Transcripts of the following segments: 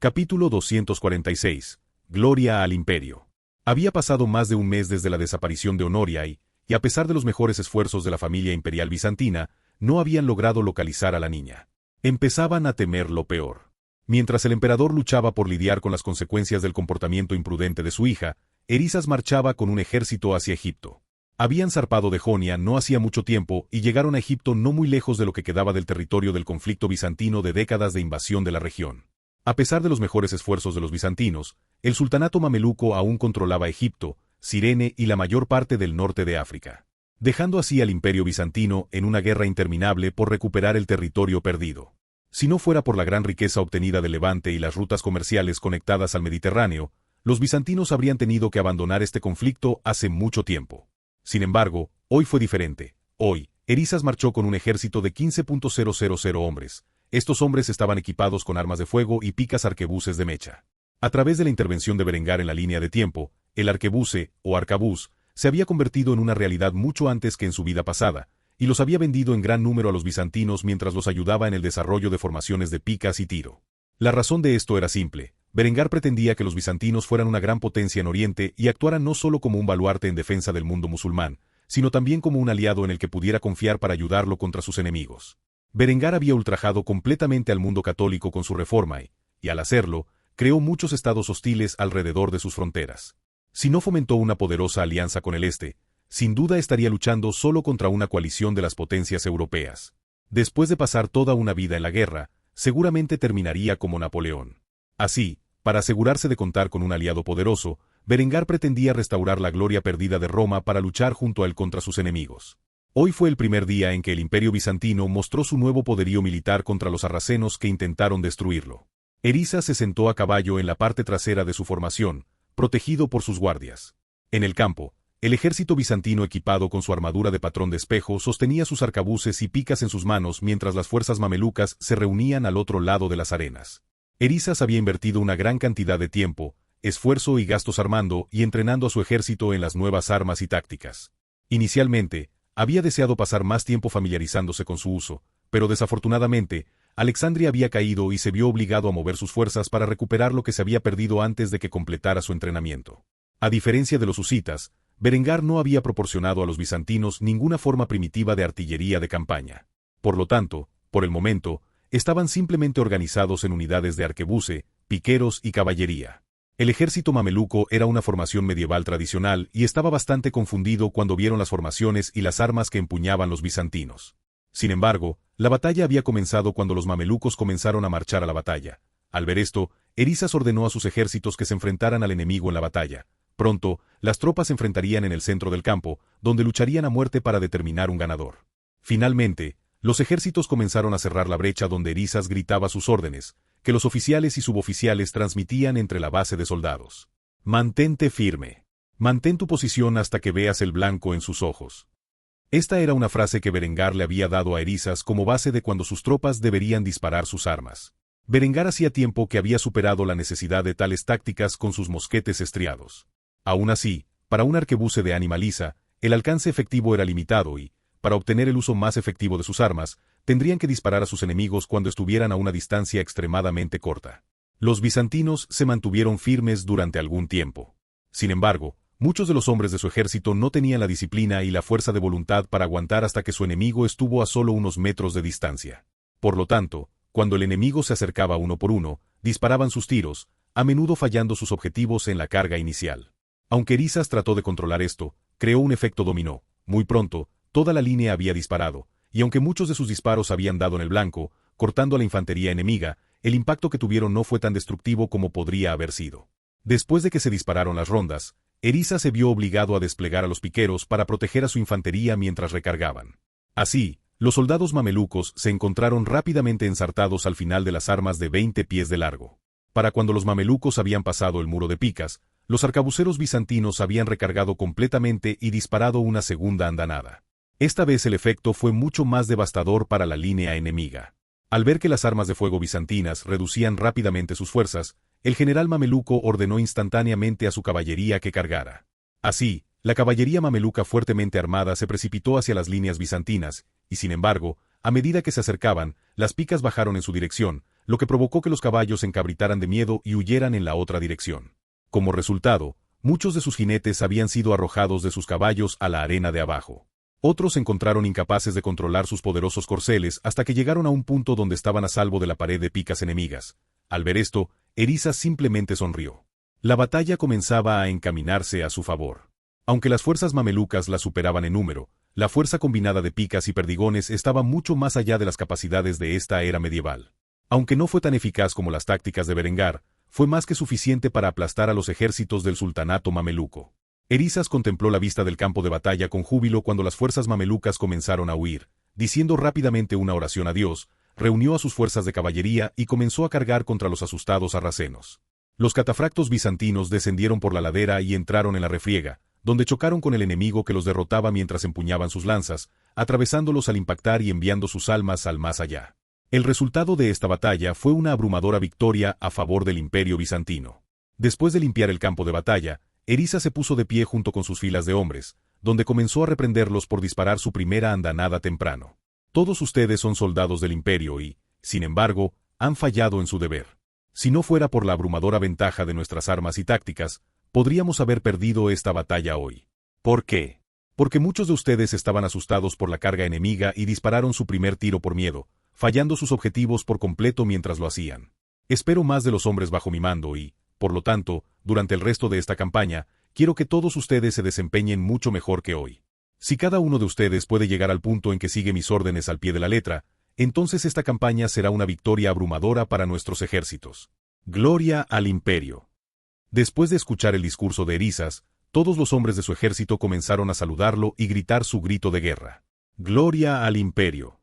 Capítulo 246. Gloria al Imperio. Había pasado más de un mes desde la desaparición de Honoria y, a pesar de los mejores esfuerzos de la familia imperial bizantina, no habían logrado localizar a la niña. Empezaban a temer lo peor. Mientras el emperador luchaba por lidiar con las consecuencias del comportamiento imprudente de su hija, Erisas marchaba con un ejército hacia Egipto. Habían zarpado de Jonia no hacía mucho tiempo y llegaron a Egipto no muy lejos de lo que quedaba del territorio del conflicto bizantino de décadas de invasión de la región. A pesar de los mejores esfuerzos de los bizantinos, el sultanato mameluco aún controlaba Egipto, Cirene y la mayor parte del norte de África, dejando así al imperio bizantino en una guerra interminable por recuperar el territorio perdido. Si no fuera por la gran riqueza obtenida del Levante y las rutas comerciales conectadas al Mediterráneo, los bizantinos habrían tenido que abandonar este conflicto hace mucho tiempo. Sin embargo, hoy fue diferente. Hoy, Erisas marchó con un ejército de 15.000 hombres. Estos hombres estaban equipados con armas de fuego y picas arquebuses de mecha. A través de la intervención de Berengar en la línea de tiempo, el arquebuse, o arcabuz, se había convertido en una realidad mucho antes que en su vida pasada, y los había vendido en gran número a los bizantinos mientras los ayudaba en el desarrollo de formaciones de picas y tiro. La razón de esto era simple. Berengar pretendía que los bizantinos fueran una gran potencia en Oriente y actuaran no solo como un baluarte en defensa del mundo musulmán, sino también como un aliado en el que pudiera confiar para ayudarlo contra sus enemigos. Berengar había ultrajado completamente al mundo católico con su reforma y al hacerlo, creó muchos estados hostiles alrededor de sus fronteras. Si no fomentó una poderosa alianza con el Este, sin duda estaría luchando solo contra una coalición de las potencias europeas. Después de pasar toda una vida en la guerra, seguramente terminaría como Napoleón. Así, para asegurarse de contar con un aliado poderoso, Berengar pretendía restaurar la gloria perdida de Roma para luchar junto a él contra sus enemigos. Hoy fue el primer día en que el imperio bizantino mostró su nuevo poderío militar contra los sarracenos que intentaron destruirlo. Erisas se sentó a caballo en la parte trasera de su formación, protegido por sus guardias. En el campo, el ejército bizantino equipado con su armadura de patrón de espejo sostenía sus arcabuces y picas en sus manos mientras las fuerzas mamelucas se reunían al otro lado de las arenas. Erisas había invertido una gran cantidad de tiempo, esfuerzo y gastos armando y entrenando a su ejército en las nuevas armas y tácticas. Inicialmente, había deseado pasar más tiempo familiarizándose con su uso, pero desafortunadamente, Alexandria había caído y se vio obligado a mover sus fuerzas para recuperar lo que se había perdido antes de que completara su entrenamiento. A diferencia de los husitas, Berengar no había proporcionado a los bizantinos ninguna forma primitiva de artillería de campaña. Por lo tanto, por el momento, estaban simplemente organizados en unidades de arquebuse, piqueros y caballería. El ejército mameluco era una formación medieval tradicional y estaba bastante confundido cuando vieron las formaciones y las armas que empuñaban los bizantinos. Sin embargo, la batalla había comenzado cuando los mamelucos comenzaron a marchar a la batalla. Al ver esto, Erisas ordenó a sus ejércitos que se enfrentaran al enemigo en la batalla. Pronto, las tropas se enfrentarían en el centro del campo, donde lucharían a muerte para determinar un ganador. Finalmente, los ejércitos comenzaron a cerrar la brecha donde Erisas gritaba sus órdenes, que los oficiales y suboficiales transmitían entre la base de soldados. Mantente firme. Mantén tu posición hasta que veas el blanco en sus ojos. Esta era una frase que Berengar le había dado a Erisas como base de cuando sus tropas deberían disparar sus armas. Berengar hacía tiempo que había superado la necesidad de tales tácticas con sus mosquetes estriados. Aún así, para un arquebuse de ánima lisa, el alcance efectivo era limitado y, para obtener el uso más efectivo de sus armas, tendrían que disparar a sus enemigos cuando estuvieran a una distancia extremadamente corta. Los bizantinos se mantuvieron firmes durante algún tiempo. Sin embargo, muchos de los hombres de su ejército no tenían la disciplina y la fuerza de voluntad para aguantar hasta que su enemigo estuvo a solo unos metros de distancia. Por lo tanto, cuando el enemigo se acercaba uno por uno, disparaban sus tiros, a menudo fallando sus objetivos en la carga inicial. Aunque Erisas trató de controlar esto, creó un efecto dominó. Muy pronto, toda la línea había disparado, y aunque muchos de sus disparos habían dado en el blanco, cortando a la infantería enemiga, el impacto que tuvieron no fue tan destructivo como podría haber sido. Después de que se dispararon las rondas, Erisas se vio obligado a desplegar a los piqueros para proteger a su infantería mientras recargaban. Así, los soldados mamelucos se encontraron rápidamente ensartados al final de las armas de 20 pies de largo. Para cuando los mamelucos habían pasado el muro de picas, los arcabuceros bizantinos habían recargado completamente y disparado una segunda andanada. Esta vez el efecto fue mucho más devastador para la línea enemiga. Al ver que las armas de fuego bizantinas reducían rápidamente sus fuerzas, el general mameluco ordenó instantáneamente a su caballería que cargara. Así, la caballería mameluca fuertemente armada se precipitó hacia las líneas bizantinas, y sin embargo, a medida que se acercaban, las picas bajaron en su dirección, lo que provocó que los caballos se encabritaran de miedo y huyeran en la otra dirección. Como resultado, muchos de sus jinetes habían sido arrojados de sus caballos a la arena de abajo. Otros se encontraron incapaces de controlar sus poderosos corceles hasta que llegaron a un punto donde estaban a salvo de la pared de picas enemigas. Al ver esto, Erisas simplemente sonrió. La batalla comenzaba a encaminarse a su favor. Aunque las fuerzas mamelucas la superaban en número, la fuerza combinada de picas y perdigones estaba mucho más allá de las capacidades de esta era medieval. Aunque no fue tan eficaz como las tácticas de Berengar, fue más que suficiente para aplastar a los ejércitos del sultanato mameluco. Erisas contempló la vista del campo de batalla con júbilo cuando las fuerzas mamelucas comenzaron a huir. Diciendo rápidamente una oración a Dios, reunió a sus fuerzas de caballería y comenzó a cargar contra los asustados sarracenos. Los catafractos bizantinos descendieron por la ladera y entraron en la refriega, donde chocaron con el enemigo que los derrotaba mientras empuñaban sus lanzas, atravesándolos al impactar y enviando sus almas al más allá. El resultado de esta batalla fue una abrumadora victoria a favor del Imperio bizantino. Después de limpiar el campo de batalla, Erisas se puso de pie junto con sus filas de hombres, donde comenzó a reprenderlos por disparar su primera andanada temprano. Todos ustedes son soldados del Imperio y, sin embargo, han fallado en su deber. Si no fuera por la abrumadora ventaja de nuestras armas y tácticas, podríamos haber perdido esta batalla hoy. ¿Por qué? Porque muchos de ustedes estaban asustados por la carga enemiga y dispararon su primer tiro por miedo, fallando sus objetivos por completo mientras lo hacían. Espero más de los hombres bajo mi mando y, por lo tanto, durante el resto de esta campaña, quiero que todos ustedes se desempeñen mucho mejor que hoy. Si cada uno de ustedes puede llegar al punto en que sigue mis órdenes al pie de la letra, entonces esta campaña será una victoria abrumadora para nuestros ejércitos. Gloria al Imperio. Después de escuchar el discurso de Erisas, todos los hombres de su ejército comenzaron a saludarlo y gritar su grito de guerra. Gloria al Imperio.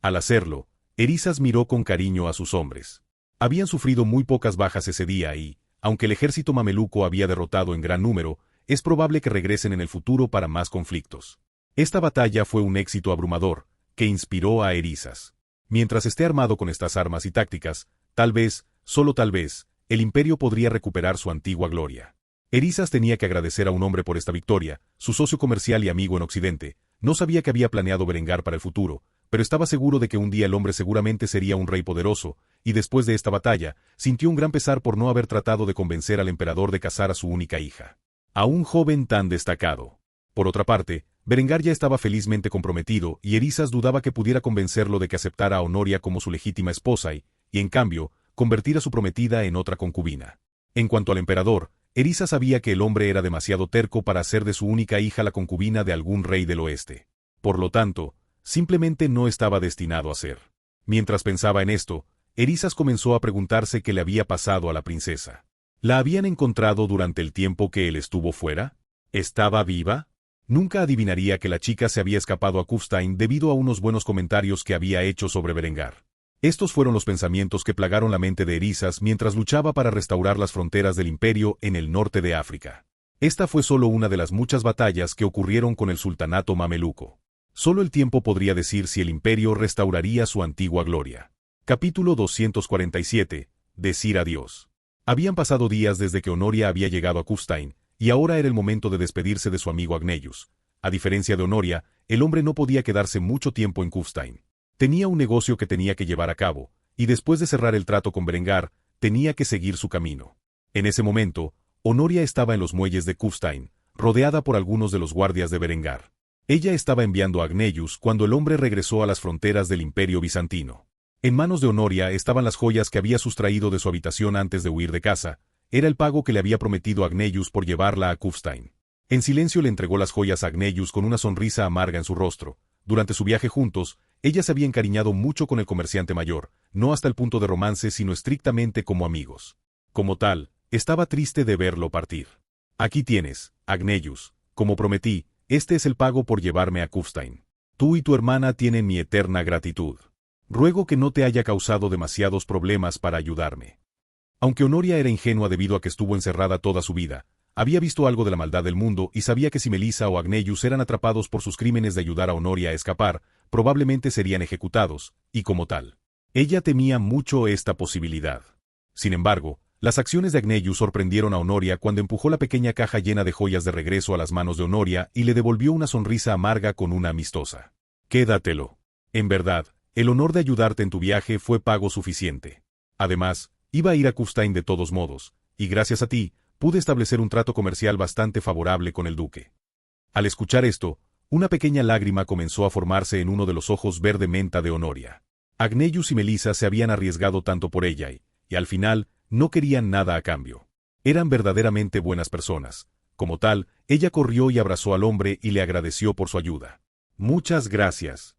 Al hacerlo, Erisas miró con cariño a sus hombres. Habían sufrido muy pocas bajas ese día y, aunque el ejército mameluco había derrotado en gran número, es probable que regresen en el futuro para más conflictos. Esta batalla fue un éxito abrumador, que inspiró a Erisas. Mientras esté armado con estas armas y tácticas, tal vez, solo tal vez, el Imperio podría recuperar su antigua gloria. Erisas tenía que agradecer a un hombre por esta victoria, su socio comercial y amigo en Occidente. No sabía que había planeado Berengar para el futuro, pero estaba seguro de que un día el hombre seguramente sería un rey poderoso, y después de esta batalla, sintió un gran pesar por no haber tratado de convencer al emperador de casar a su única hija. A un joven tan destacado. Por otra parte, Berengar ya estaba felizmente comprometido y Erisas dudaba que pudiera convencerlo de que aceptara a Honoria como su legítima esposa y, en cambio, convertir a su prometida en otra concubina. En cuanto al emperador, Erisas sabía que el hombre era demasiado terco para hacer de su única hija la concubina de algún rey del oeste. Por lo tanto, simplemente no estaba destinado a ser. Mientras pensaba en esto, Erisas comenzó a preguntarse qué le había pasado a la princesa. ¿La habían encontrado durante el tiempo que él estuvo fuera? ¿Estaba viva? Nunca adivinaría que la chica se había escapado a Kufstein debido a unos buenos comentarios que había hecho sobre Berengar. Estos fueron los pensamientos que plagaron la mente de Erisas mientras luchaba para restaurar las fronteras del imperio en el norte de África. Esta fue solo una de las muchas batallas que ocurrieron con el sultanato mameluco. Solo el tiempo podría decir si el imperio restauraría su antigua gloria. Capítulo 247. Decir adiós. Habían pasado días desde que Honoria había llegado a Kufstein, y ahora era el momento de despedirse de su amigo Agnellus. A diferencia de Honoria, el hombre no podía quedarse mucho tiempo en Kufstein. Tenía un negocio que tenía que llevar a cabo, y después de cerrar el trato con Berengar, tenía que seguir su camino. En ese momento, Honoria estaba en los muelles de Kufstein, rodeada por algunos de los guardias de Berengar. Ella estaba enviando a Agnellus cuando el hombre regresó a las fronteras del Imperio bizantino. En manos de Honoria estaban las joyas que había sustraído de su habitación antes de huir de casa. Era el pago que le había prometido a Agnellus por llevarla a Kufstein. En silencio le entregó las joyas a Agnellus con una sonrisa amarga en su rostro. Durante su viaje juntos, ella se había encariñado mucho con el comerciante mayor, no hasta el punto de romance sino estrictamente como amigos. Como tal, estaba triste de verlo partir. Aquí tienes, Agnellus, como prometí, este es el pago por llevarme a Kufstein. Tú y tu hermana tienen mi eterna gratitud. Ruego que no te haya causado demasiados problemas para ayudarme. Aunque Honoria era ingenua debido a que estuvo encerrada toda su vida, había visto algo de la maldad del mundo y sabía que si Melissa o Agnellus eran atrapados por sus crímenes de ayudar a Honoria a escapar, probablemente serían ejecutados, y como tal. Ella temía mucho esta posibilidad. Sin embargo, las acciones de Agnellus sorprendieron a Honoria cuando empujó la pequeña caja llena de joyas de regreso a las manos de Honoria y le devolvió una sonrisa amarga con una amistosa. Quédatelo. En verdad, el honor de ayudarte en tu viaje fue pago suficiente. Además, iba a ir a Kufstein de todos modos, y gracias a ti, pude establecer un trato comercial bastante favorable con el duque. Al escuchar esto, una pequeña lágrima comenzó a formarse en uno de los ojos verde menta de Honoria. Agnellus y Melissa se habían arriesgado tanto por ella y al final, no querían nada a cambio. Eran verdaderamente buenas personas. Como tal, ella corrió y abrazó al hombre y le agradeció por su ayuda. Muchas gracias.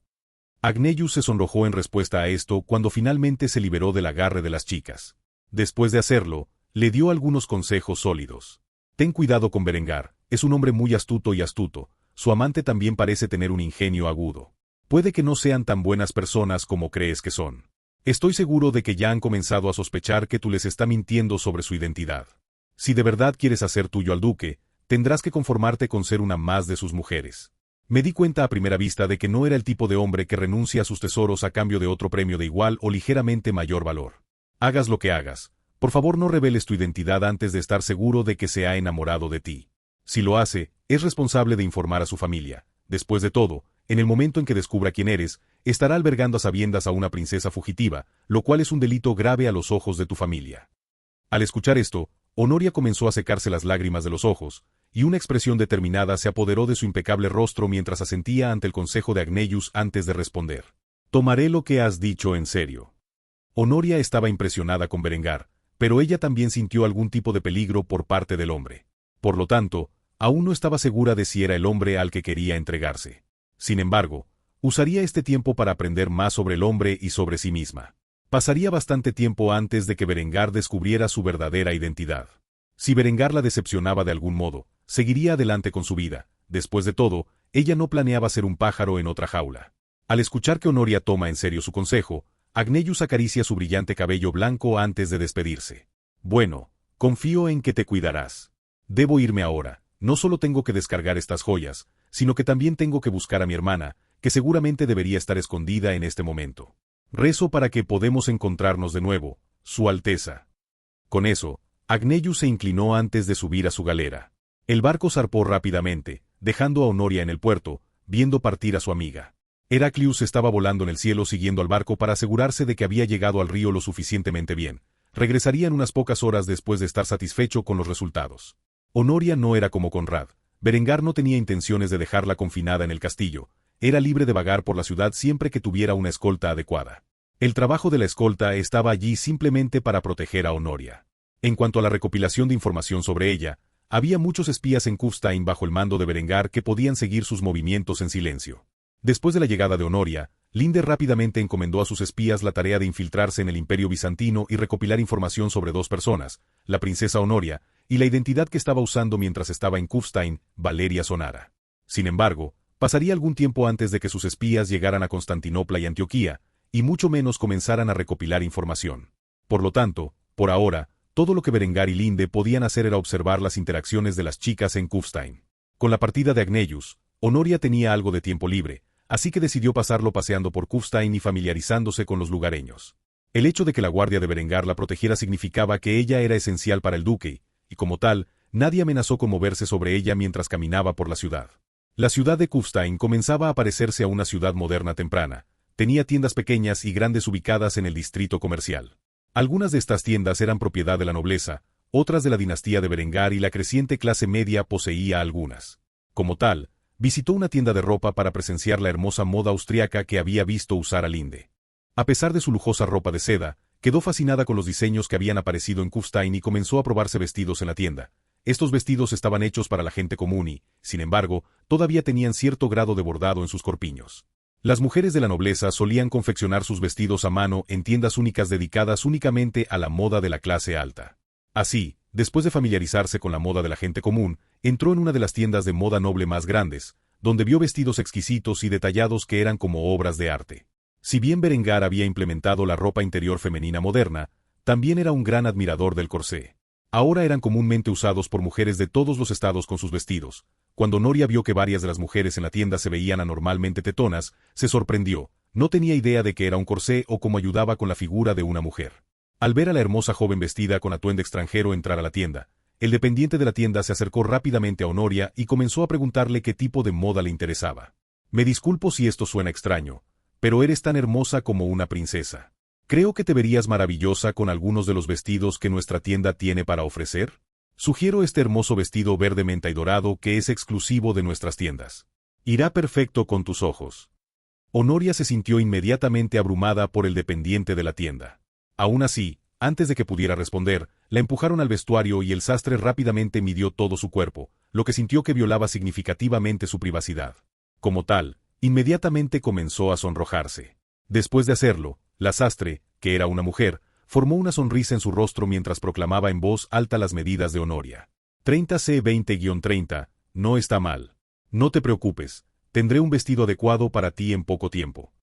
Agnellus se sonrojó en respuesta a esto cuando finalmente se liberó del agarre de las chicas. Después de hacerlo, le dio algunos consejos sólidos. Ten cuidado con Berengar, es un hombre muy astuto y astuto, su amante también parece tener un ingenio agudo. Puede que no sean tan buenas personas como crees que son. Estoy seguro de que ya han comenzado a sospechar que tú les está mintiendo sobre su identidad. Si de verdad quieres hacer tuyo al duque, tendrás que conformarte con ser una más de sus mujeres. Me di cuenta a primera vista de que no era el tipo de hombre que renuncia a sus tesoros a cambio de otro premio de igual o ligeramente mayor valor. Hagas lo que hagas, por favor no reveles tu identidad antes de estar seguro de que se ha enamorado de ti. Si lo hace, es responsable de informar a su familia. Después de todo, en el momento en que descubra quién eres, estará albergando a sabiendas a una princesa fugitiva, lo cual es un delito grave a los ojos de tu familia. Al escuchar esto, Honoria comenzó a secarse las lágrimas de los ojos, y una expresión determinada se apoderó de su impecable rostro mientras asentía ante el consejo de Agnellus antes de responder. Tomaré lo que has dicho en serio. Honoria estaba impresionada con Berengar, pero ella también sintió algún tipo de peligro por parte del hombre. Por lo tanto, aún no estaba segura de si era el hombre al que quería entregarse. Sin embargo, usaría este tiempo para aprender más sobre el hombre y sobre sí misma. Pasaría bastante tiempo antes de que Berengar descubriera su verdadera identidad. Si Berengar la decepcionaba de algún modo, seguiría adelante con su vida. Después de todo, ella no planeaba ser un pájaro en otra jaula. Al escuchar que Honoria toma en serio su consejo, Agnellus acaricia su brillante cabello blanco antes de despedirse. Bueno, confío en que te cuidarás. Debo irme ahora, no solo tengo que descargar estas joyas, sino que también tengo que buscar a mi hermana, que seguramente debería estar escondida en este momento. Rezo para que podamos encontrarnos de nuevo, Su Alteza. Con eso, Agnellus se inclinó antes de subir a su galera. El barco zarpó rápidamente, dejando a Honoria en el puerto, viendo partir a su amiga. Heraclius estaba volando en el cielo siguiendo al barco para asegurarse de que había llegado al río lo suficientemente bien. Regresaría en unas pocas horas después de estar satisfecho con los resultados. Honoria no era como Conrad. Berengar no tenía intenciones de dejarla confinada en el castillo. Era libre de vagar por la ciudad siempre que tuviera una escolta adecuada. El trabajo de la escolta estaba allí simplemente para proteger a Honoria. En cuanto a la recopilación de información sobre ella, había muchos espías en Kufstein bajo el mando de Berengar que podían seguir sus movimientos en silencio. Después de la llegada de Honoria, Linde rápidamente encomendó a sus espías la tarea de infiltrarse en el Imperio Bizantino y recopilar información sobre dos personas, la princesa Honoria, y la identidad que estaba usando mientras estaba en Kufstein, Valeria Sonara. Sin embargo, pasaría algún tiempo antes de que sus espías llegaran a Constantinopla y Antioquía, y mucho menos comenzaran a recopilar información. Por lo tanto, por ahora, todo lo que Berengar y Linde podían hacer era observar las interacciones de las chicas en Kufstein. Con la partida de Agnellus, Honoria tenía algo de tiempo libre, así que decidió pasarlo paseando por Kufstein y familiarizándose con los lugareños. El hecho de que la guardia de Berengar la protegiera significaba que ella era esencial para el duque, y como tal, nadie amenazó con moverse sobre ella mientras caminaba por la ciudad. La ciudad de Kufstein comenzaba a parecerse a una ciudad moderna temprana. Tenía tiendas pequeñas y grandes ubicadas en el distrito comercial. Algunas de estas tiendas eran propiedad de la nobleza, otras de la dinastía de Berengar y la creciente clase media poseía algunas. Como tal, visitó una tienda de ropa para presenciar la hermosa moda austriaca que había visto usar a Linde. A pesar de su lujosa ropa de seda, quedó fascinada con los diseños que habían aparecido en Kufstein y comenzó a probarse vestidos en la tienda. Estos vestidos estaban hechos para la gente común y, sin embargo, todavía tenían cierto grado de bordado en sus corpiños. Las mujeres de la nobleza solían confeccionar sus vestidos a mano en tiendas únicas dedicadas únicamente a la moda de la clase alta. Así, después de familiarizarse con la moda de la gente común, entró en una de las tiendas de moda noble más grandes, donde vio vestidos exquisitos y detallados que eran como obras de arte. Si bien Berengar había implementado la ropa interior femenina moderna, también era un gran admirador del corsé. Ahora eran comúnmente usados por mujeres de todos los estados con sus vestidos. Cuando Honoria vio que varias de las mujeres en la tienda se veían anormalmente tetonas, se sorprendió. No tenía idea de que era un corsé o cómo ayudaba con la figura de una mujer. Al ver a la hermosa joven vestida con atuendo extranjero entrar a la tienda, el dependiente de la tienda se acercó rápidamente a Honoria y comenzó a preguntarle qué tipo de moda le interesaba. Me disculpo si esto suena extraño, pero eres tan hermosa como una princesa. Creo que te verías maravillosa con algunos de los vestidos que nuestra tienda tiene para ofrecer. Sugiero este hermoso vestido verde menta y dorado que es exclusivo de nuestras tiendas. Irá perfecto con tus ojos. Honoria se sintió inmediatamente abrumada por el dependiente de la tienda. Aún así, antes de que pudiera responder, la empujaron al vestuario y el sastre rápidamente midió todo su cuerpo, lo que sintió que violaba significativamente su privacidad. Como tal, inmediatamente comenzó a sonrojarse. Después de hacerlo, la sastre, que era una mujer, formó una sonrisa en su rostro mientras proclamaba en voz alta las medidas de Honoria. 30C20-30, no está mal. No te preocupes, tendré un vestido adecuado para ti en poco tiempo.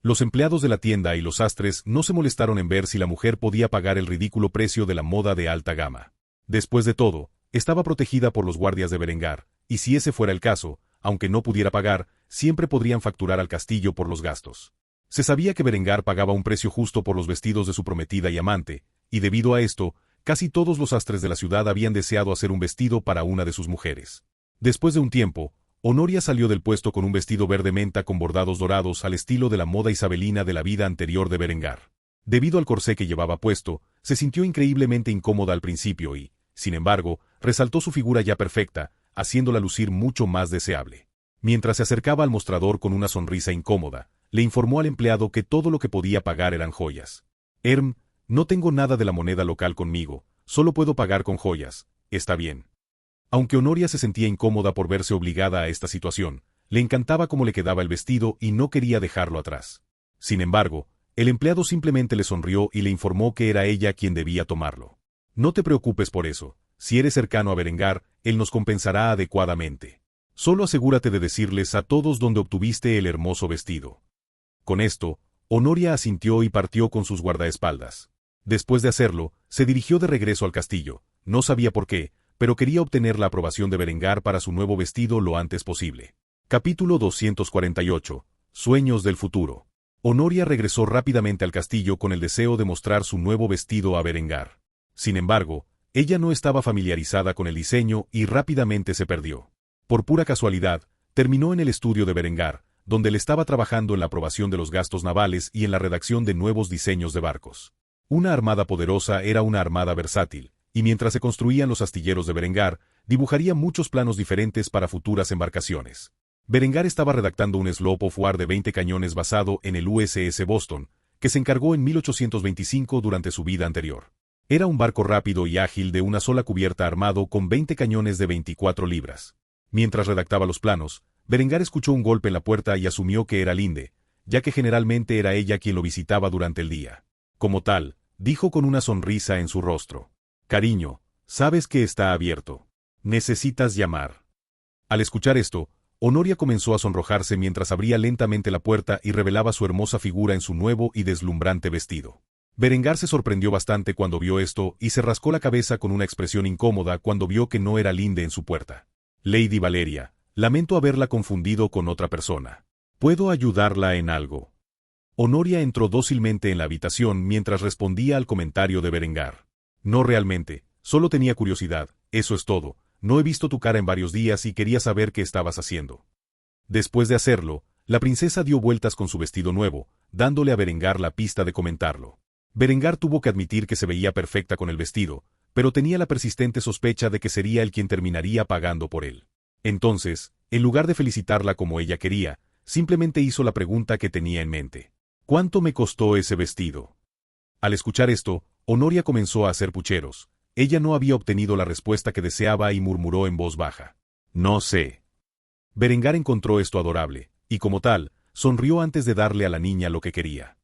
Los empleados de la tienda y los sastres no se molestaron en ver si la mujer podía pagar el ridículo precio de la moda de alta gama. Después de todo, estaba protegida por los guardias de Berengar, y si ese fuera el caso, aunque no pudiera pagar, siempre podrían facturar al castillo por los gastos. Se sabía que Berengar pagaba un precio justo por los vestidos de su prometida y amante, y debido a esto, casi todos los sastres de la ciudad habían deseado hacer un vestido para una de sus mujeres. Después de un tiempo, Honoria salió del puesto con un vestido verde menta con bordados dorados al estilo de la moda isabelina de la vida anterior de Berengar. Debido al corsé que llevaba puesto, se sintió increíblemente incómoda al principio y, sin embargo, resaltó su figura ya perfecta, haciéndola lucir mucho más deseable. Mientras se acercaba al mostrador con una sonrisa incómoda, le informó al empleado que todo lo que podía pagar eran joyas. No tengo nada de la moneda local conmigo, solo puedo pagar con joyas, está bien. Aunque Honoria se sentía incómoda por verse obligada a esta situación, le encantaba cómo le quedaba el vestido y no quería dejarlo atrás. Sin embargo, el empleado simplemente le sonrió y le informó que era ella quien debía tomarlo. No te preocupes por eso, si eres cercano a Berengar, él nos compensará adecuadamente. Solo asegúrate de decirles a todos dónde obtuviste el hermoso vestido. Con esto, Honoria asintió y partió con sus guardaespaldas. Después de hacerlo, se dirigió de regreso al castillo, no sabía por qué, pero quería obtener la aprobación de Berengar para su nuevo vestido lo antes posible. Capítulo 248. Sueños del futuro. Honoria regresó rápidamente al castillo con el deseo de mostrar su nuevo vestido a Berengar. Sin embargo, ella no estaba familiarizada con el diseño y rápidamente se perdió. Por pura casualidad, terminó en el estudio de Berengar, donde él estaba trabajando en la aprobación de los gastos navales y en la redacción de nuevos diseños de barcos. Una armada poderosa era una armada versátil, y mientras se construían los astilleros de Berengar, dibujaría muchos planos diferentes para futuras embarcaciones. Berengar estaba redactando un sloop of war de 20 cañones basado en el USS Boston, que se encargó en 1825 durante su vida anterior. Era un barco rápido y ágil de una sola cubierta armado con 20 cañones de 24 libras. Mientras redactaba los planos, Berengar escuchó un golpe en la puerta y asumió que era Linde, ya que generalmente era ella quien lo visitaba durante el día. Como tal, dijo con una sonrisa en su rostro. Cariño, sabes que está abierto. Necesitas llamar. Al escuchar esto, Honoria comenzó a sonrojarse mientras abría lentamente la puerta y revelaba su hermosa figura en su nuevo y deslumbrante vestido. Berengar se sorprendió bastante cuando vio esto y se rascó la cabeza con una expresión incómoda cuando vio que no era Linde en su puerta. Lady Valeria, lamento haberla confundido con otra persona. ¿Puedo ayudarla en algo? Honoria entró dócilmente en la habitación mientras respondía al comentario de Berengar. No realmente, solo tenía curiosidad, eso es todo, no he visto tu cara en varios días y quería saber qué estabas haciendo. Después de hacerlo, la princesa dio vueltas con su vestido nuevo, dándole a Berengar la pista de comentarlo. Berengar tuvo que admitir que se veía perfecta con el vestido, pero tenía la persistente sospecha de que sería él quien terminaría pagando por él. Entonces, en lugar de felicitarla como ella quería, simplemente hizo la pregunta que tenía en mente. ¿Cuánto me costó ese vestido? Al escuchar esto, Honoria comenzó a hacer pucheros. Ella no había obtenido la respuesta que deseaba y murmuró en voz baja. No sé. Berengar encontró esto adorable, y como tal, sonrió antes de darle a la niña lo que quería.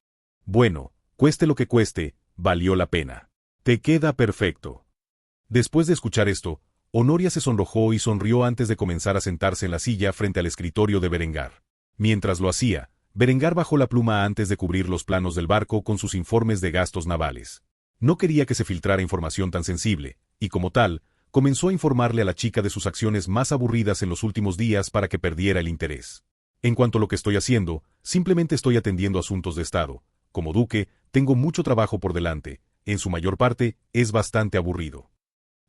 Bueno, cueste lo que cueste, valió la pena. Te queda perfecto. Después de escuchar esto, Honoria se sonrojó y sonrió antes de comenzar a sentarse en la silla frente al escritorio de Berengar. Mientras lo hacía, Berengar bajó la pluma antes de cubrir los planos del barco con sus informes de gastos navales. No quería que se filtrara información tan sensible, y como tal, comenzó a informarle a la chica de sus acciones más aburridas en los últimos días para que perdiera el interés. En cuanto a lo que estoy haciendo, simplemente estoy atendiendo asuntos de Estado. Como duque, tengo mucho trabajo por delante, en su mayor parte, es bastante aburrido.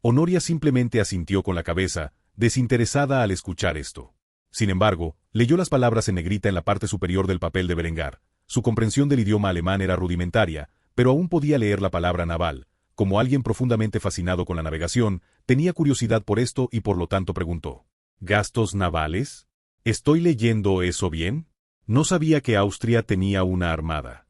Honoria simplemente asintió con la cabeza, desinteresada al escuchar esto. Sin embargo, leyó las palabras en negrita en la parte superior del papel de Berengar. Su comprensión del idioma alemán era rudimentaria, pero aún podía leer la palabra naval. Como alguien profundamente fascinado con la navegación, tenía curiosidad por esto y por lo tanto preguntó: ¿gastos navales? ¿Estoy leyendo eso bien? No sabía que Austria tenía una armada.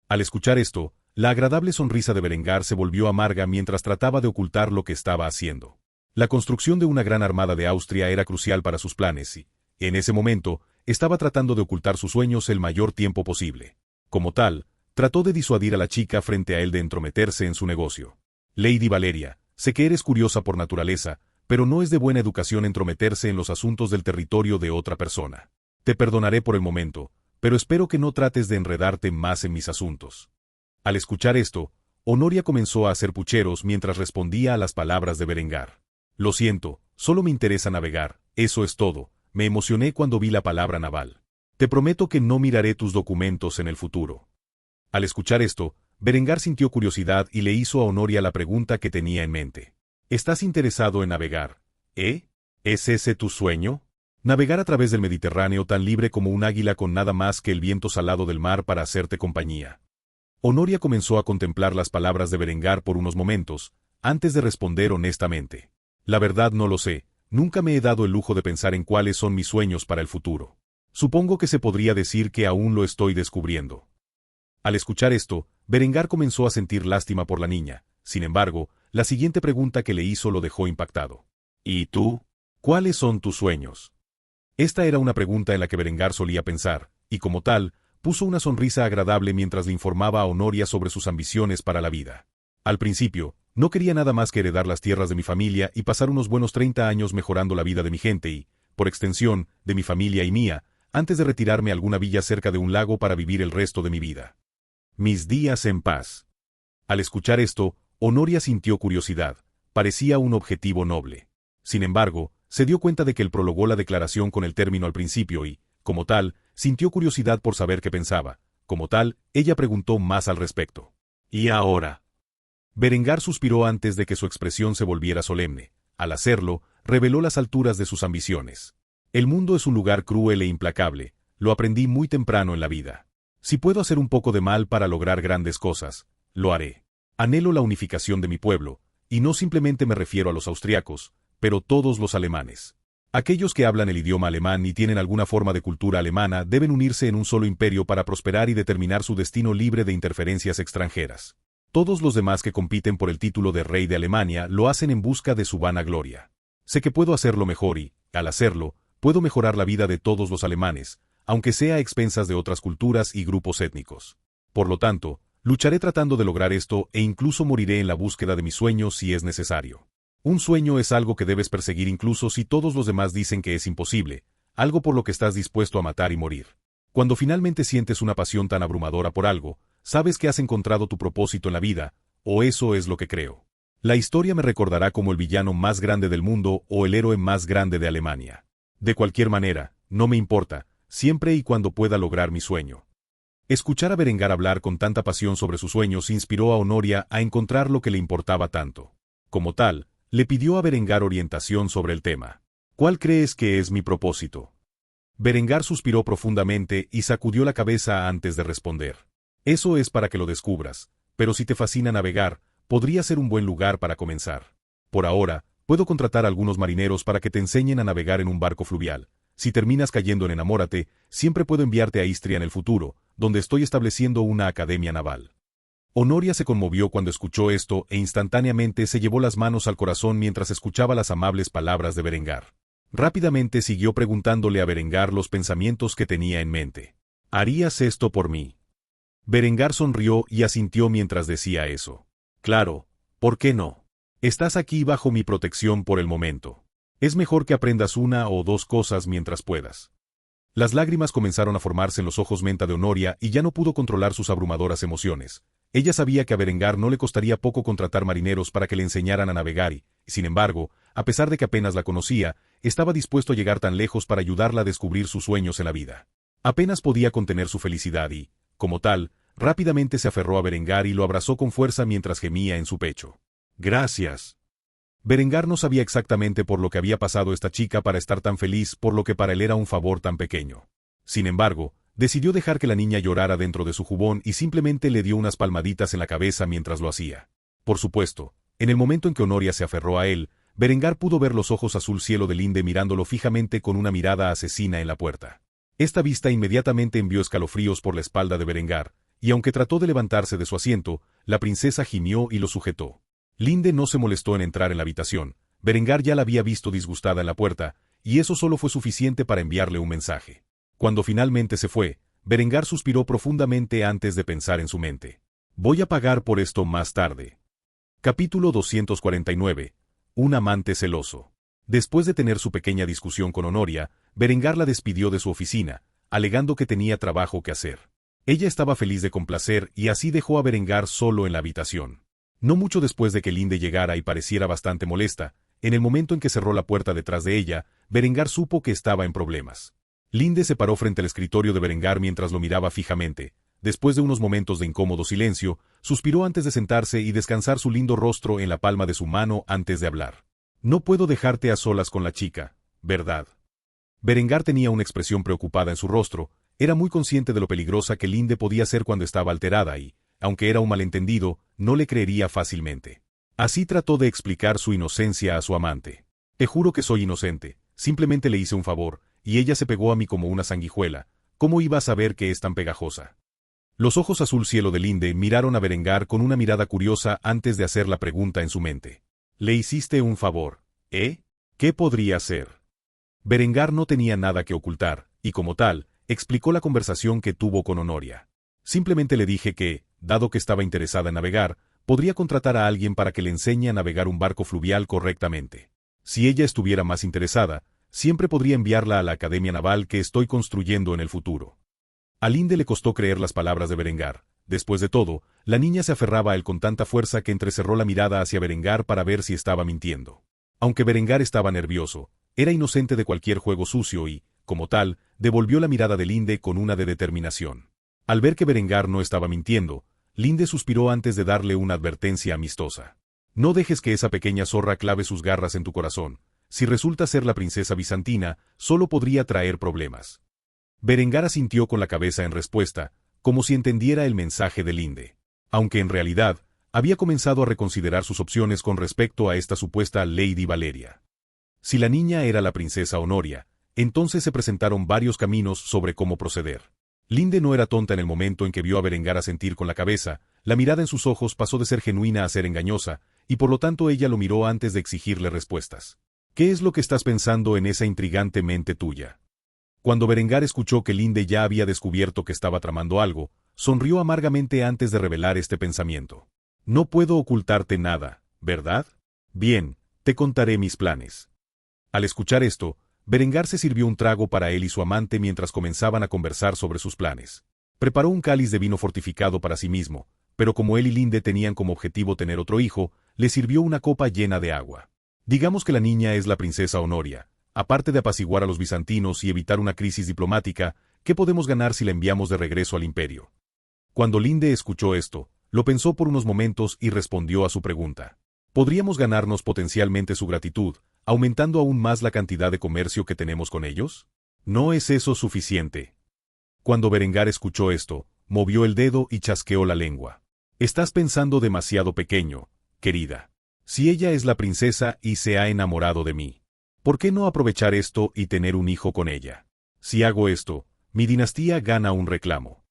Al escuchar esto, la agradable sonrisa de Berengar se volvió amarga mientras trataba de ocultar lo que estaba haciendo. La construcción de una gran armada de Austria era crucial para sus planes y, en ese momento, estaba tratando de ocultar sus sueños el mayor tiempo posible. Como tal, trató de disuadir a la chica frente a él de entrometerse en su negocio. Lady Valeria, sé que eres curiosa por naturaleza, pero no es de buena educación entrometerse en los asuntos del territorio de otra persona. Te perdonaré por el momento, pero espero que no trates de enredarte más en mis asuntos. Al escuchar esto, Honoria comenzó a hacer pucheros mientras respondía a las palabras de Berengar. Lo siento, solo me interesa navegar, eso es todo. Me emocioné cuando vi la palabra naval. Te prometo que no miraré tus documentos en el futuro. Al escuchar esto, Berengar sintió curiosidad y le hizo a Honoria la pregunta que tenía en mente. ¿Estás interesado en navegar? ¿Eh? ¿Es ese tu sueño? Navegar a través del Mediterráneo tan libre como un águila con nada más que el viento salado del mar para hacerte compañía. Honoria comenzó a contemplar las palabras de Berengar por unos momentos, antes de responder honestamente. La verdad no lo sé. Nunca me he dado el lujo de pensar en cuáles son mis sueños para el futuro. Supongo que se podría decir que aún lo estoy descubriendo. Al escuchar esto, Berengar comenzó a sentir lástima por la niña. Sin embargo, la siguiente pregunta que le hizo lo dejó impactado. ¿Y tú? ¿Cuáles son tus sueños? Esta era una pregunta en la que Berengar solía pensar, y como tal, puso una sonrisa agradable mientras le informaba a Honoria sobre sus ambiciones para la vida. Al principio, no quería nada más que heredar las tierras de mi familia y pasar unos buenos 30 años mejorando la vida de mi gente y, por extensión, de mi familia y mía, antes de retirarme a alguna villa cerca de un lago para vivir el resto de mi vida. Mis días en paz. Al escuchar esto, Honoria sintió curiosidad. Parecía un objetivo noble. Sin embargo, se dio cuenta de que él prologó la declaración con el término al principio y, como tal, sintió curiosidad por saber qué pensaba. Como tal, ella preguntó más al respecto. ¿Y ahora? Berengar suspiró antes de que su expresión se volviera solemne. Al hacerlo, reveló las alturas de sus ambiciones. El mundo es un lugar cruel e implacable, lo aprendí muy temprano en la vida. Si puedo hacer un poco de mal para lograr grandes cosas, lo haré. Anhelo la unificación de mi pueblo, y no simplemente me refiero a los austriacos, pero todos los alemanes. Aquellos que hablan el idioma alemán y tienen alguna forma de cultura alemana deben unirse en un solo imperio para prosperar y determinar su destino libre de interferencias extranjeras. Todos los demás que compiten por el título de rey de Alemania lo hacen en busca de su vana gloria. Sé que puedo hacerlo mejor y, al hacerlo, puedo mejorar la vida de todos los alemanes, aunque sea a expensas de otras culturas y grupos étnicos. Por lo tanto, lucharé tratando de lograr esto e incluso moriré en la búsqueda de mis sueños si es necesario. Un sueño es algo que debes perseguir incluso si todos los demás dicen que es imposible, algo por lo que estás dispuesto a matar y morir. Cuando finalmente sientes una pasión tan abrumadora por algo, sabes que has encontrado tu propósito en la vida, o eso es lo que creo. La historia me recordará como el villano más grande del mundo o el héroe más grande de Alemania. De cualquier manera, no me importa, siempre y cuando pueda lograr mi sueño. Escuchar a Berengar hablar con tanta pasión sobre sus sueños inspiró a Honoria a encontrar lo que le importaba tanto. Como tal, le pidió a Berengar orientación sobre el tema. ¿Cuál crees que es mi propósito? Berengar suspiró profundamente y sacudió la cabeza antes de responder. Eso es para que lo descubras, pero si te fascina navegar, podría ser un buen lugar para comenzar. Por ahora, puedo contratar a algunos marineros para que te enseñen a navegar en un barco fluvial. Si terminas cayendo en Enamórate, siempre puedo enviarte a Istria en el futuro, donde estoy estableciendo una academia naval. Honoria se conmovió cuando escuchó esto e instantáneamente se llevó las manos al corazón mientras escuchaba las amables palabras de Berengar. Rápidamente siguió preguntándole a Berengar los pensamientos que tenía en mente. ¿Harías esto por mí? Berengar sonrió y asintió mientras decía eso. Claro, ¿por qué no? Estás aquí bajo mi protección por el momento. Es mejor que aprendas una o dos cosas mientras puedas. Las lágrimas comenzaron a formarse en los ojos menta de Honoria y ya no pudo controlar sus abrumadoras emociones. Ella sabía que a Berengar no le costaría poco contratar marineros para que le enseñaran a navegar y, sin embargo, a pesar de que apenas la conocía, estaba dispuesto a llegar tan lejos para ayudarla a descubrir sus sueños en la vida. Apenas podía contener su felicidad y, como tal, rápidamente se aferró a Berengar y lo abrazó con fuerza mientras gemía en su pecho. Gracias. Berengar no sabía exactamente por lo que había pasado esta chica para estar tan feliz, por lo que para él era un favor tan pequeño. Sin embargo, decidió dejar que la niña llorara dentro de su jubón y simplemente le dio unas palmaditas en la cabeza mientras lo hacía. Por supuesto, en el momento en que Honoria se aferró a él, Berengar pudo ver los ojos azul cielo de Linde mirándolo fijamente con una mirada asesina en la puerta. Esta vista inmediatamente envió escalofríos por la espalda de Berengar, y aunque trató de levantarse de su asiento, la princesa gimió y lo sujetó. Linde no se molestó en entrar en la habitación. Berengar ya la había visto disgustada en la puerta, y eso solo fue suficiente para enviarle un mensaje. Cuando finalmente se fue, Berengar suspiró profundamente antes de pensar en su mente. Voy a pagar por esto más tarde. Capítulo 249. Un amante celoso. Después de tener su pequeña discusión con Honoria, Berengar la despidió de su oficina, alegando que tenía trabajo que hacer. Ella estaba feliz de complacer y así dejó a Berengar solo en la habitación. No mucho después de que Linde llegara y pareciera bastante molesta, en el momento en que cerró la puerta detrás de ella, Berengar supo que estaba en problemas. Linde se paró frente al escritorio de Berengar mientras lo miraba fijamente. Después de unos momentos de incómodo silencio, suspiró antes de sentarse y descansar su lindo rostro en la palma de su mano antes de hablar. No puedo dejarte a solas con la chica, ¿verdad? Berengar tenía una expresión preocupada en su rostro. Era muy consciente de lo peligrosa que Linde podía ser cuando estaba alterada y, aunque era un malentendido, no le creería fácilmente. Así trató de explicar su inocencia a su amante. Te juro que soy inocente, simplemente le hice un favor, y ella se pegó a mí como una sanguijuela. ¿Cómo iba a saber que es tan pegajosa? Los ojos azul cielo de Linde miraron a Berengar con una mirada curiosa antes de hacer la pregunta en su mente. Le hiciste un favor, ¿eh? ¿Qué podría ser? Berengar no tenía nada que ocultar, y como tal, explicó la conversación que tuvo con Honoria. Simplemente le dije que, dado que estaba interesada en navegar, podría contratar a alguien para que le enseñe a navegar un barco fluvial correctamente. Si ella estuviera más interesada, siempre podría enviarla a la Academia Naval que estoy construyendo en el futuro. A Linde le costó creer las palabras de Berengar. Después de todo, la niña se aferraba a él con tanta fuerza que entrecerró la mirada hacia Berengar para ver si estaba mintiendo. Aunque Berengar estaba nervioso, era inocente de cualquier juego sucio y, como tal, devolvió la mirada de Linde con una de determinación. Al ver que Berengar no estaba mintiendo, Linde suspiró antes de darle una advertencia amistosa. No dejes que esa pequeña zorra clave sus garras en tu corazón. Si resulta ser la princesa bizantina, solo podría traer problemas. Berengar asintió con la cabeza en respuesta, como si entendiera el mensaje de Linde. Aunque en realidad, había comenzado a reconsiderar sus opciones con respecto a esta supuesta Lady Valeria. Si la niña era la princesa Honoria, entonces se presentaron varios caminos sobre cómo proceder. Linde no era tonta en el momento en que vio a Berengar asentir con la cabeza. La mirada en sus ojos pasó de ser genuina a ser engañosa, y por lo tanto ella lo miró antes de exigirle respuestas. ¿Qué es lo que estás pensando en esa intrigante mente tuya? Cuando Berengar escuchó que Linde ya había descubierto que estaba tramando algo, sonrió amargamente antes de revelar este pensamiento. No puedo ocultarte nada, ¿verdad? Bien, te contaré mis planes. Al escuchar esto, Berengar se sirvió un trago para él y su amante mientras comenzaban a conversar sobre sus planes. Preparó un cáliz de vino fortificado para sí mismo, pero como él y Linde tenían como objetivo tener otro hijo, le sirvió una copa llena de agua. Digamos que la niña es la princesa Honoria. Aparte de apaciguar a los bizantinos y evitar una crisis diplomática, ¿qué podemos ganar si la enviamos de regreso al imperio? Cuando Linde escuchó esto, lo pensó por unos momentos y respondió a su pregunta. ¿Podríamos ganarnos potencialmente su gratitud, aumentando aún más la cantidad de comercio que tenemos con ellos? ¿No es eso suficiente? Cuando Berengar escuchó esto, movió el dedo y chasqueó la lengua. Estás pensando demasiado pequeño, querida. Si ella es la princesa y se ha enamorado de mí, ¿por qué no aprovechar esto y tener un hijo con ella? Si hago esto, mi dinastía gana un reclamo.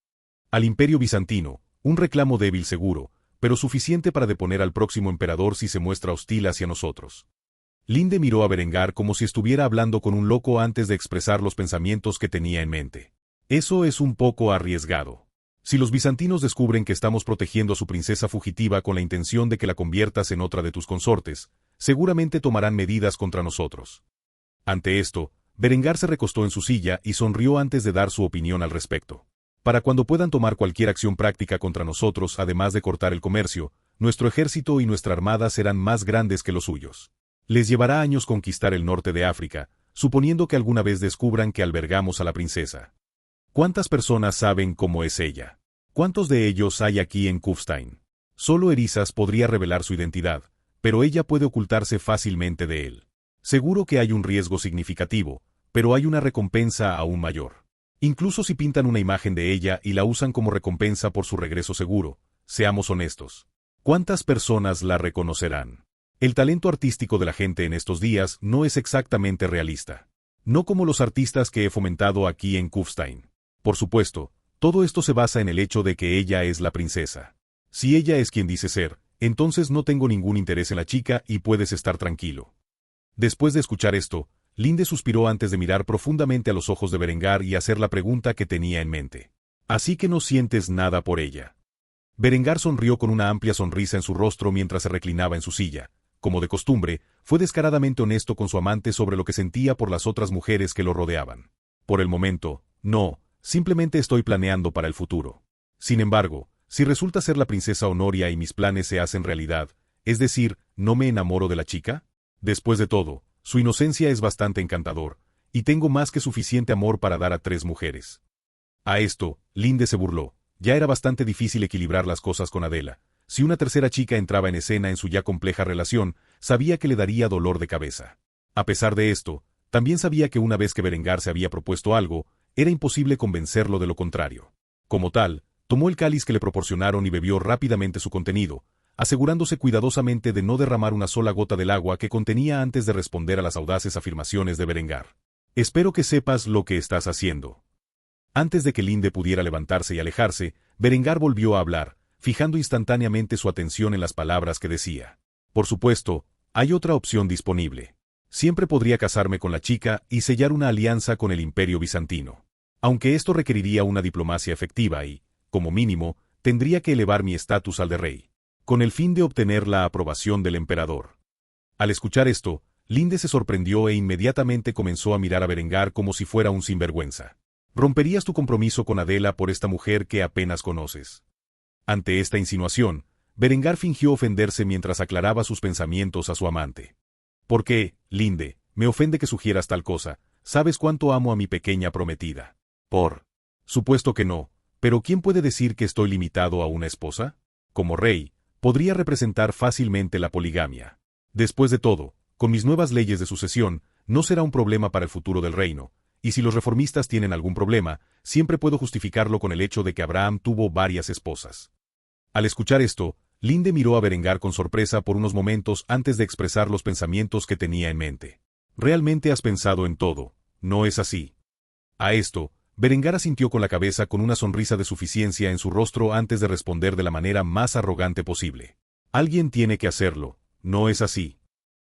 Al imperio bizantino, un reclamo débil seguro, pero suficiente para deponer al próximo emperador si se muestra hostil hacia nosotros. Linde miró a Berengar como si estuviera hablando con un loco antes de expresar los pensamientos que tenía en mente. Eso es un poco arriesgado. Si los bizantinos descubren que estamos protegiendo a su princesa fugitiva con la intención de que la conviertas en otra de tus consortes, seguramente tomarán medidas contra nosotros. Ante esto, Berengar se recostó en su silla y sonrió antes de dar su opinión al respecto. Para cuando puedan tomar cualquier acción práctica contra nosotros, además de cortar el comercio, nuestro ejército y nuestra armada serán más grandes que los suyos. Les llevará años conquistar el norte de África, suponiendo que alguna vez descubran que albergamos a la princesa. ¿Cuántas personas saben cómo es ella? ¿Cuántos de ellos hay aquí en Kufstein? Solo Erizas podría revelar su identidad, pero ella puede ocultarse fácilmente de él. Seguro que hay un riesgo significativo, pero hay una recompensa aún mayor. Incluso si pintan una imagen de ella y la usan como recompensa por su regreso seguro, seamos honestos. ¿Cuántas personas la reconocerán? El talento artístico de la gente en estos días no es exactamente realista. No como los artistas que he fomentado aquí en Kufstein. Por supuesto, todo esto se basa en el hecho de que ella es la princesa. Si ella es quien dice ser, entonces no tengo ningún interés en la chica y puedes estar tranquilo. Después de escuchar esto, Linde suspiró antes de mirar profundamente a los ojos de Berengar y hacer la pregunta que tenía en mente. Así que no sientes nada por ella. Berengar sonrió con una amplia sonrisa en su rostro mientras se reclinaba en su silla. Como de costumbre, fue descaradamente honesto con su amante sobre lo que sentía por las otras mujeres que lo rodeaban. Por el momento, no, simplemente estoy planeando para el futuro. Sin embargo, si resulta ser la princesa Honoria y mis planes se hacen realidad, es decir, ¿no me enamoro de la chica? Después de todo, su inocencia es bastante encantador, y tengo más que suficiente amor para dar a 3 mujeres. A esto, Linde se burló. Ya era bastante difícil equilibrar las cosas con Adela. Si una tercera chica entraba en escena en su ya compleja relación, sabía que le daría dolor de cabeza. A pesar de esto, también sabía que una vez que Berengar se había propuesto algo, era imposible convencerlo de lo contrario. Como tal, tomó el cáliz que le proporcionaron y bebió rápidamente su contenido, asegurándose cuidadosamente de no derramar una sola gota del agua que contenía antes de responder a las audaces afirmaciones de Berengar. Espero que sepas lo que estás haciendo. Antes de que Linde pudiera levantarse y alejarse, Berengar volvió a hablar, fijando instantáneamente su atención en las palabras que decía. Por supuesto, hay otra opción disponible. Siempre podría casarme con la chica y sellar una alianza con el Imperio Bizantino. Aunque esto requeriría una diplomacia efectiva y, como mínimo, tendría que elevar mi estatus al de rey, con el fin de obtener la aprobación del emperador. Al escuchar esto, Linde se sorprendió e inmediatamente comenzó a mirar a Berengar como si fuera un sinvergüenza. ¿Romperías tu compromiso con Adela por esta mujer que apenas conoces? Ante esta insinuación, Berengar fingió ofenderse mientras aclaraba sus pensamientos a su amante. ¿Por qué, Linde, me ofende que sugieras tal cosa? ¿Sabes cuánto amo a mi pequeña prometida? Por supuesto que no, pero ¿quién puede decir que estoy limitado a una esposa? Como rey, podría representar fácilmente la poligamia. Después de todo, con mis nuevas leyes de sucesión, no será un problema para el futuro del reino, y si los reformistas tienen algún problema, siempre puedo justificarlo con el hecho de que Abraham tuvo varias esposas. Al escuchar esto, Linde miró a Berengar con sorpresa por unos momentos antes de expresar los pensamientos que tenía en mente. Realmente has pensado en todo, ¿no es así? A esto, Berengar asintió con la cabeza con una sonrisa de suficiencia en su rostro antes de responder de la manera más arrogante posible. Alguien tiene que hacerlo, ¿no es así?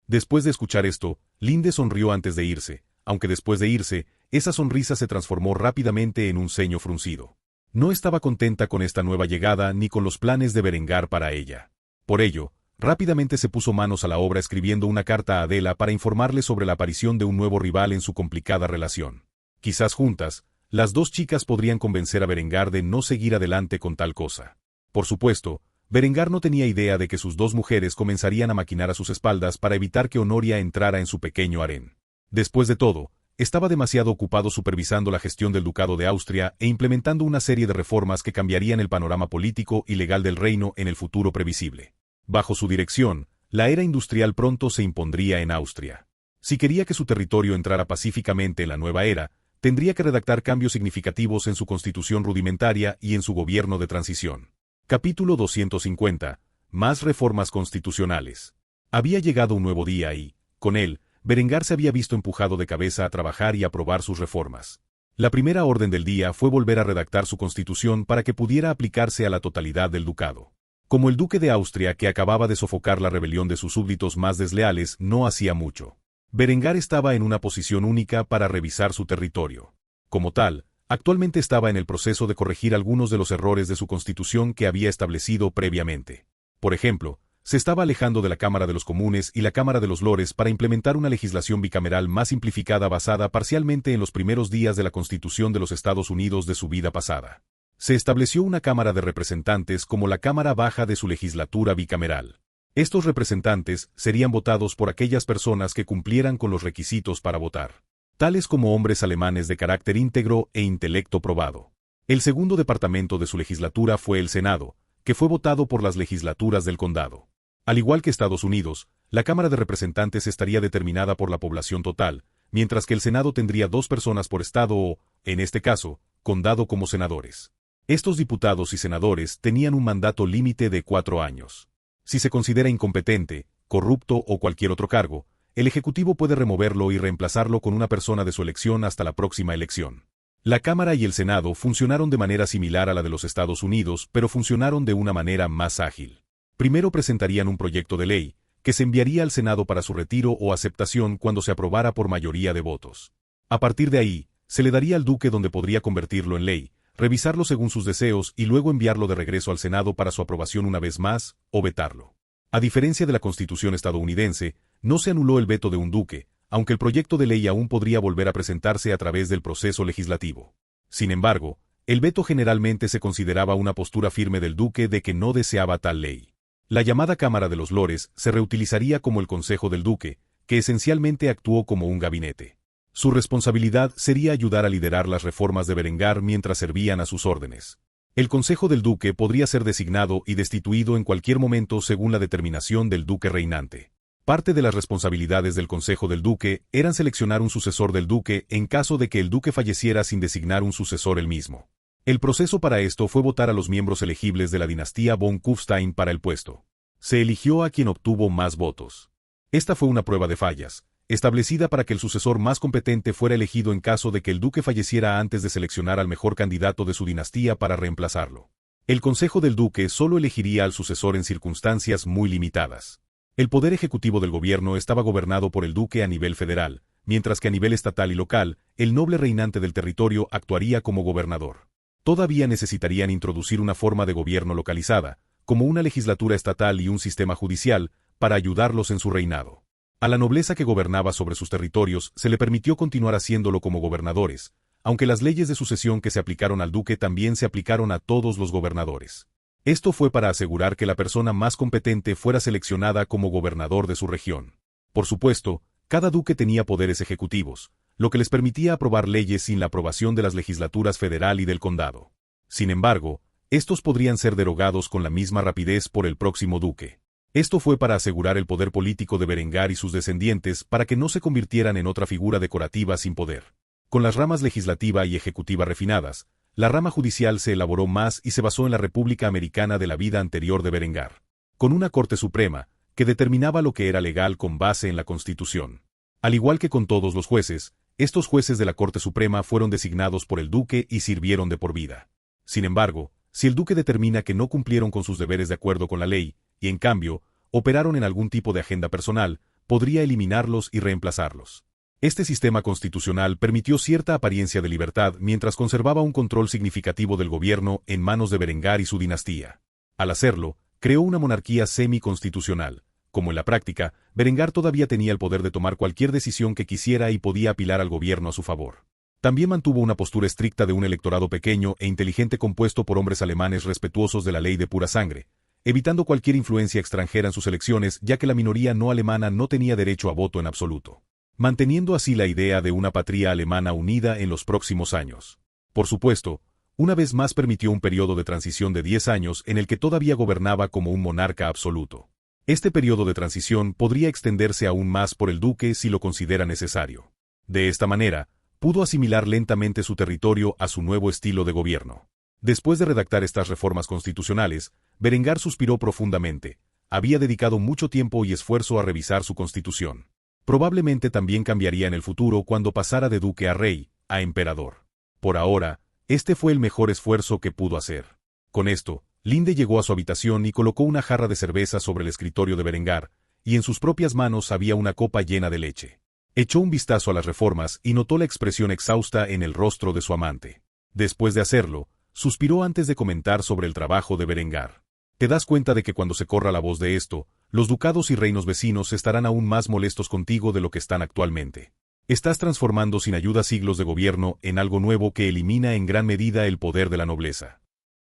Después de escuchar esto, Linde sonrió antes de irse, aunque después de irse, esa sonrisa se transformó rápidamente en un ceño fruncido. No estaba contenta con esta nueva llegada ni con los planes de Berengar para ella. Por ello, rápidamente se puso manos a la obra escribiendo una carta a Adela para informarle sobre la aparición de un nuevo rival en su complicada relación. Quizás juntas, las 2 chicas podrían convencer a Berengar de no seguir adelante con tal cosa. Por supuesto, Berengar no tenía idea de que sus 2 mujeres comenzarían a maquinar a sus espaldas para evitar que Honoria entrara en su pequeño harén. Después de todo, estaba demasiado ocupado supervisando la gestión del Ducado de Austria e implementando una serie de reformas que cambiarían el panorama político y legal del reino en el futuro previsible. Bajo su dirección, la era industrial pronto se impondría en Austria. Si quería que su territorio entrara pacíficamente en la nueva era, tendría que redactar cambios significativos en su constitución rudimentaria y en su gobierno de transición. Capítulo 250. Más reformas constitucionales. Había llegado un nuevo día y, con él, Berengar se había visto empujado de cabeza a trabajar y aprobar sus reformas. La primera orden del día fue volver a redactar su constitución para que pudiera aplicarse a la totalidad del ducado. Como el duque de Austria, que acababa de sofocar la rebelión de sus súbditos más desleales, no hacía mucho. Berengar estaba en una posición única para revisar su territorio. Como tal, actualmente estaba en el proceso de corregir algunos de los errores de su constitución que había establecido previamente. Por ejemplo, se estaba alejando de la Cámara de los Comunes y la Cámara de los Lores para implementar una legislación bicameral más simplificada basada parcialmente en los primeros días de la Constitución de los Estados Unidos de su vida pasada. Se estableció una Cámara de Representantes como la Cámara Baja de su legislatura bicameral. Estos representantes serían votados por aquellas personas que cumplieran con los requisitos para votar, tales como hombres alemanes de carácter íntegro e intelecto probado. El segundo departamento de su legislatura fue el Senado, que fue votado por las legislaturas del condado. Al igual que Estados Unidos, la Cámara de Representantes estaría determinada por la población total, mientras que el Senado tendría 2 personas por estado o, en este caso, condado como senadores. Estos diputados y senadores tenían un mandato límite de 4 años. Si se considera incompetente, corrupto o cualquier otro cargo, el Ejecutivo puede removerlo y reemplazarlo con una persona de su elección hasta la próxima elección. La Cámara y el Senado funcionaron de manera similar a la de los Estados Unidos, pero funcionaron de una manera más ágil. Primero presentarían un proyecto de ley, que se enviaría al Senado para su retiro o aceptación cuando se aprobara por mayoría de votos. A partir de ahí, se le daría al duque donde podría convertirlo en ley, revisarlo según sus deseos y luego enviarlo de regreso al Senado para su aprobación una vez más, o vetarlo. A diferencia de la Constitución estadounidense, no se anuló el veto de un duque, aunque el proyecto de ley aún podría volver a presentarse a través del proceso legislativo. Sin embargo, el veto generalmente se consideraba una postura firme del duque de que no deseaba tal ley. La llamada Cámara de los Lores se reutilizaría como el Consejo del Duque, que esencialmente actuó como un gabinete. Su responsabilidad sería ayudar a liderar las reformas de Berengar mientras servían a sus órdenes. El Consejo del Duque podría ser designado y destituido en cualquier momento según la determinación del duque reinante. Parte de las responsabilidades del Consejo del Duque eran seleccionar un sucesor del duque en caso de que el duque falleciera sin designar un sucesor él mismo. El proceso para esto fue votar a los miembros elegibles de la dinastía von Kufstein para el puesto. Se eligió a quien obtuvo más votos. Esta fue una prueba de fallas, establecida para que el sucesor más competente fuera elegido en caso de que el duque falleciera antes de seleccionar al mejor candidato de su dinastía para reemplazarlo. El Consejo del Duque solo elegiría al sucesor en circunstancias muy limitadas. El poder ejecutivo del gobierno estaba gobernado por el duque a nivel federal, mientras que a nivel estatal y local, el noble reinante del territorio actuaría como gobernador. Todavía necesitarían introducir una forma de gobierno localizada, como una legislatura estatal y un sistema judicial, para ayudarlos en su reinado. A la nobleza que gobernaba sobre sus territorios se le permitió continuar haciéndolo como gobernadores, aunque las leyes de sucesión que se aplicaron al duque también se aplicaron a todos los gobernadores. Esto fue para asegurar que la persona más competente fuera seleccionada como gobernador de su región. Por supuesto, cada duque tenía poderes ejecutivos, lo que les permitía aprobar leyes sin la aprobación de las legislaturas federal y del condado. Sin embargo, estos podrían ser derogados con la misma rapidez por el próximo duque. Esto fue para asegurar el poder político de Berengar y sus descendientes para que no se convirtieran en otra figura decorativa sin poder. Con las ramas legislativa y ejecutiva refinadas, la rama judicial se elaboró más y se basó en la República Americana de la vida anterior de Berengar, con una Corte Suprema, que determinaba lo que era legal con base en la Constitución. Al igual que con todos los jueces, estos jueces de la Corte Suprema fueron designados por el duque y sirvieron de por vida. Sin embargo, si el duque determina que no cumplieron con sus deberes de acuerdo con la ley, y en cambio, operaron en algún tipo de agenda personal, podría eliminarlos y reemplazarlos. Este sistema constitucional permitió cierta apariencia de libertad mientras conservaba un control significativo del gobierno en manos de Berengar y su dinastía. Al hacerlo, creó una monarquía semi-constitucional. Como en la práctica, Berengar todavía tenía el poder de tomar cualquier decisión que quisiera y podía apilar al gobierno a su favor. También mantuvo una postura estricta de un electorado pequeño e inteligente compuesto por hombres alemanes respetuosos de la ley de pura sangre, evitando cualquier influencia extranjera en sus elecciones ya que la minoría no alemana no tenía derecho a voto en absoluto, manteniendo así la idea de una patria alemana unida en los próximos años. Por supuesto, una vez más permitió un periodo de transición de 10 años en el que todavía gobernaba como un monarca absoluto. Este periodo de transición podría extenderse aún más por el duque si lo considera necesario. De esta manera, pudo asimilar lentamente su territorio a su nuevo estilo de gobierno. Después de redactar estas reformas constitucionales, Berengar suspiró profundamente. Había dedicado mucho tiempo y esfuerzo a revisar su constitución. Probablemente también cambiaría en el futuro cuando pasara de duque a rey, a emperador. Por ahora, este fue el mejor esfuerzo que pudo hacer. Con esto, Linde llegó a su habitación y colocó una jarra de cerveza sobre el escritorio de Berengar, y en sus propias manos había una copa llena de leche. Echó un vistazo a las reformas y notó la expresión exhausta en el rostro de su amante. Después de hacerlo, suspiró antes de comentar sobre el trabajo de Berengar. Te das cuenta de que cuando se corra la voz de esto, los ducados y reinos vecinos estarán aún más molestos contigo de lo que están actualmente. Estás transformando sin ayuda siglos de gobierno en algo nuevo que elimina en gran medida el poder de la nobleza.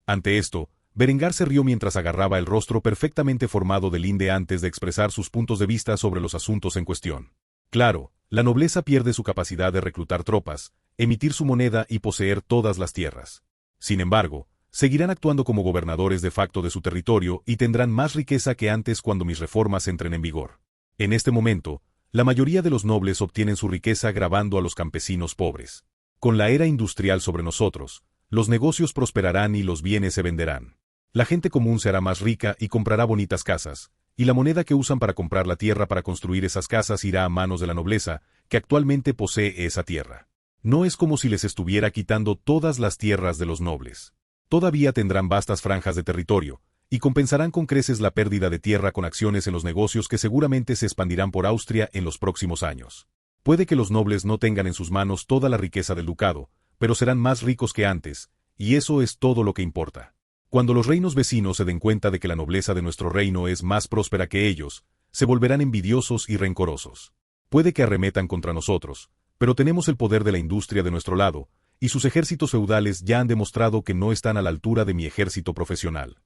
Ante esto, Berengar se rió mientras agarraba el rostro perfectamente formado de Linde antes de expresar sus puntos de vista sobre los asuntos en cuestión. Claro, la nobleza pierde su capacidad de reclutar tropas, emitir su moneda y poseer todas las tierras. Sin embargo, seguirán actuando como gobernadores de facto de su territorio y tendrán más riqueza que antes cuando mis reformas entren en vigor. En este momento, La mayoría de los nobles obtienen su riqueza grabando a los campesinos pobres. Con la era industrial sobre nosotros, los negocios prosperarán y los bienes se venderán. La gente común se hará más rica y comprará bonitas casas, y la moneda que usan para comprar la tierra para construir esas casas irá a manos de la nobleza, que actualmente posee esa tierra. No es como si les estuviera quitando todas las tierras de los nobles. Todavía tendrán vastas franjas de territorio, y compensarán con creces la pérdida de tierra con acciones en los negocios que seguramente se expandirán por Austria en los próximos años. Puede que los nobles no tengan en sus manos toda la riqueza del ducado, pero serán más ricos que antes, y eso es todo lo que importa. Cuando los reinos vecinos se den cuenta de que la nobleza de nuestro reino es más próspera que ellos, se volverán envidiosos y rencorosos. Puede que arremetan contra nosotros, pero tenemos el poder de la industria de nuestro lado, y sus ejércitos feudales ya han demostrado que no están a la altura de mi ejército profesional.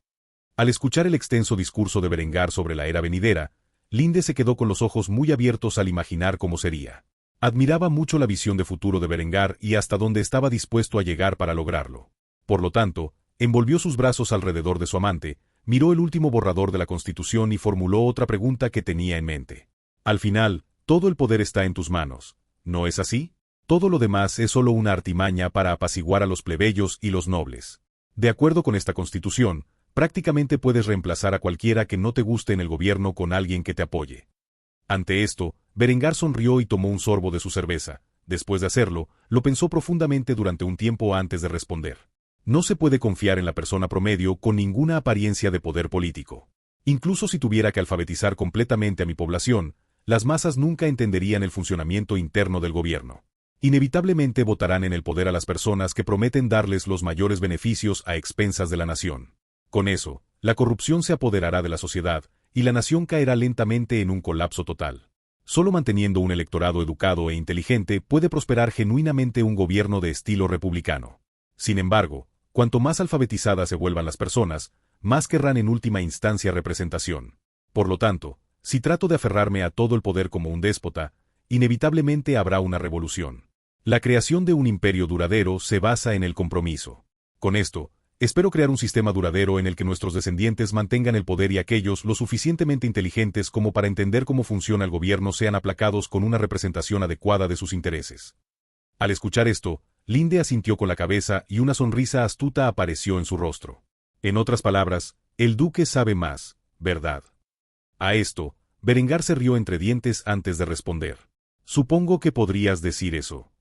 Al escuchar el extenso discurso de Berengar sobre la era venidera, Linde se quedó con los ojos muy abiertos al imaginar cómo sería. Admiraba mucho la visión de futuro de Berengar y hasta dónde estaba dispuesto a llegar para lograrlo. Por lo tanto, envolvió sus brazos alrededor de su amante, miró el último borrador de la Constitución y formuló otra pregunta que tenía en mente. Al final, todo el poder está en tus manos, ¿no es así? Todo lo demás es solo una artimaña para apaciguar a los plebeyos y los nobles. De acuerdo con esta Constitución, prácticamente puedes reemplazar a cualquiera que no te guste en el gobierno con alguien que te apoye. Ante esto, Berengar sonrió y tomó un sorbo de su cerveza. Después de hacerlo, lo pensó profundamente durante un tiempo antes de responder. No se puede confiar en la persona promedio con ninguna apariencia de poder político. Incluso si tuviera que alfabetizar completamente a mi población, las masas nunca entenderían el funcionamiento interno del gobierno. Inevitablemente votarán en el poder a las personas que prometen darles los mayores beneficios a expensas de la nación. Con eso, la corrupción se apoderará de la sociedad, y la nación caerá lentamente en un colapso total. Solo manteniendo un electorado educado e inteligente puede prosperar genuinamente un gobierno de estilo republicano. Sin embargo, cuanto más alfabetizadas se vuelvan las personas, más querrán en última instancia representación. Por lo tanto, si trato de aferrarme a todo el poder como un déspota, inevitablemente habrá una revolución. La creación de un imperio duradero se basa en el compromiso. Con esto, espero crear un sistema duradero en el que nuestros descendientes mantengan el poder y aquellos lo suficientemente inteligentes como para entender cómo funciona el gobierno sean aplacados con una representación adecuada de sus intereses. Al escuchar esto, Linde asintió con la cabeza y una sonrisa astuta apareció en su rostro. En otras palabras, el duque sabe más, ¿verdad? A esto, Berengar se rió entre dientes antes de responder. Supongo que podrías decir eso.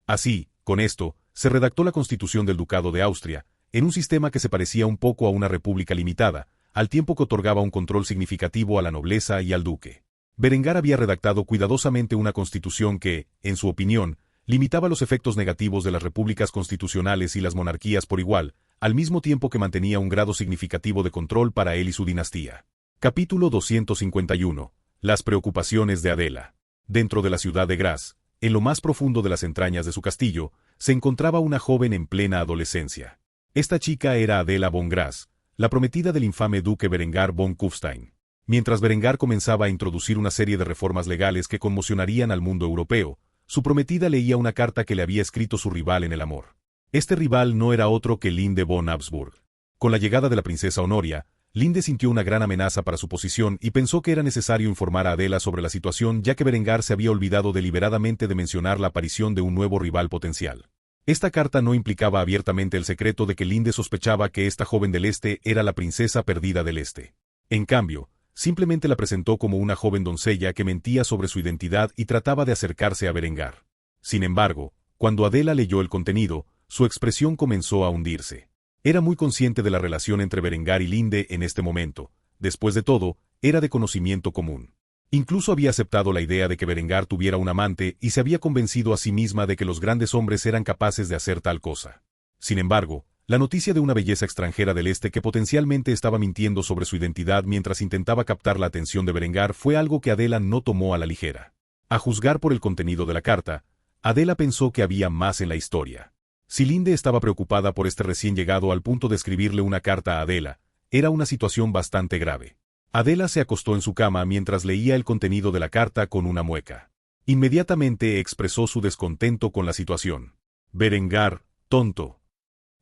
Así, con esto, se redactó la Constitución del Ducado de Austria, en un sistema que se parecía un poco a una república limitada, al tiempo que otorgaba un control significativo a la nobleza y al duque. Berengar había redactado cuidadosamente una constitución que, en su opinión, limitaba los efectos negativos de las repúblicas constitucionales y las monarquías por igual, al mismo tiempo que mantenía un grado significativo de control para él y su dinastía. Capítulo 251. Las preocupaciones de Adela. Dentro de la ciudad de Graz, en lo más profundo de las entrañas de su castillo, se encontraba una joven en plena adolescencia. Esta chica era Adela von Graz, la prometida del infame duque Berengar von Kufstein. Mientras Berengar comenzaba a introducir una serie de reformas legales que conmocionarían al mundo europeo, su prometida leía una carta que le había escrito su rival en el amor. Este rival no era otro que Linde von Habsburg. Con la llegada de la princesa Honoria, Linde sintió una gran amenaza para su posición y pensó que era necesario informar a Adela sobre la situación ya que Berengar se había olvidado deliberadamente de mencionar la aparición de un nuevo rival potencial. Esta carta no implicaba abiertamente el secreto de que Linde sospechaba que esta joven del Este era la princesa perdida del Este. En cambio, simplemente la presentó como una joven doncella que mentía sobre su identidad y trataba de acercarse a Berengar. Sin embargo, cuando Adela leyó el contenido, su expresión comenzó a hundirse. Era muy consciente de la relación entre Berengar y Linde en este momento. Después de todo, era de conocimiento común. Incluso había aceptado la idea de que Berengar tuviera un amante y se había convencido a sí misma de que los grandes hombres eran capaces de hacer tal cosa. Sin embargo, la noticia de una belleza extranjera del Este que potencialmente estaba mintiendo sobre su identidad mientras intentaba captar la atención de Berengar fue algo que Adela no tomó a la ligera. A juzgar por el contenido de la carta, Adela pensó que había más en la historia. Si Linde estaba preocupada por este recién llegado al punto de escribirle una carta a Adela, era una situación bastante grave. Adela se acostó en su cama mientras leía el contenido de la carta con una mueca. Inmediatamente expresó su descontento con la situación. Berengar, tonto.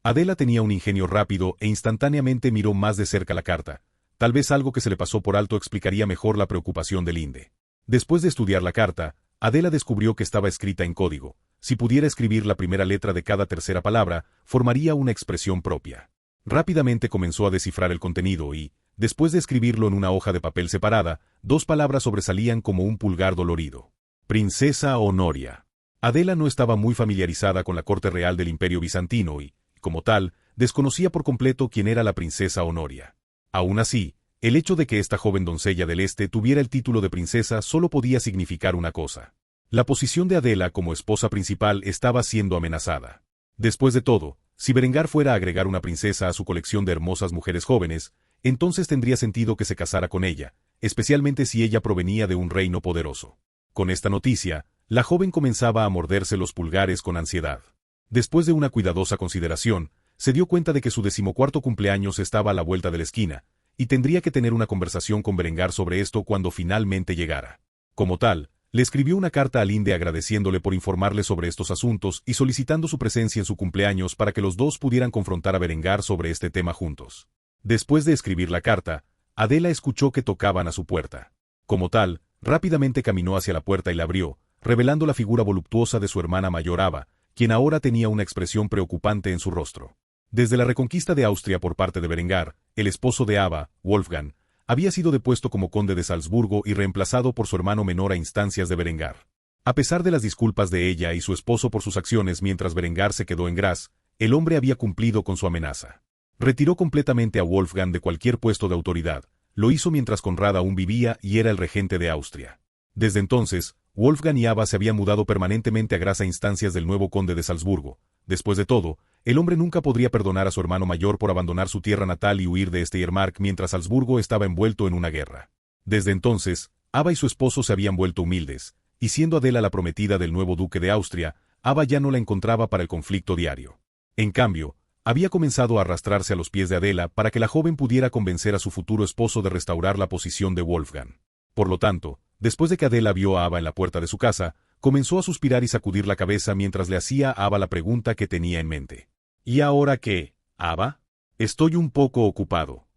Adela tenía un ingenio rápido e instantáneamente miró más de cerca la carta. Tal vez algo que se le pasó por alto explicaría mejor la preocupación de Linde. Después de estudiar la carta, Adela descubrió que estaba escrita en código. Si pudiera escribir la primera letra de cada tercera palabra, formaría una expresión propia. Rápidamente comenzó a descifrar el contenido y, después de escribirlo en una hoja de papel separada, dos palabras sobresalían como un pulgar dolorido. Princesa Honoria. Adela no estaba muy familiarizada con la corte real del Imperio Bizantino y, como tal, desconocía por completo quién era la princesa Honoria. Aún así, el hecho de que esta joven doncella del Este tuviera el título de princesa solo podía significar una cosa. La posición de Adela como esposa principal estaba siendo amenazada. Después de todo, si Berengar fuera a agregar una princesa a su colección de hermosas mujeres jóvenes, entonces tendría sentido que se casara con ella, especialmente si ella provenía de un reino poderoso. Con esta noticia, la joven comenzaba a morderse los pulgares con ansiedad. Después de una cuidadosa consideración, se dio cuenta de que su 14º cumpleaños estaba a la vuelta de la esquina, y tendría que tener una conversación con Berengar sobre esto cuando finalmente llegara. Como tal, le escribió una carta a Linde agradeciéndole por informarle sobre estos asuntos y solicitando su presencia en su cumpleaños para que los dos pudieran confrontar a Berengar sobre este tema juntos. Después de escribir la carta, Adela escuchó que tocaban a su puerta. Como tal, rápidamente caminó hacia la puerta y la abrió, revelando la figura voluptuosa de su hermana mayor Ava, quien ahora tenía una expresión preocupante en su rostro. Desde la reconquista de Austria por parte de Berengar, el esposo de Ava, Wolfgang, había sido depuesto como conde de Salzburgo y reemplazado por su hermano menor a instancias de Berengar. A pesar de las disculpas de ella y su esposo por sus acciones mientras Berengar se quedó en Graz, el hombre había cumplido con su amenaza. Retiró completamente a Wolfgang de cualquier puesto de autoridad. Lo hizo mientras Conrad aún vivía y era el regente de Austria. Desde entonces, Wolfgang y Ava se habían mudado permanentemente a Graz a instancias del nuevo conde de Salzburgo. Después de todo, el hombre nunca podría perdonar a su hermano mayor por abandonar su tierra natal y huir de Steiermark mientras Salzburgo estaba envuelto en una guerra. Desde entonces, Ava y su esposo se habían vuelto humildes, y siendo Adela la prometida del nuevo duque de Austria, Ava ya no la encontraba para el conflicto diario. En cambio, había comenzado a arrastrarse a los pies de Adela para que la joven pudiera convencer a su futuro esposo de restaurar la posición de Wolfgang. Por lo tanto, después de que Adela vio a Ava en la puerta de su casa, comenzó a suspirar y sacudir la cabeza mientras le hacía a Ava la pregunta que tenía en mente. ¿Y ahora qué, Ava? Estoy un poco ocupado.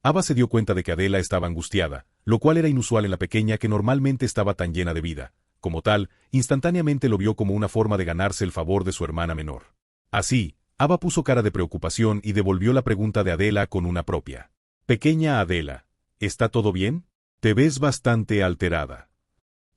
Ava se dio cuenta de que Adela estaba angustiada, lo cual era inusual en la pequeña que normalmente estaba tan llena de vida. Como tal, instantáneamente lo vio como una forma de ganarse el favor de su hermana menor. Así, Ava puso cara de preocupación y devolvió la pregunta de Adela con una propia. Pequeña Adela, ¿está todo bien? Te ves bastante alterada.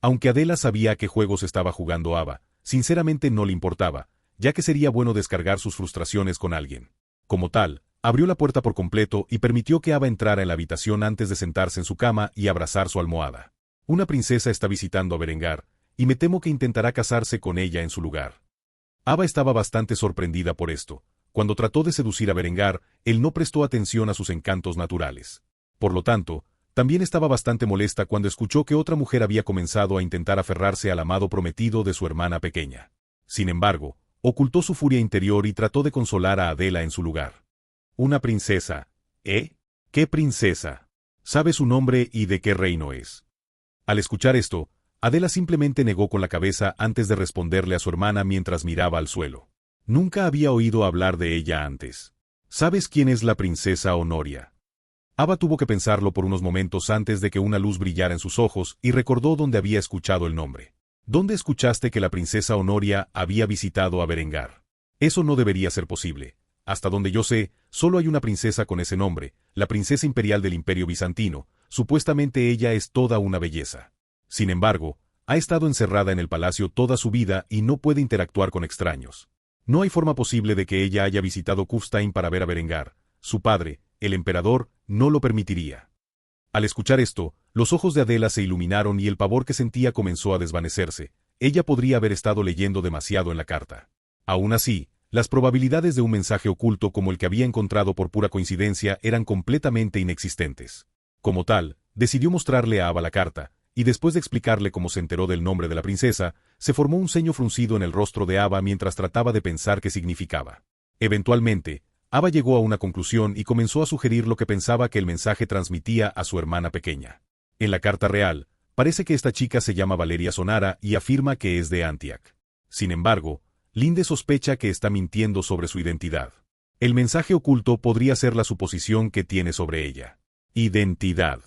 Aunque Adela sabía a qué juegos estaba jugando Ava, sinceramente no le importaba, ya que sería bueno descargar sus frustraciones con alguien. Como tal, abrió la puerta por completo y permitió que Ava entrara en la habitación antes de sentarse en su cama y abrazar su almohada. Una princesa está visitando a Berengar, y me temo que intentará casarse con ella en su lugar. Ava estaba bastante sorprendida por esto. Cuando trató de seducir a Berengar, él no prestó atención a sus encantos naturales. Por lo tanto, también estaba bastante molesta cuando escuchó que otra mujer había comenzado a intentar aferrarse al amado prometido de su hermana pequeña. Sin embargo, ocultó su furia interior y trató de consolar a Adela en su lugar. Una princesa, ¿eh? ¿Qué princesa? ¿Sabe su nombre y de qué reino es? Al escuchar esto, Adela simplemente negó con la cabeza antes de responderle a su hermana mientras miraba al suelo. Nunca había oído hablar de ella antes. ¿Sabes quién es la princesa Honoria? Ava tuvo que pensarlo por unos momentos antes de que una luz brillara en sus ojos y recordó dónde había escuchado el nombre. ¿Dónde escuchaste que la princesa Honoria había visitado a Berengar? Eso no debería ser posible. Hasta donde yo sé, solo hay una princesa con ese nombre, la princesa imperial del Imperio Bizantino. Supuestamente ella es toda una belleza. Sin embargo, ha estado encerrada en el palacio toda su vida y no puede interactuar con extraños. No hay forma posible de que ella haya visitado Kufstein para ver a Berengar. Su padre, el emperador, no lo permitiría. Al escuchar esto, los ojos de Adela se iluminaron y el pavor que sentía comenzó a desvanecerse. Ella podría haber estado leyendo demasiado en la carta. Aún así, las probabilidades de un mensaje oculto como el que había encontrado por pura coincidencia eran completamente inexistentes. Como tal, decidió mostrarle a Ava la carta, y después de explicarle cómo se enteró del nombre de la princesa, se formó un ceño fruncido en el rostro de Ava mientras trataba de pensar qué significaba. Eventualmente, Ava llegó a una conclusión y comenzó a sugerir lo que pensaba que el mensaje transmitía a su hermana pequeña. En la carta real, parece que esta chica se llama Valeria Sonara y afirma que es de Antiac. Sin embargo, Linde sospecha que está mintiendo sobre su identidad. El mensaje oculto podría ser la suposición que tiene sobre ella. Identidad.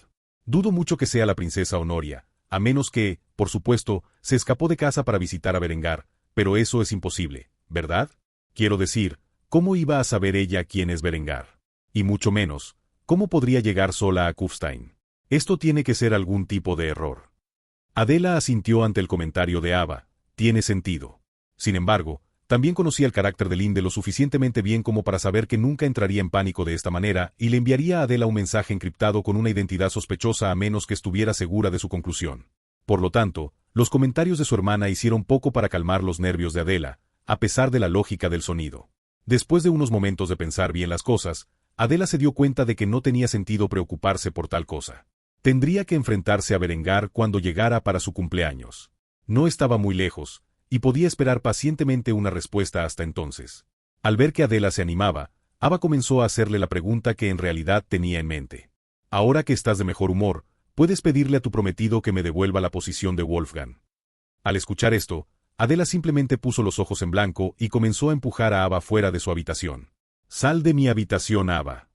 Dudo mucho que sea la princesa Honoria. a menos que, por supuesto, se escapó de casa para visitar a Berengar, pero eso es imposible, ¿verdad? Quiero decir, ¿cómo iba a saber ella quién es Berengar? Y mucho menos, ¿cómo podría llegar sola a Kufstein? Esto tiene que ser algún tipo de error. Adela asintió ante el comentario de Ava. Tiene sentido. Sin embargo, también conocía el carácter de Linde lo suficientemente bien como para saber que nunca entraría en pánico de esta manera y le enviaría a Adela un mensaje encriptado con una identidad sospechosa a menos que estuviera segura de su conclusión. Por lo tanto, los comentarios de su hermana hicieron poco para calmar los nervios de Adela, a pesar de la lógica del sonido. Después de unos momentos de pensar bien las cosas, Adela se dio cuenta de que no tenía sentido preocuparse por tal cosa. Tendría que enfrentarse a Berengar cuando llegara para su cumpleaños. No estaba muy lejos, y podía esperar pacientemente una respuesta hasta entonces. Al ver que Adela se animaba, Ava comenzó a hacerle la pregunta que en realidad tenía en mente. Ahora que estás de mejor humor, puedes pedirle a tu prometido que me devuelva la posición de Wolfgang. Al escuchar esto, Adela simplemente puso los ojos en blanco y comenzó a empujar a Ava fuera de su habitación. «Sal de mi habitación, Ava».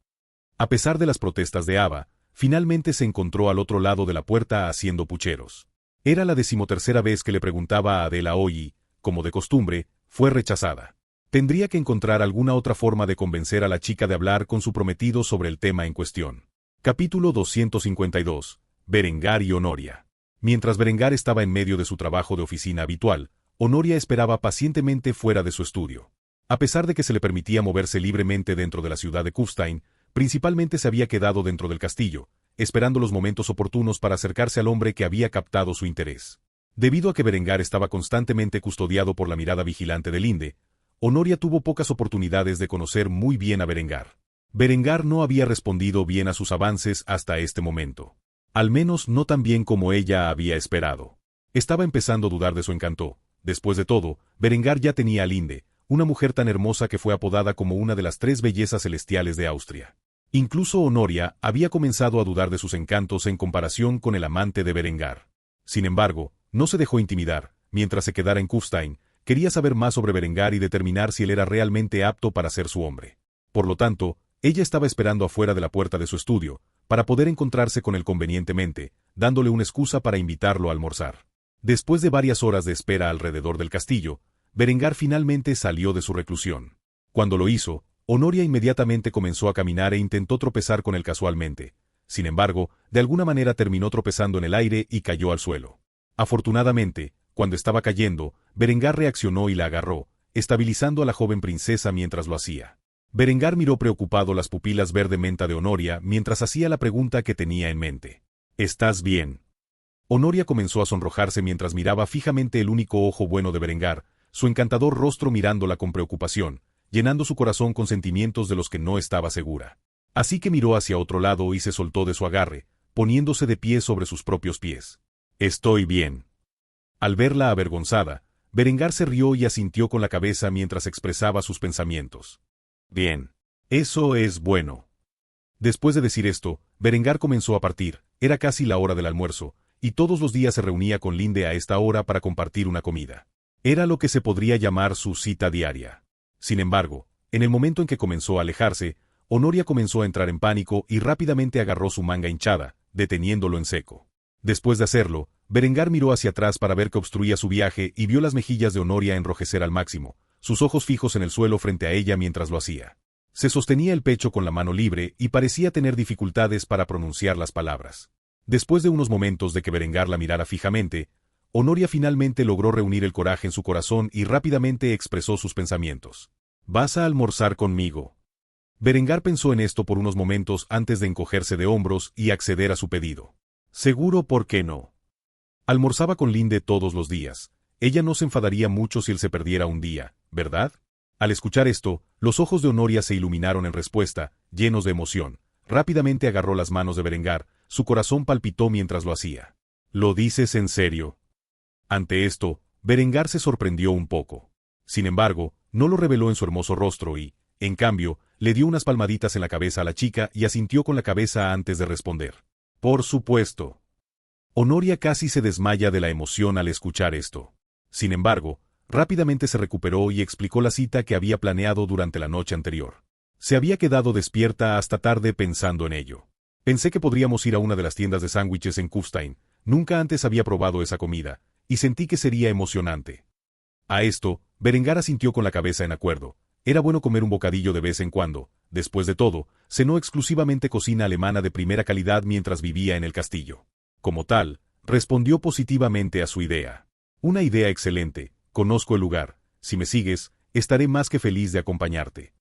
A pesar de las protestas de Ava, finalmente se encontró al otro lado de la puerta haciendo pucheros. Era la 13ª vez que le preguntaba a Adela hoy y, como de costumbre, fue rechazada. Tendría que encontrar alguna otra forma de convencer a la chica de hablar con su prometido sobre el tema en cuestión. Capítulo 252. Berengar y Honoria. Mientras Berengar estaba en medio de su trabajo de oficina habitual, Honoria esperaba pacientemente fuera de su estudio. A pesar de que se le permitía moverse libremente dentro de la ciudad de Kufstein, principalmente se había quedado dentro del castillo, esperando los momentos oportunos para acercarse al hombre que había captado su interés. Debido a que Berengar estaba constantemente custodiado por la mirada vigilante de Linde, Honoria tuvo pocas oportunidades de conocer muy bien a Berengar. Berengar no había respondido bien a sus avances hasta este momento. Al menos no tan bien como ella había esperado. Estaba empezando a dudar de su encanto. Después de todo, Berengar ya tenía a Linde, una mujer tan hermosa que fue apodada como una de las 3 bellezas celestiales de Austria. Incluso Honoria había comenzado a dudar de sus encantos en comparación con el amante de Berengar. Sin embargo, no se dejó intimidar. Mientras se quedara en Kufstein, quería saber más sobre Berengar y determinar si él era realmente apto para ser su hombre. Por lo tanto, ella estaba esperando afuera de la puerta de su estudio, para poder encontrarse con él convenientemente, dándole una excusa para invitarlo a almorzar. Después de varias horas de espera alrededor del castillo, Berengar finalmente salió de su reclusión. Cuando lo hizo, Honoria inmediatamente comenzó a caminar e intentó tropezar con él casualmente. Sin embargo, de alguna manera terminó tropezando en el aire y cayó al suelo. Afortunadamente, cuando estaba cayendo, Berengar reaccionó y la agarró, estabilizando a la joven princesa mientras lo hacía. Berengar miró preocupado las pupilas verde menta de Honoria mientras hacía la pregunta que tenía en mente. «¿Estás bien?» Honoria comenzó a sonrojarse mientras miraba fijamente el único ojo bueno de Berengar, su encantador rostro mirándola con preocupación, llenando su corazón con sentimientos de los que no estaba segura. Así que miró hacia otro lado y se soltó de su agarre, poniéndose de pie sobre sus propios pies. «Estoy bien». Al verla avergonzada, Berengar se rió y asintió con la cabeza mientras expresaba sus pensamientos. «Bien. Eso es bueno». Después de decir esto, Berengar comenzó a partir. Era casi la hora del almuerzo, y todos los días se reunía con Linde a esta hora para compartir una comida. Era lo que se podría llamar su cita diaria. Sin embargo, en el momento en que comenzó a alejarse, Honoria comenzó a entrar en pánico y rápidamente agarró su manga hinchada, deteniéndolo en seco. Después de hacerlo, Berengar miró hacia atrás para ver que obstruía su viaje y vio las mejillas de Honoria enrojecer al máximo, sus ojos fijos en el suelo frente a ella mientras lo hacía. Se sostenía el pecho con la mano libre y parecía tener dificultades para pronunciar las palabras. Después de unos momentos de que Berengar la mirara fijamente, Honoria finalmente logró reunir el coraje en su corazón y rápidamente expresó sus pensamientos. «¿Vas a almorzar conmigo?» Berengar pensó en esto por unos momentos antes de encogerse de hombros y acceder a su pedido. «Seguro, ¿por qué no?» Almorzaba con Linde todos los días. Ella no se enfadaría mucho si él se perdiera un día, ¿verdad? Al escuchar esto, los ojos de Honoria se iluminaron en respuesta, llenos de emoción. Rápidamente agarró las manos de Berengar, su corazón palpitó mientras lo hacía. «¿Lo dices en serio?» Ante esto, Berengar se sorprendió un poco. Sin embargo, no lo reveló en su hermoso rostro y, en cambio, le dio unas palmaditas en la cabeza a la chica y asintió con la cabeza antes de responder. «Por supuesto». Honoria casi se desmaya de la emoción al escuchar esto. Sin embargo, rápidamente se recuperó y explicó la cita que había planeado durante la noche anterior. Se había quedado despierta hasta tarde pensando en ello. «Pensé que podríamos ir a una de las tiendas de sándwiches en Kufstein. Nunca antes había probado esa comida, y sentí que sería emocionante. A esto, Berengar asintió con la cabeza en acuerdo. Era bueno comer un bocadillo de vez en cuando. Después de todo, cenó exclusivamente cocina alemana de primera calidad mientras vivía en el castillo. Como tal, respondió positivamente a su idea. Una idea excelente, conozco el lugar, si me sigues, estaré más que feliz de acompañarte.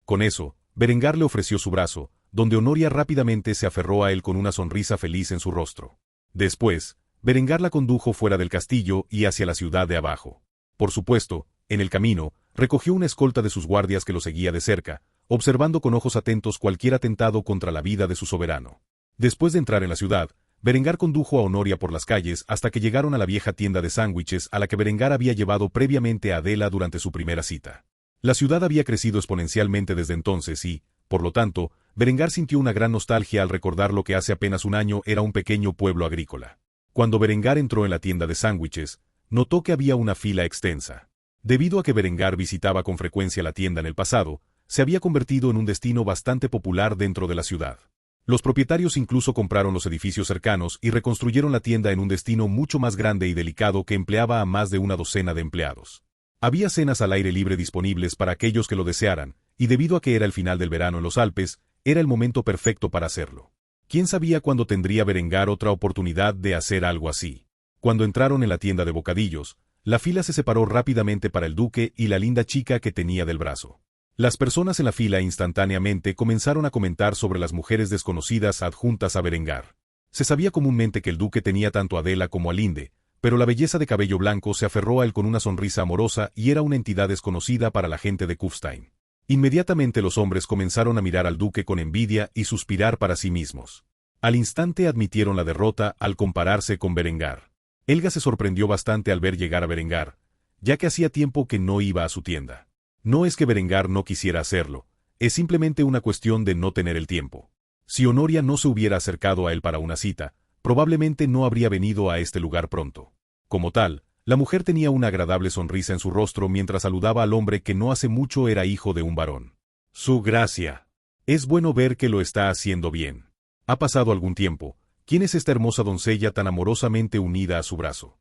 Con eso, Berengar le ofreció su brazo, donde Honoria rápidamente se aferró a él con una sonrisa feliz en su rostro. Después, Berengar la condujo fuera del castillo y hacia la ciudad de abajo. Por supuesto, en el camino, recogió una escolta de sus guardias que lo seguía de cerca, observando con ojos atentos cualquier atentado contra la vida de su soberano. Después de entrar en la ciudad, Berengar condujo a Honoria por las calles hasta que llegaron a la vieja tienda de sándwiches a la que Berengar había llevado previamente a Adela durante su primera cita. La ciudad había crecido exponencialmente desde entonces y, por lo tanto, Berengar sintió una gran nostalgia al recordar lo que hace apenas un año era un pequeño pueblo agrícola. Cuando Berengar entró en la tienda de sándwiches, notó que había una fila extensa. Debido a que Berengar visitaba con frecuencia la tienda en el pasado, se había convertido en un destino bastante popular dentro de la ciudad. Los propietarios incluso compraron los edificios cercanos y reconstruyeron la tienda en un destino mucho más grande y delicado que empleaba a más de una docena de empleados. Había cenas al aire libre disponibles para aquellos que lo desearan, y debido a que era el final del verano en los Alpes, era el momento perfecto para hacerlo. ¿Quién sabía cuándo tendría Berengar otra oportunidad de hacer algo así? Cuando entraron en la tienda de bocadillos, la fila se separó rápidamente para el duque y la linda chica que tenía del brazo. Las personas en la fila instantáneamente comenzaron a comentar sobre las mujeres desconocidas adjuntas a Berengar. Se sabía comúnmente que el duque tenía tanto a Adela como a Linde, pero la belleza de cabello blanco se aferró a él con una sonrisa amorosa y era una entidad desconocida para la gente de Kufstein. Inmediatamente los hombres comenzaron a mirar al duque con envidia y suspirar para sí mismos. Al instante admitieron la derrota al compararse con Berengar. Helga se sorprendió bastante al ver llegar a Berengar, ya que hacía tiempo que no iba a su tienda. No es que Berengar no quisiera hacerlo, es simplemente una cuestión de no tener el tiempo. Si Honoria no se hubiera acercado a él para una cita, probablemente no habría venido a este lugar pronto. Como tal, la mujer tenía una agradable sonrisa en su rostro mientras saludaba al hombre que no hace mucho era hijo de un varón. Su gracia. Es bueno ver que lo está haciendo bien. Ha pasado algún tiempo. ¿Quién es esta hermosa doncella tan amorosamente unida a su brazo?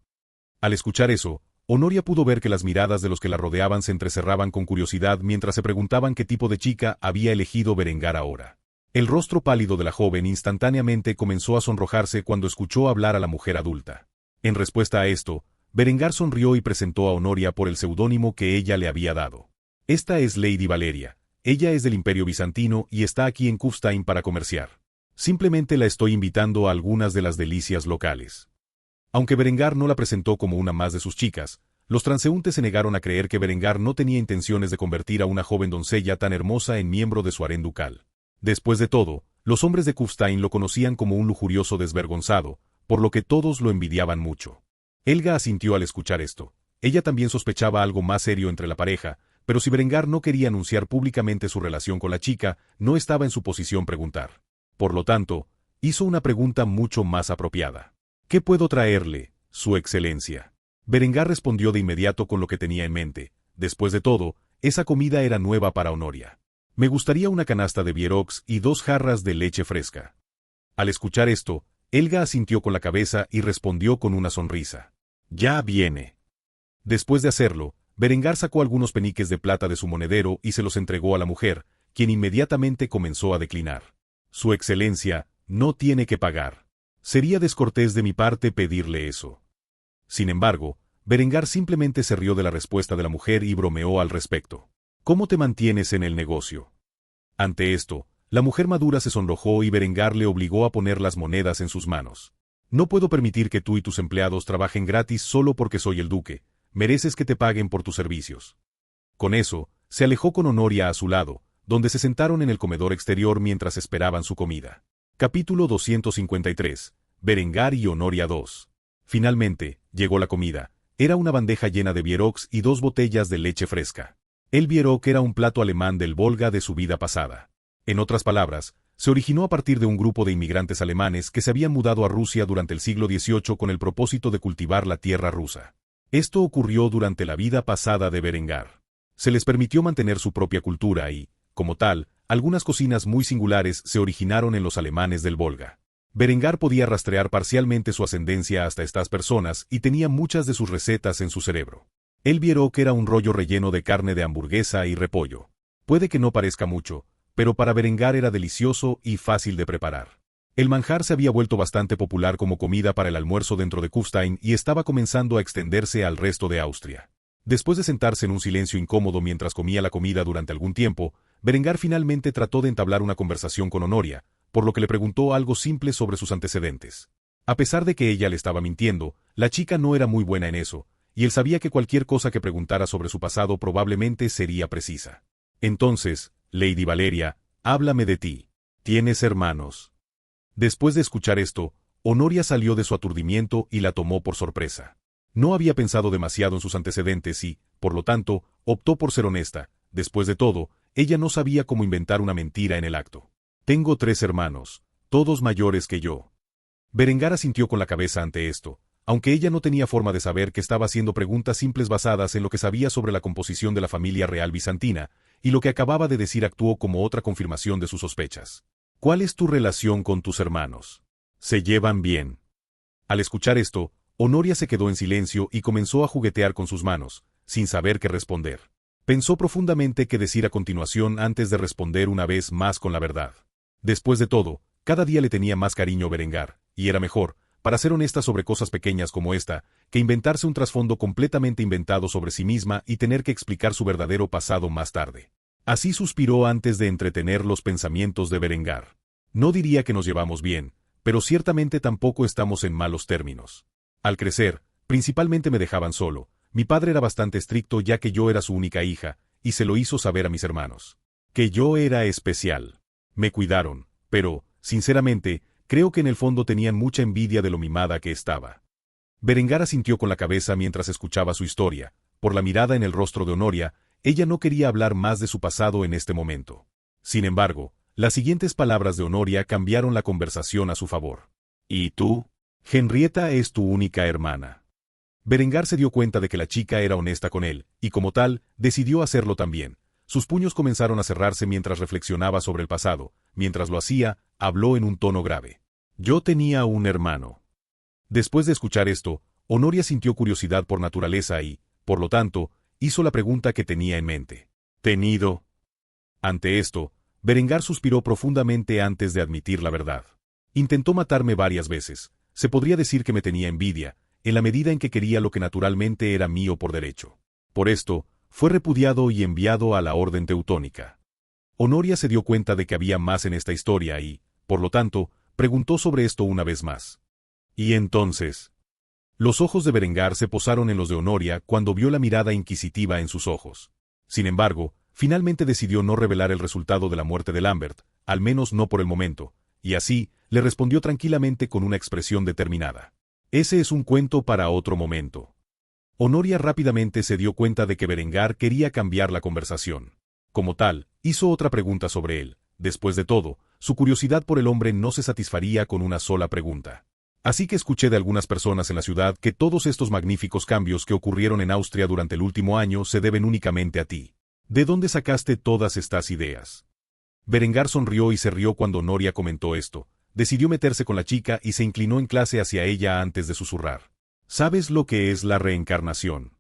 Al escuchar eso, Honoria pudo ver que las miradas de los que la rodeaban se entrecerraban con curiosidad mientras se preguntaban qué tipo de chica había elegido Berengar ahora. El rostro pálido de la joven instantáneamente comenzó a sonrojarse cuando escuchó hablar a la mujer adulta. En respuesta a esto, Berengar sonrió y presentó a Honoria por el seudónimo que ella le había dado. Esta es Lady Valeria. Ella es del Imperio Bizantino y está aquí en Kufstein para comerciar. Simplemente la estoy invitando a algunas de las delicias locales. Aunque Berengar no la presentó como una más de sus chicas, los transeúntes se negaron a creer que Berengar no tenía intenciones de convertir a una joven doncella tan hermosa en miembro de su harén ducal. Después de todo, los hombres de Kufstein lo conocían como un lujurioso desvergonzado, por lo que todos lo envidiaban mucho. Helga asintió al escuchar esto. Ella también sospechaba algo más serio entre la pareja, pero si Berengar no quería anunciar públicamente su relación con la chica, no estaba en su posición preguntar. Por lo tanto, hizo una pregunta mucho más apropiada. ¿Qué puedo traerle, Su Excelencia? Berengar respondió de inmediato con lo que tenía en mente. Después de todo, esa comida era nueva para Honoria. Me gustaría una canasta de Vierox y 2 jarras de leche fresca. Al escuchar esto, Helga asintió con la cabeza y respondió con una sonrisa. Ya viene. Después de hacerlo, Berengar sacó algunos peniques de plata de su monedero y se los entregó a la mujer, quien inmediatamente comenzó a declinar. Su Excelencia, no tiene que pagar. Sería descortés de mi parte pedirle eso. Sin embargo, Berengar simplemente se rió de la respuesta de la mujer y bromeó al respecto. ¿Cómo te mantienes en el negocio? Ante esto, la mujer madura se sonrojó y Berengar le obligó a poner las monedas en sus manos. No puedo permitir que tú y tus empleados trabajen gratis solo porque soy el duque. Mereces que te paguen por tus servicios. Con eso, se alejó con Honoria a su lado, donde se sentaron en el comedor exterior mientras esperaban su comida. Capítulo 253. Berengar y Honoria 2. Finalmente, llegó la comida. Era una bandeja llena de Vierox y 2 botellas de leche fresca. El Vierox era un plato alemán del Volga de su vida pasada. En otras palabras, se originó a partir de un grupo de inmigrantes alemanes que se habían mudado a Rusia durante el siglo XVIII con el propósito de cultivar la tierra rusa. Esto ocurrió durante la vida pasada de Berengar. Se les permitió mantener su propia cultura y, como tal, algunas cocinas muy singulares se originaron en los alemanes del Volga. Berengar podía rastrear parcialmente su ascendencia hasta estas personas y tenía muchas de sus recetas en su cerebro. Él vio que era un rollo relleno de carne de hamburguesa y repollo. Puede que no parezca mucho, pero para Berengar era delicioso y fácil de preparar. El manjar se había vuelto bastante popular como comida para el almuerzo dentro de Kufstein y estaba comenzando a extenderse al resto de Austria. Después de sentarse en un silencio incómodo mientras comía la comida durante algún tiempo, Berengar finalmente trató de entablar una conversación con Honoria, por lo que le preguntó algo simple sobre sus antecedentes. A pesar de que ella le estaba mintiendo, la chica no era muy buena en eso, y él sabía que cualquier cosa que preguntara sobre su pasado probablemente sería precisa. Entonces, Lady Valeria, háblame de ti. ¿Tienes hermanos? Después de escuchar esto, Honoria salió de su aturdimiento y la tomó por sorpresa. No había pensado demasiado en sus antecedentes y, por lo tanto, optó por ser honesta. Después de todo, ella no sabía cómo inventar una mentira en el acto. Tengo 3 hermanos, todos mayores que yo. Berengar asintió con la cabeza ante esto, aunque ella no tenía forma de saber que estaba haciendo preguntas simples basadas en lo que sabía sobre la composición de la familia real bizantina, y lo que acababa de decir actuó como otra confirmación de sus sospechas. ¿Cuál es tu relación con tus hermanos? ¿Se llevan bien? Al escuchar esto, Honoria se quedó en silencio y comenzó a juguetear con sus manos, sin saber qué responder. Pensó profundamente qué decir a continuación antes de responder una vez más con la verdad. Después de todo, cada día le tenía más cariño a Berengar, y era mejor, para ser honesta sobre cosas pequeñas como esta, que inventarse un trasfondo completamente inventado sobre sí misma y tener que explicar su verdadero pasado más tarde. Así suspiró antes de entretener los pensamientos de Berengar. No diría que nos llevamos bien, pero ciertamente tampoco estamos en malos términos. Al crecer, principalmente me dejaban solo. Mi padre era bastante estricto ya que yo era su única hija, y se lo hizo saber a mis hermanos. Que yo era especial. Me cuidaron, pero, sinceramente, creo que en el fondo tenían mucha envidia de lo mimada que estaba. Berengar asintió con la cabeza mientras escuchaba su historia. Por la mirada en el rostro de Honoria, ella no quería hablar más de su pasado en este momento. Sin embargo, las siguientes palabras de Honoria cambiaron la conversación a su favor. ¿Y tú? Henrietta es tu única hermana. Berengar se dio cuenta de que la chica era honesta con él, y como tal, decidió hacerlo también. Sus puños comenzaron a cerrarse mientras reflexionaba sobre el pasado. Mientras lo hacía, habló en un tono grave. Yo tenía un hermano. Después de escuchar esto, Honoria sintió curiosidad por naturaleza y, por lo tanto, hizo la pregunta que tenía en mente. ¿Tenido? Ante esto, Berengar suspiró profundamente antes de admitir la verdad. Intentó matarme varias veces. Se podría decir que me tenía envidia, en la medida en que quería lo que naturalmente era mío por derecho. Por esto, fue repudiado y enviado a la Orden Teutónica. Honoria se dio cuenta de que había más en esta historia y, por lo tanto, preguntó sobre esto una vez más. ¿Y entonces? Los ojos de Berengar se posaron en los de Honoria cuando vio la mirada inquisitiva en sus ojos. Sin embargo, finalmente decidió no revelar el resultado de la muerte de Lambert, al menos no por el momento, y así, le respondió tranquilamente con una expresión determinada. Ese es un cuento para otro momento. Honoria rápidamente se dio cuenta de que Berengar quería cambiar la conversación. Como tal, hizo otra pregunta sobre él. Después de todo, su curiosidad por el hombre no se satisfaría con una sola pregunta. Así que escuché de algunas personas en la ciudad que todos estos magníficos cambios que ocurrieron en Austria durante el último año se deben únicamente a ti. ¿De dónde sacaste todas estas ideas? Berengar sonrió y se rió cuando Honoria comentó esto. Decidió meterse con la chica y se inclinó en clase hacia ella antes de susurrar. ¿Sabes lo que es la reencarnación?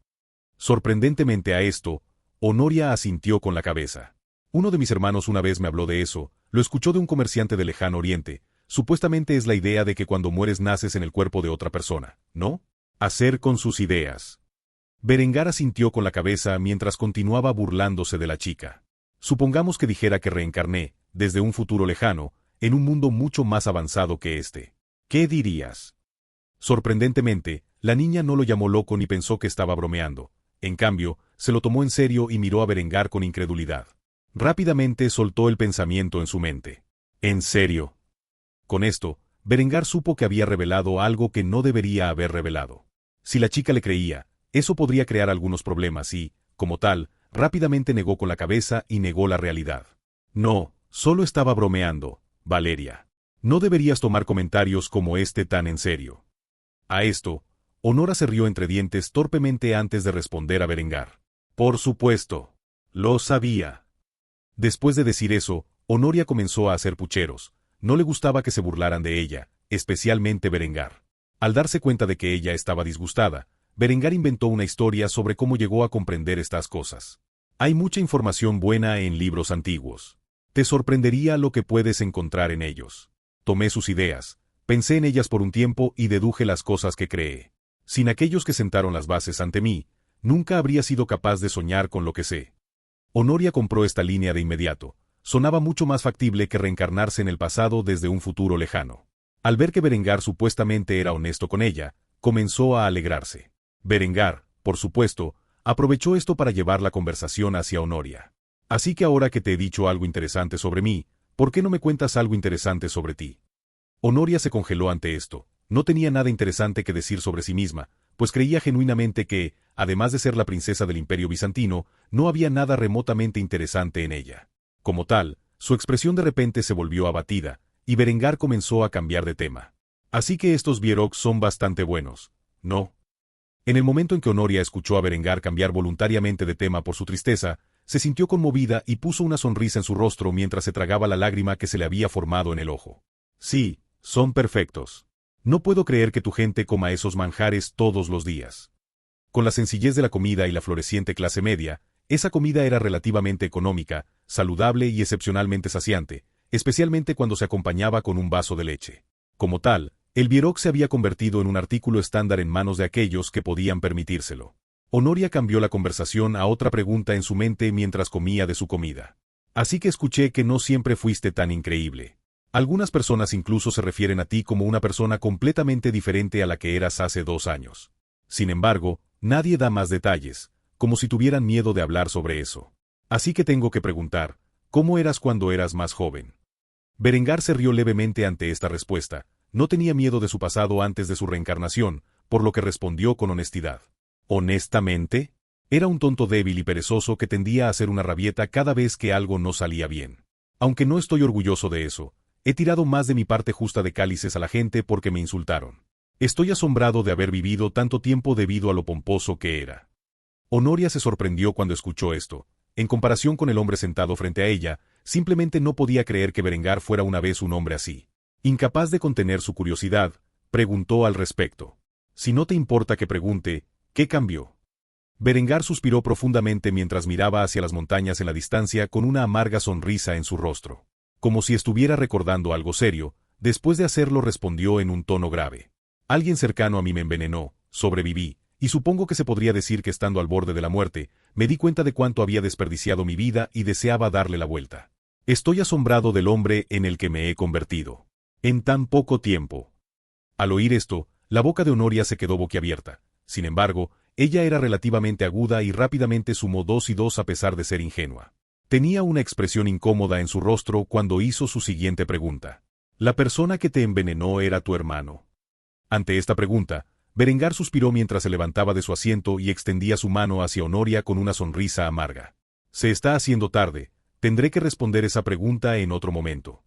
Sorprendentemente a esto, Honoria asintió con la cabeza. Uno de mis hermanos una vez me habló de eso, lo escuchó de un comerciante del lejano oriente. Supuestamente es la idea de que cuando mueres naces en el cuerpo de otra persona, ¿no? Hacer con sus ideas. Berengar asintió con la cabeza mientras continuaba burlándose de la chica. Supongamos que dijera que reencarné, desde un futuro lejano, en un mundo mucho más avanzado que este. ¿Qué dirías? Sorprendentemente, la niña no lo llamó loco ni pensó que estaba bromeando. En cambio, se lo tomó en serio y miró a Berengar con incredulidad. Rápidamente soltó el pensamiento en su mente. ¿En serio? Con esto, Berengar supo que había revelado algo que no debería haber revelado. Si la chica le creía, eso podría crear algunos problemas y, como tal, rápidamente negó con la cabeza y negó la realidad. No, solo estaba bromeando, Valeria. No deberías tomar comentarios como este tan en serio. A esto, Honora se rió entre dientes torpemente antes de responder a Berengar. Por supuesto. Lo sabía. Después de decir eso, Honoria comenzó a hacer pucheros. No le gustaba que se burlaran de ella, especialmente Berengar. Al darse cuenta de que ella estaba disgustada, Berengar inventó una historia sobre cómo llegó a comprender estas cosas. Hay mucha información buena en libros antiguos. Te sorprendería lo que puedes encontrar en ellos. Tomé sus ideas, pensé en ellas por un tiempo y deduje las cosas que creé. Sin aquellos que sentaron las bases ante mí, nunca habría sido capaz de soñar con lo que sé. Honoria compró esta línea de inmediato. Sonaba mucho más factible que reencarnarse en el pasado desde un futuro lejano. Al ver que Berengar supuestamente era honesto con ella, comenzó a alegrarse. Berengar, por supuesto, aprovechó esto para llevar la conversación hacia Honoria. Así que ahora que te he dicho algo interesante sobre mí, ¿por qué no me cuentas algo interesante sobre ti? Honoria se congeló ante esto. No tenía nada interesante que decir sobre sí misma, pues creía genuinamente que, además de ser la princesa del Imperio Bizantino, no había nada remotamente interesante en ella. Como tal, su expresión de repente se volvió abatida, y Berengar comenzó a cambiar de tema. Así que estos Vierox son bastante buenos, ¿no? En el momento en que Honoria escuchó a Berengar cambiar voluntariamente de tema por su tristeza, se sintió conmovida y puso una sonrisa en su rostro mientras se tragaba la lágrima que se le había formado en el ojo. Sí, son perfectos. No puedo creer que tu gente coma esos manjares todos los días. Con la sencillez de la comida y la floreciente clase media, esa comida era relativamente económica, saludable y excepcionalmente saciante, especialmente cuando se acompañaba con un vaso de leche. Como tal, el Vierox se había convertido en un artículo estándar en manos de aquellos que podían permitírselo. Honoria cambió la conversación a otra pregunta en su mente mientras comía de su comida. Así que escuché que no siempre fuiste tan increíble. Algunas personas incluso se refieren a ti como una persona completamente diferente a la que eras hace 2 años. Sin embargo, nadie da más detalles, como si tuvieran miedo de hablar sobre eso. Así que tengo que preguntar, ¿cómo eras cuando eras más joven? Berengar se rió levemente ante esta respuesta. No tenía miedo de su pasado antes de su reencarnación, por lo que respondió con honestidad. ¿Honestamente? Era un tonto débil y perezoso que tendía a hacer una rabieta cada vez que algo no salía bien. Aunque no estoy orgulloso de eso, he tirado más de mi parte justa de cálices a la gente porque me insultaron. Estoy asombrado de haber vivido tanto tiempo debido a lo pomposo que era. Honoria se sorprendió cuando escuchó esto. En comparación con el hombre sentado frente a ella, simplemente no podía creer que Berengar fuera una vez un hombre así. Incapaz de contener su curiosidad, preguntó al respecto. Si no te importa que pregunte, ¿qué cambió? Berengar suspiró profundamente mientras miraba hacia las montañas en la distancia con una amarga sonrisa en su rostro. Como si estuviera recordando algo serio, después de hacerlo respondió en un tono grave. Alguien cercano a mí me envenenó, sobreviví, y supongo que se podría decir que estando al borde de la muerte, me di cuenta de cuánto había desperdiciado mi vida y deseaba darle la vuelta. Estoy asombrado del hombre en el que me he convertido. En tan poco tiempo. Al oír esto, la boca de Honoria se quedó boquiabierta. Sin embargo, ella era relativamente aguda y rápidamente sumó 2 y 2 a pesar de ser ingenua. Tenía una expresión incómoda en su rostro cuando hizo su siguiente pregunta. ¿La persona que te envenenó era tu hermano? Ante esta pregunta, Berengar suspiró mientras se levantaba de su asiento y extendía su mano hacia Honoria con una sonrisa amarga. Se está haciendo tarde, tendré que responder esa pregunta en otro momento.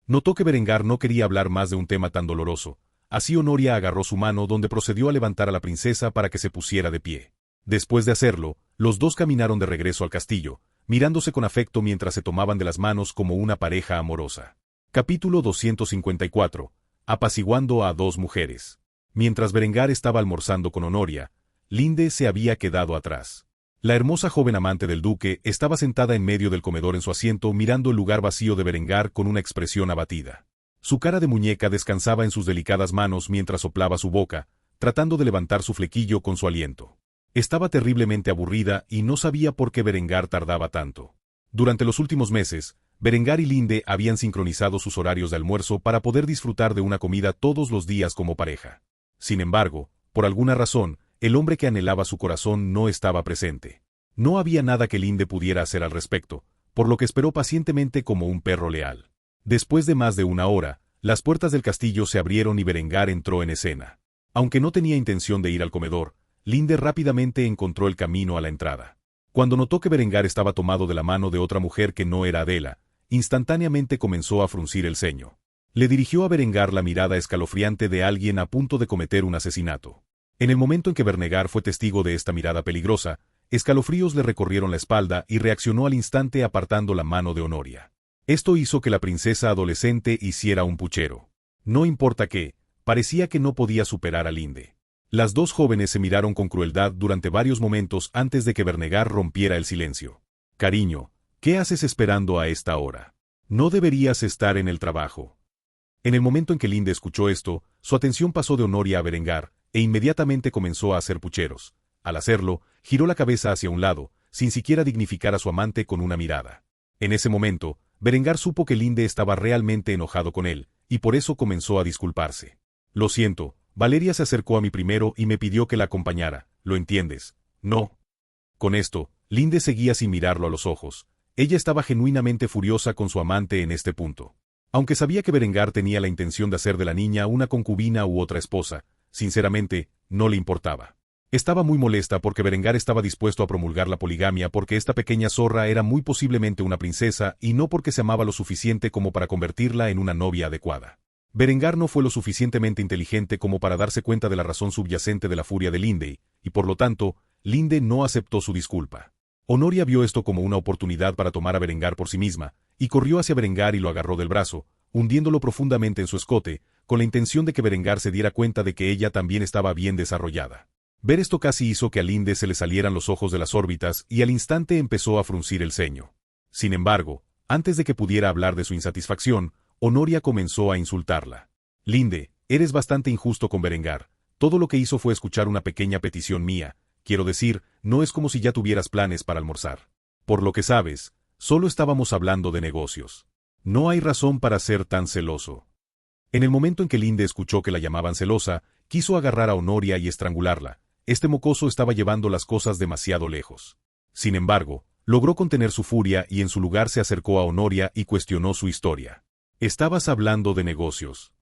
Notó que Berengar no quería hablar más de un tema tan doloroso, así Honoria agarró su mano donde procedió a levantar a la princesa para que se pusiera de pie. Después de hacerlo, los dos caminaron de regreso al castillo, mirándose con afecto mientras se tomaban de las manos como una pareja amorosa. Capítulo 254. Apaciguando a 2 mujeres. Mientras Berengar estaba almorzando con Honoria, Linde se había quedado atrás. La hermosa joven amante del duque estaba sentada en medio del comedor en su asiento mirando el lugar vacío de Berengar con una expresión abatida. Su cara de muñeca descansaba en sus delicadas manos mientras soplaba su boca, tratando de levantar su flequillo con su aliento. Estaba terriblemente aburrida y no sabía por qué Berengar tardaba tanto. Durante los últimos meses, Berengar y Linde habían sincronizado sus horarios de almuerzo para poder disfrutar de una comida todos los días como pareja. Sin embargo, por alguna razón, el hombre que anhelaba su corazón no estaba presente. No había nada que Linde pudiera hacer al respecto, por lo que esperó pacientemente como un perro leal. Después de más de 1 hora, las puertas del castillo se abrieron y Berengar entró en escena. Aunque no tenía intención de ir al comedor, Linde rápidamente encontró el camino a la entrada. Cuando notó que Berengar estaba tomado de la mano de otra mujer que no era Adela, instantáneamente comenzó a fruncir el ceño. Le dirigió a Berengar la mirada escalofriante de alguien a punto de cometer un asesinato. En el momento en que Berengar fue testigo de esta mirada peligrosa, escalofríos le recorrieron la espalda y reaccionó al instante apartando la mano de Honoria. Esto hizo que la princesa adolescente hiciera un puchero. No importa qué, parecía que no podía superar a Linde. Las dos jóvenes se miraron con crueldad durante varios momentos antes de que Vernegar rompiera el silencio. Cariño, ¿qué haces esperando a esta hora? No deberías estar en el trabajo. En el momento en que Linde escuchó esto, su atención pasó de Honoria a Berengar, e inmediatamente comenzó a hacer pucheros. Al hacerlo, giró la cabeza hacia un lado, sin siquiera dignificar a su amante con una mirada. En ese momento, Berengar supo que Linde estaba realmente enojado con él, y por eso comenzó a disculparse. Lo siento, Valeria se acercó a mí primero y me pidió que la acompañara, ¿lo entiendes? No. Con esto, Linde seguía sin mirarlo a los ojos. Ella estaba genuinamente furiosa con su amante en este punto. Aunque sabía que Berengar tenía la intención de hacer de la niña una concubina u otra esposa, sinceramente, no le importaba. Estaba muy molesta porque Berengar estaba dispuesto a promulgar la poligamia porque esta pequeña zorra era muy posiblemente una princesa y no porque se amaba lo suficiente como para convertirla en una novia adecuada. Berengar no fue lo suficientemente inteligente como para darse cuenta de la razón subyacente de la furia de Linde, y por lo tanto, Linde no aceptó su disculpa. Honoria vio esto como una oportunidad para tomar a Berengar por sí misma, y corrió hacia Berengar y lo agarró del brazo, hundiéndolo profundamente en su escote, con la intención de que Berengar se diera cuenta de que ella también estaba bien desarrollada. Ver esto casi hizo que a Linde se le salieran los ojos de las órbitas y al instante empezó a fruncir el ceño. Sin embargo, antes de que pudiera hablar de su insatisfacción, Honoria comenzó a insultarla. Linde, eres bastante injusto con Berengar. Todo lo que hizo fue escuchar una pequeña petición mía. Quiero decir, no es como si ya tuvieras planes para almorzar. Por lo que sabes, solo estábamos hablando de negocios. No hay razón para ser tan celoso. En el momento en que Linde escuchó que la llamaban celosa, quiso agarrar a Honoria y estrangularla. Este mocoso estaba llevando las cosas demasiado lejos. Sin embargo, logró contener su furia y en su lugar se acercó a Honoria y cuestionó su historia. Estabas hablando de negocios.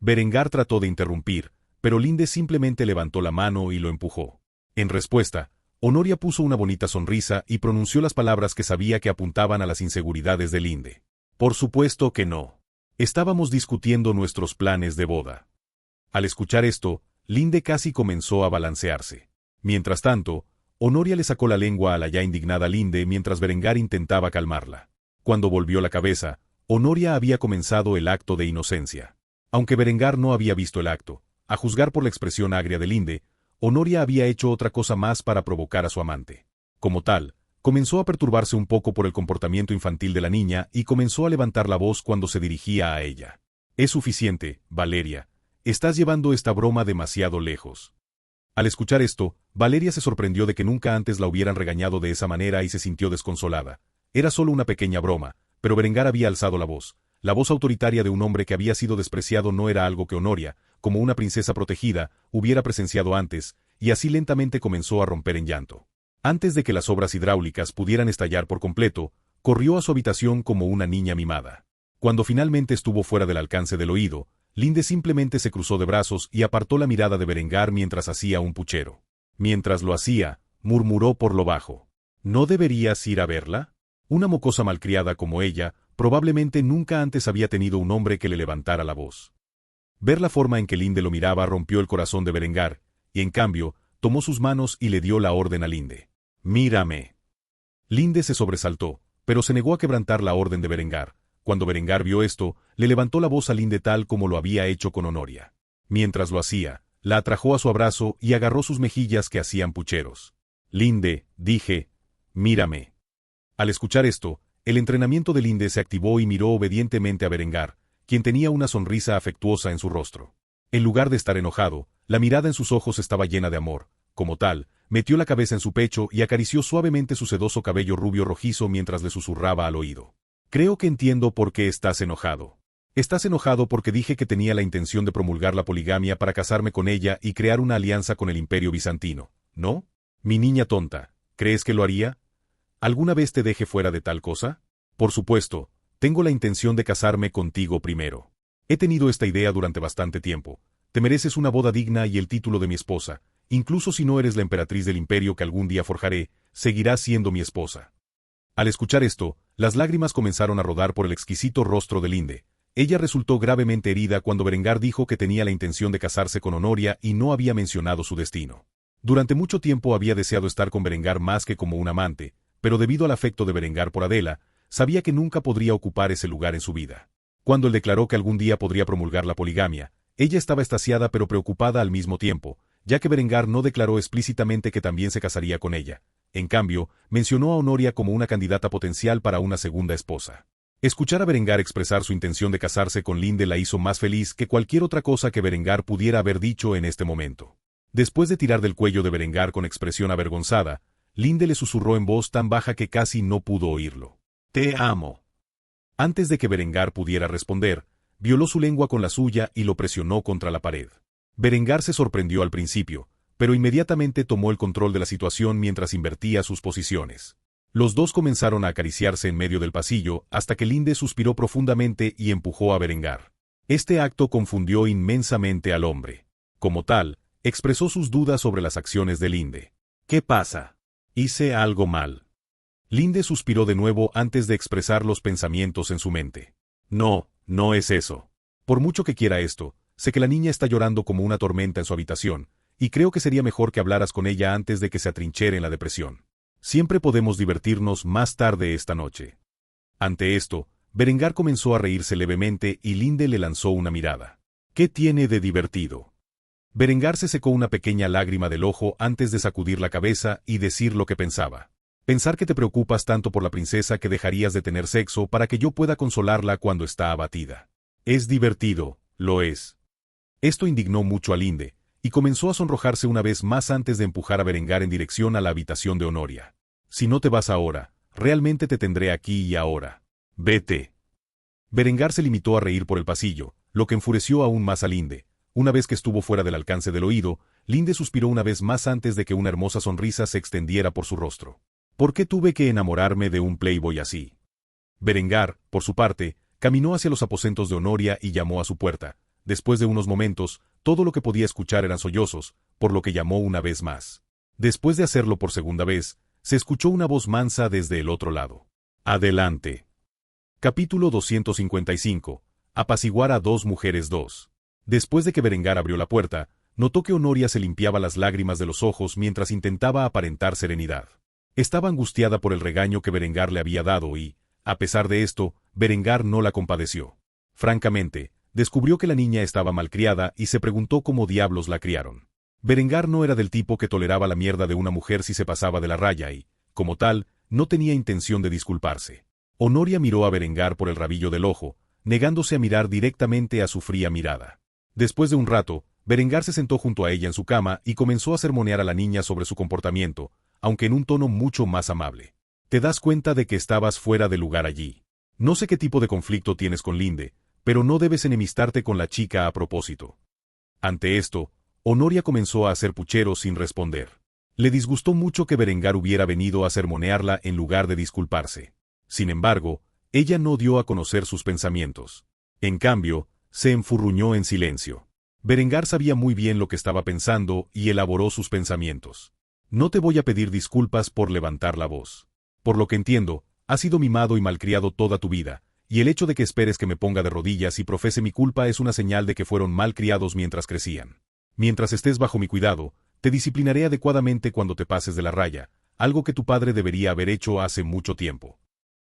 Berengar trató de interrumpir, pero Linde simplemente levantó la mano y lo empujó. En respuesta, Honoria puso una bonita sonrisa y pronunció las palabras que sabía que apuntaban a las inseguridades de Linde. Por supuesto que no. Estábamos discutiendo nuestros planes de boda. Al escuchar esto, Linde casi comenzó a balancearse. Mientras tanto, Honoria le sacó la lengua a la ya indignada Linde mientras Berengar intentaba calmarla. Cuando volvió la cabeza, Honoria había comenzado el acto de inocencia. Aunque Berengar no había visto el acto, a juzgar por la expresión agria de Linde, Honoria había hecho otra cosa más para provocar a su amante. Como tal, comenzó a perturbarse un poco por el comportamiento infantil de la niña y comenzó a levantar la voz cuando se dirigía a ella. Es suficiente, Valeria. Estás llevando esta broma demasiado lejos. Al escuchar esto, Valeria se sorprendió de que nunca antes la hubieran regañado de esa manera y se sintió desconsolada. Era solo una pequeña broma, pero Berengar había alzado la voz. La voz autoritaria de un hombre que había sido despreciado no era algo que Honoria, como una princesa protegida, hubiera presenciado antes, y así lentamente comenzó a romper en llanto. Antes de que las obras hidráulicas pudieran estallar por completo, corrió a su habitación como una niña mimada. Cuando finalmente estuvo fuera del alcance del oído, Linde simplemente se cruzó de brazos y apartó la mirada de Berengar mientras hacía un puchero. Mientras lo hacía, murmuró por lo bajo. ¿No deberías ir a verla? Una mocosa malcriada como ella, probablemente nunca antes había tenido un hombre que le levantara la voz. Ver la forma en que Linde lo miraba rompió el corazón de Berengar, y en cambio, tomó sus manos y le dio la orden a Linde. «Mírame». Linde se sobresaltó, pero se negó a quebrantar la orden de Berengar. Cuando Berengar vio esto, le levantó la voz a Linde tal como lo había hecho con Honoria. Mientras lo hacía, la atrajo a su abrazo y agarró sus mejillas que hacían pucheros. «Linde», dije, «mírame». Al escuchar esto, el entrenamiento de Linde se activó y miró obedientemente a Berengar, quien tenía una sonrisa afectuosa en su rostro. En lugar de estar enojado, la mirada en sus ojos estaba llena de amor. Como tal, metió la cabeza en su pecho y acarició suavemente su sedoso cabello rubio rojizo mientras le susurraba al oído. «Creo que entiendo por qué estás enojado. Estás enojado porque dije que tenía la intención de promulgar la poligamia para casarme con ella y crear una alianza con el Imperio Bizantino, ¿no? Mi niña tonta, ¿crees que lo haría? ¿Alguna vez te deje fuera de tal cosa? Por supuesto, tengo la intención de casarme contigo primero. He tenido esta idea durante bastante tiempo. Te mereces una boda digna y el título de mi esposa. Incluso si no eres la emperatriz del imperio que algún día forjaré, seguirás siendo mi esposa». Al escuchar esto, las lágrimas comenzaron a rodar por el exquisito rostro de Linde. Ella resultó gravemente herida cuando Berengar dijo que tenía la intención de casarse con Honoria y no había mencionado su destino. Durante mucho tiempo había deseado estar con Berengar más que como un amante, pero debido al afecto de Berengar por Adela, sabía que nunca podría ocupar ese lugar en su vida. Cuando él declaró que algún día podría promulgar la poligamia, ella estaba extasiada pero preocupada al mismo tiempo, ya que Berengar no declaró explícitamente que también se casaría con ella. En cambio, mencionó a Honoria como una candidata potencial para una segunda esposa. Escuchar a Berengar expresar su intención de casarse con Linde la hizo más feliz que cualquier otra cosa que Berengar pudiera haber dicho en este momento. Después de tirar del cuello de Berengar con expresión avergonzada, Linde le susurró en voz tan baja que casi no pudo oírlo. «Te amo». Antes de que Berengar pudiera responder, violó su lengua con la suya y lo presionó contra la pared. Berengar se sorprendió al principio, pero inmediatamente tomó el control de la situación mientras invertía sus posiciones. Los dos comenzaron a acariciarse en medio del pasillo hasta que Linde suspiró profundamente y empujó a Berengar. Este acto confundió inmensamente al hombre. Como tal, expresó sus dudas sobre las acciones de Linde. «¿Qué pasa? Hice algo mal». Linde suspiró de nuevo antes de expresar los pensamientos en su mente. «No, no es eso. Por mucho que quiera esto, sé que la niña está llorando como una tormenta en su habitación, y creo que sería mejor que hablaras con ella antes de que se atrinchere en la depresión. Siempre podemos divertirnos más tarde esta noche». Ante esto, Berengar comenzó a reírse levemente y Linde le lanzó una mirada. «¿Qué tiene de divertido?». Berengar se secó una pequeña lágrima del ojo antes de sacudir la cabeza y decir lo que pensaba. «Pensar que te preocupas tanto por la princesa que dejarías de tener sexo para que yo pueda consolarla cuando está abatida. Es divertido, lo es». Esto indignó mucho a Linde, y comenzó a sonrojarse una vez más antes de empujar a Berengar en dirección a la habitación de Honoria. «Si no te vas ahora, realmente te tendré aquí y ahora. Vete». Berengar se limitó a reír por el pasillo, lo que enfureció aún más a Linde. Una vez que estuvo fuera del alcance del oído, Linde suspiró una vez más antes de que una hermosa sonrisa se extendiera por su rostro. «¿Por qué tuve que enamorarme de un playboy así?». Berengar, por su parte, caminó hacia los aposentos de Honoria y llamó a su puerta. Después de unos momentos, todo lo que podía escuchar eran sollozos, por lo que llamó una vez más. Después de hacerlo por segunda vez, se escuchó una voz mansa desde el otro lado. «Adelante». Capítulo 255. Apaciguar a dos mujeres 2. Después de que Berengar abrió la puerta, notó que Honoria se limpiaba las lágrimas de los ojos mientras intentaba aparentar serenidad. Estaba angustiada por el regaño que Berengar le había dado y, a pesar de esto, Berengar no la compadeció. Francamente, descubrió que la niña estaba malcriada y se preguntó cómo diablos la criaron. Berengar no era del tipo que toleraba la mierda de una mujer si se pasaba de la raya y, como tal, no tenía intención de disculparse. Honoria miró a Berengar por el rabillo del ojo, negándose a mirar directamente a su fría mirada. Después de un rato, Berengar se sentó junto a ella en su cama y comenzó a sermonear a la niña sobre su comportamiento, aunque en un tono mucho más amable. «Te das cuenta de que estabas fuera de lugar allí. No sé qué tipo de conflicto tienes con Linde, pero no debes enemistarte con la chica a propósito». Ante esto, Honoria comenzó a hacer pucheros sin responder. Le disgustó mucho que Berengar hubiera venido a sermonearla en lugar de disculparse. Sin embargo, ella no dio a conocer sus pensamientos. En cambio, se enfurruñó en silencio. Berengar sabía muy bien lo que estaba pensando y elaboró sus pensamientos. «No te voy a pedir disculpas por levantar la voz. Por lo que entiendo, has sido mimado y malcriado toda tu vida, y el hecho de que esperes que me ponga de rodillas y profese mi culpa es una señal de que fueron mal criados mientras crecían. Mientras estés bajo mi cuidado, te disciplinaré adecuadamente cuando te pases de la raya, algo que tu padre debería haber hecho hace mucho tiempo».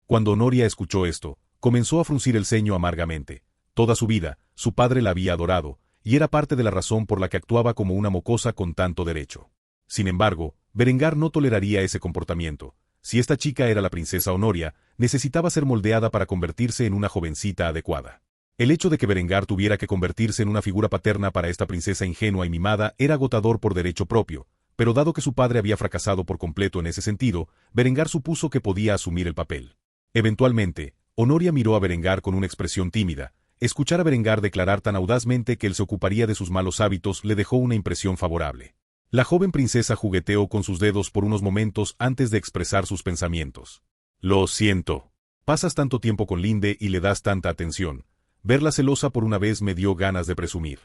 Cuando Honoria escuchó esto, comenzó a fruncir el ceño amargamente. Toda su vida, su padre la había adorado, y era parte de la razón por la que actuaba como una mocosa con tanto derecho. Sin embargo, Berengar no toleraría ese comportamiento. Si esta chica era la princesa Honoria, necesitaba ser moldeada para convertirse en una jovencita adecuada. El hecho de que Berengar tuviera que convertirse en una figura paterna para esta princesa ingenua y mimada era agotador por derecho propio, pero dado que su padre había fracasado por completo en ese sentido, Berengar supuso que podía asumir el papel. Eventualmente, Honoria miró a Berengar con una expresión tímida. Escuchar a Berengar declarar tan audazmente que él se ocuparía de sus malos hábitos le dejó una impresión favorable. La joven princesa jugueteó con sus dedos por unos momentos antes de expresar sus pensamientos. «Lo siento. Pasas tanto tiempo con Linde y le das tanta atención. Verla celosa por una vez me dio ganas de presumir».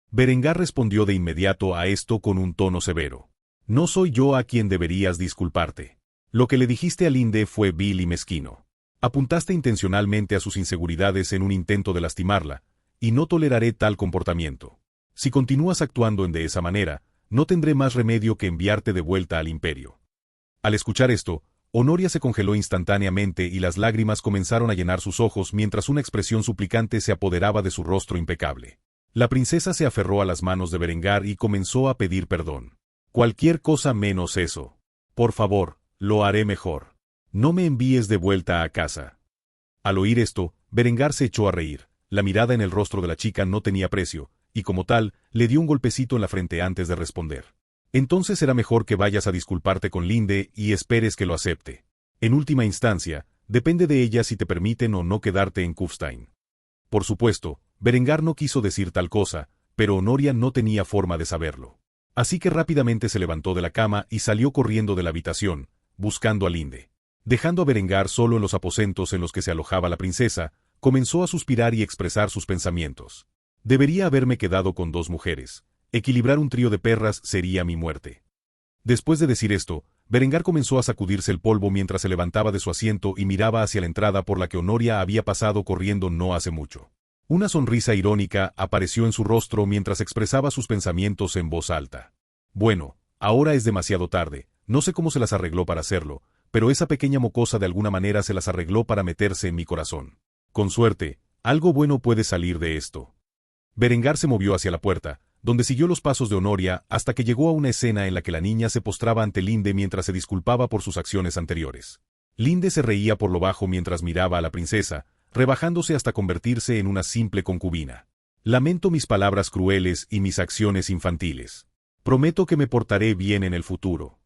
Berengar respondió de inmediato a esto con un tono severo. «No soy yo a quien deberías disculparte. Lo que le dijiste a Linde fue vil y mezquino. Apuntaste intencionalmente a sus inseguridades en un intento de lastimarla, y no toleraré tal comportamiento. Si continúas actuando de esa manera, no tendré más remedio que enviarte de vuelta al imperio». Al escuchar esto, Honoria se congeló instantáneamente y las lágrimas comenzaron a llenar sus ojos mientras una expresión suplicante se apoderaba de su rostro impecable. La princesa se aferró a las manos de Berengar y comenzó a pedir perdón. Cualquier cosa menos eso. Por favor, lo haré mejor. No me envíes de vuelta a casa. Al oír esto, Berengar se echó a reír. La mirada en el rostro de la chica no tenía precio, y como tal, le dio un golpecito en la frente antes de responder. Entonces será mejor que vayas a disculparte con Linde y esperes que lo acepte. En última instancia, depende de ella si te permiten o no quedarte en Kufstein. Por supuesto, Berengar no quiso decir tal cosa, pero Honoria no tenía forma de saberlo. Así que rápidamente se levantó de la cama y salió corriendo de la habitación, buscando a Linde. Dejando a Berengar solo en los aposentos en los que se alojaba la princesa, comenzó a suspirar y expresar sus pensamientos. Debería haberme quedado con 2 mujeres. Equilibrar un trío de perras sería mi muerte. Después de decir esto, Berengar comenzó a sacudirse el polvo mientras se levantaba de su asiento y miraba hacia la entrada por la que Honoria había pasado corriendo no hace mucho. Una sonrisa irónica apareció en su rostro mientras expresaba sus pensamientos en voz alta. Bueno, ahora es demasiado tarde, no sé cómo se las arregló para hacerlo, pero esa pequeña mocosa de alguna manera se las arregló para meterse en mi corazón. Con suerte, algo bueno puede salir de esto. Berengar se movió hacia la puerta, donde siguió los pasos de Honoria hasta que llegó a una escena en la que la niña se postraba ante Linde mientras se disculpaba por sus acciones anteriores. Linde se reía por lo bajo mientras miraba a la princesa, rebajándose hasta convertirse en una simple concubina. Lamento mis palabras crueles y mis acciones infantiles. Prometo que me portaré bien en el futuro.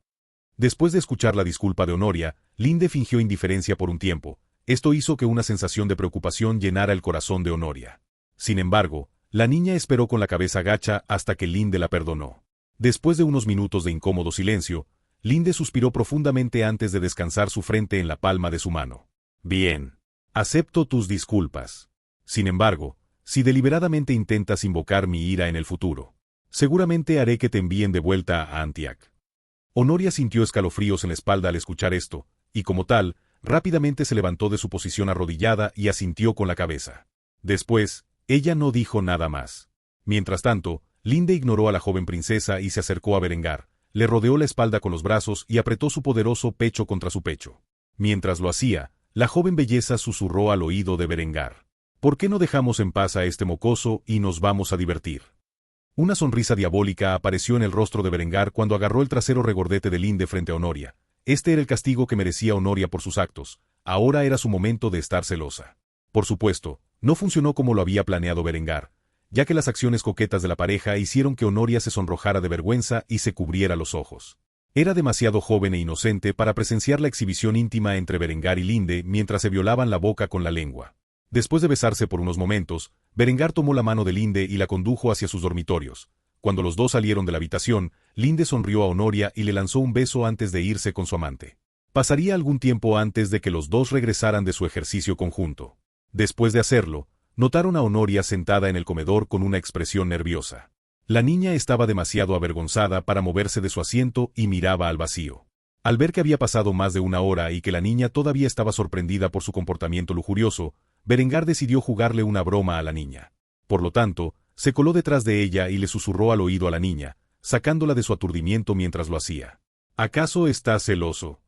Después de escuchar la disculpa de Honoria, Linde fingió indiferencia por un tiempo. Esto hizo que una sensación de preocupación llenara el corazón de Honoria. Sin embargo, la niña esperó con la cabeza gacha hasta que Linde la perdonó. Después de unos minutos de incómodo silencio, Linde suspiró profundamente antes de descansar su frente en la palma de su mano. Bien. Acepto tus disculpas. Sin embargo, si deliberadamente intentas invocar mi ira en el futuro, seguramente haré que te envíen de vuelta a Antiac. Honoria sintió escalofríos en la espalda al escuchar esto, y como tal, rápidamente se levantó de su posición arrodillada y asintió con la cabeza. Después, ella no dijo nada más. Mientras tanto, Linde ignoró a la joven princesa y se acercó a Berengar, le rodeó la espalda con los brazos y apretó su poderoso pecho contra su pecho. Mientras lo hacía, la joven belleza susurró al oído de Berengar. ¿Por qué no dejamos en paz a este mocoso y nos vamos a divertir? Una sonrisa diabólica apareció en el rostro de Berengar cuando agarró el trasero regordete de Linde frente a Honoria. Este era el castigo que merecía Honoria por sus actos. Ahora era su momento de estar celosa. Por supuesto, no funcionó como lo había planeado Berengar, ya que las acciones coquetas de la pareja hicieron que Honoria se sonrojara de vergüenza y se cubriera los ojos. Era demasiado joven e inocente para presenciar la exhibición íntima entre Berengar y Linde mientras se violaban la boca con la lengua. Después de besarse por unos momentos, Berengar tomó la mano de Linde y la condujo hacia sus dormitorios. Cuando los dos salieron de la habitación, Linde sonrió a Honoria y le lanzó un beso antes de irse con su amante. Pasaría algún tiempo antes de que los dos regresaran de su ejercicio conjunto. Después de hacerlo, notaron a Honoria sentada en el comedor con una expresión nerviosa. La niña estaba demasiado avergonzada para moverse de su asiento y miraba al vacío. Al ver que había pasado más de una hora y que la niña todavía estaba sorprendida por su comportamiento lujurioso, Berengar decidió jugarle una broma a la niña. Por lo tanto, se coló detrás de ella y le susurró al oído a la niña, sacándola de su aturdimiento mientras lo hacía. ¿Acaso estás celoso?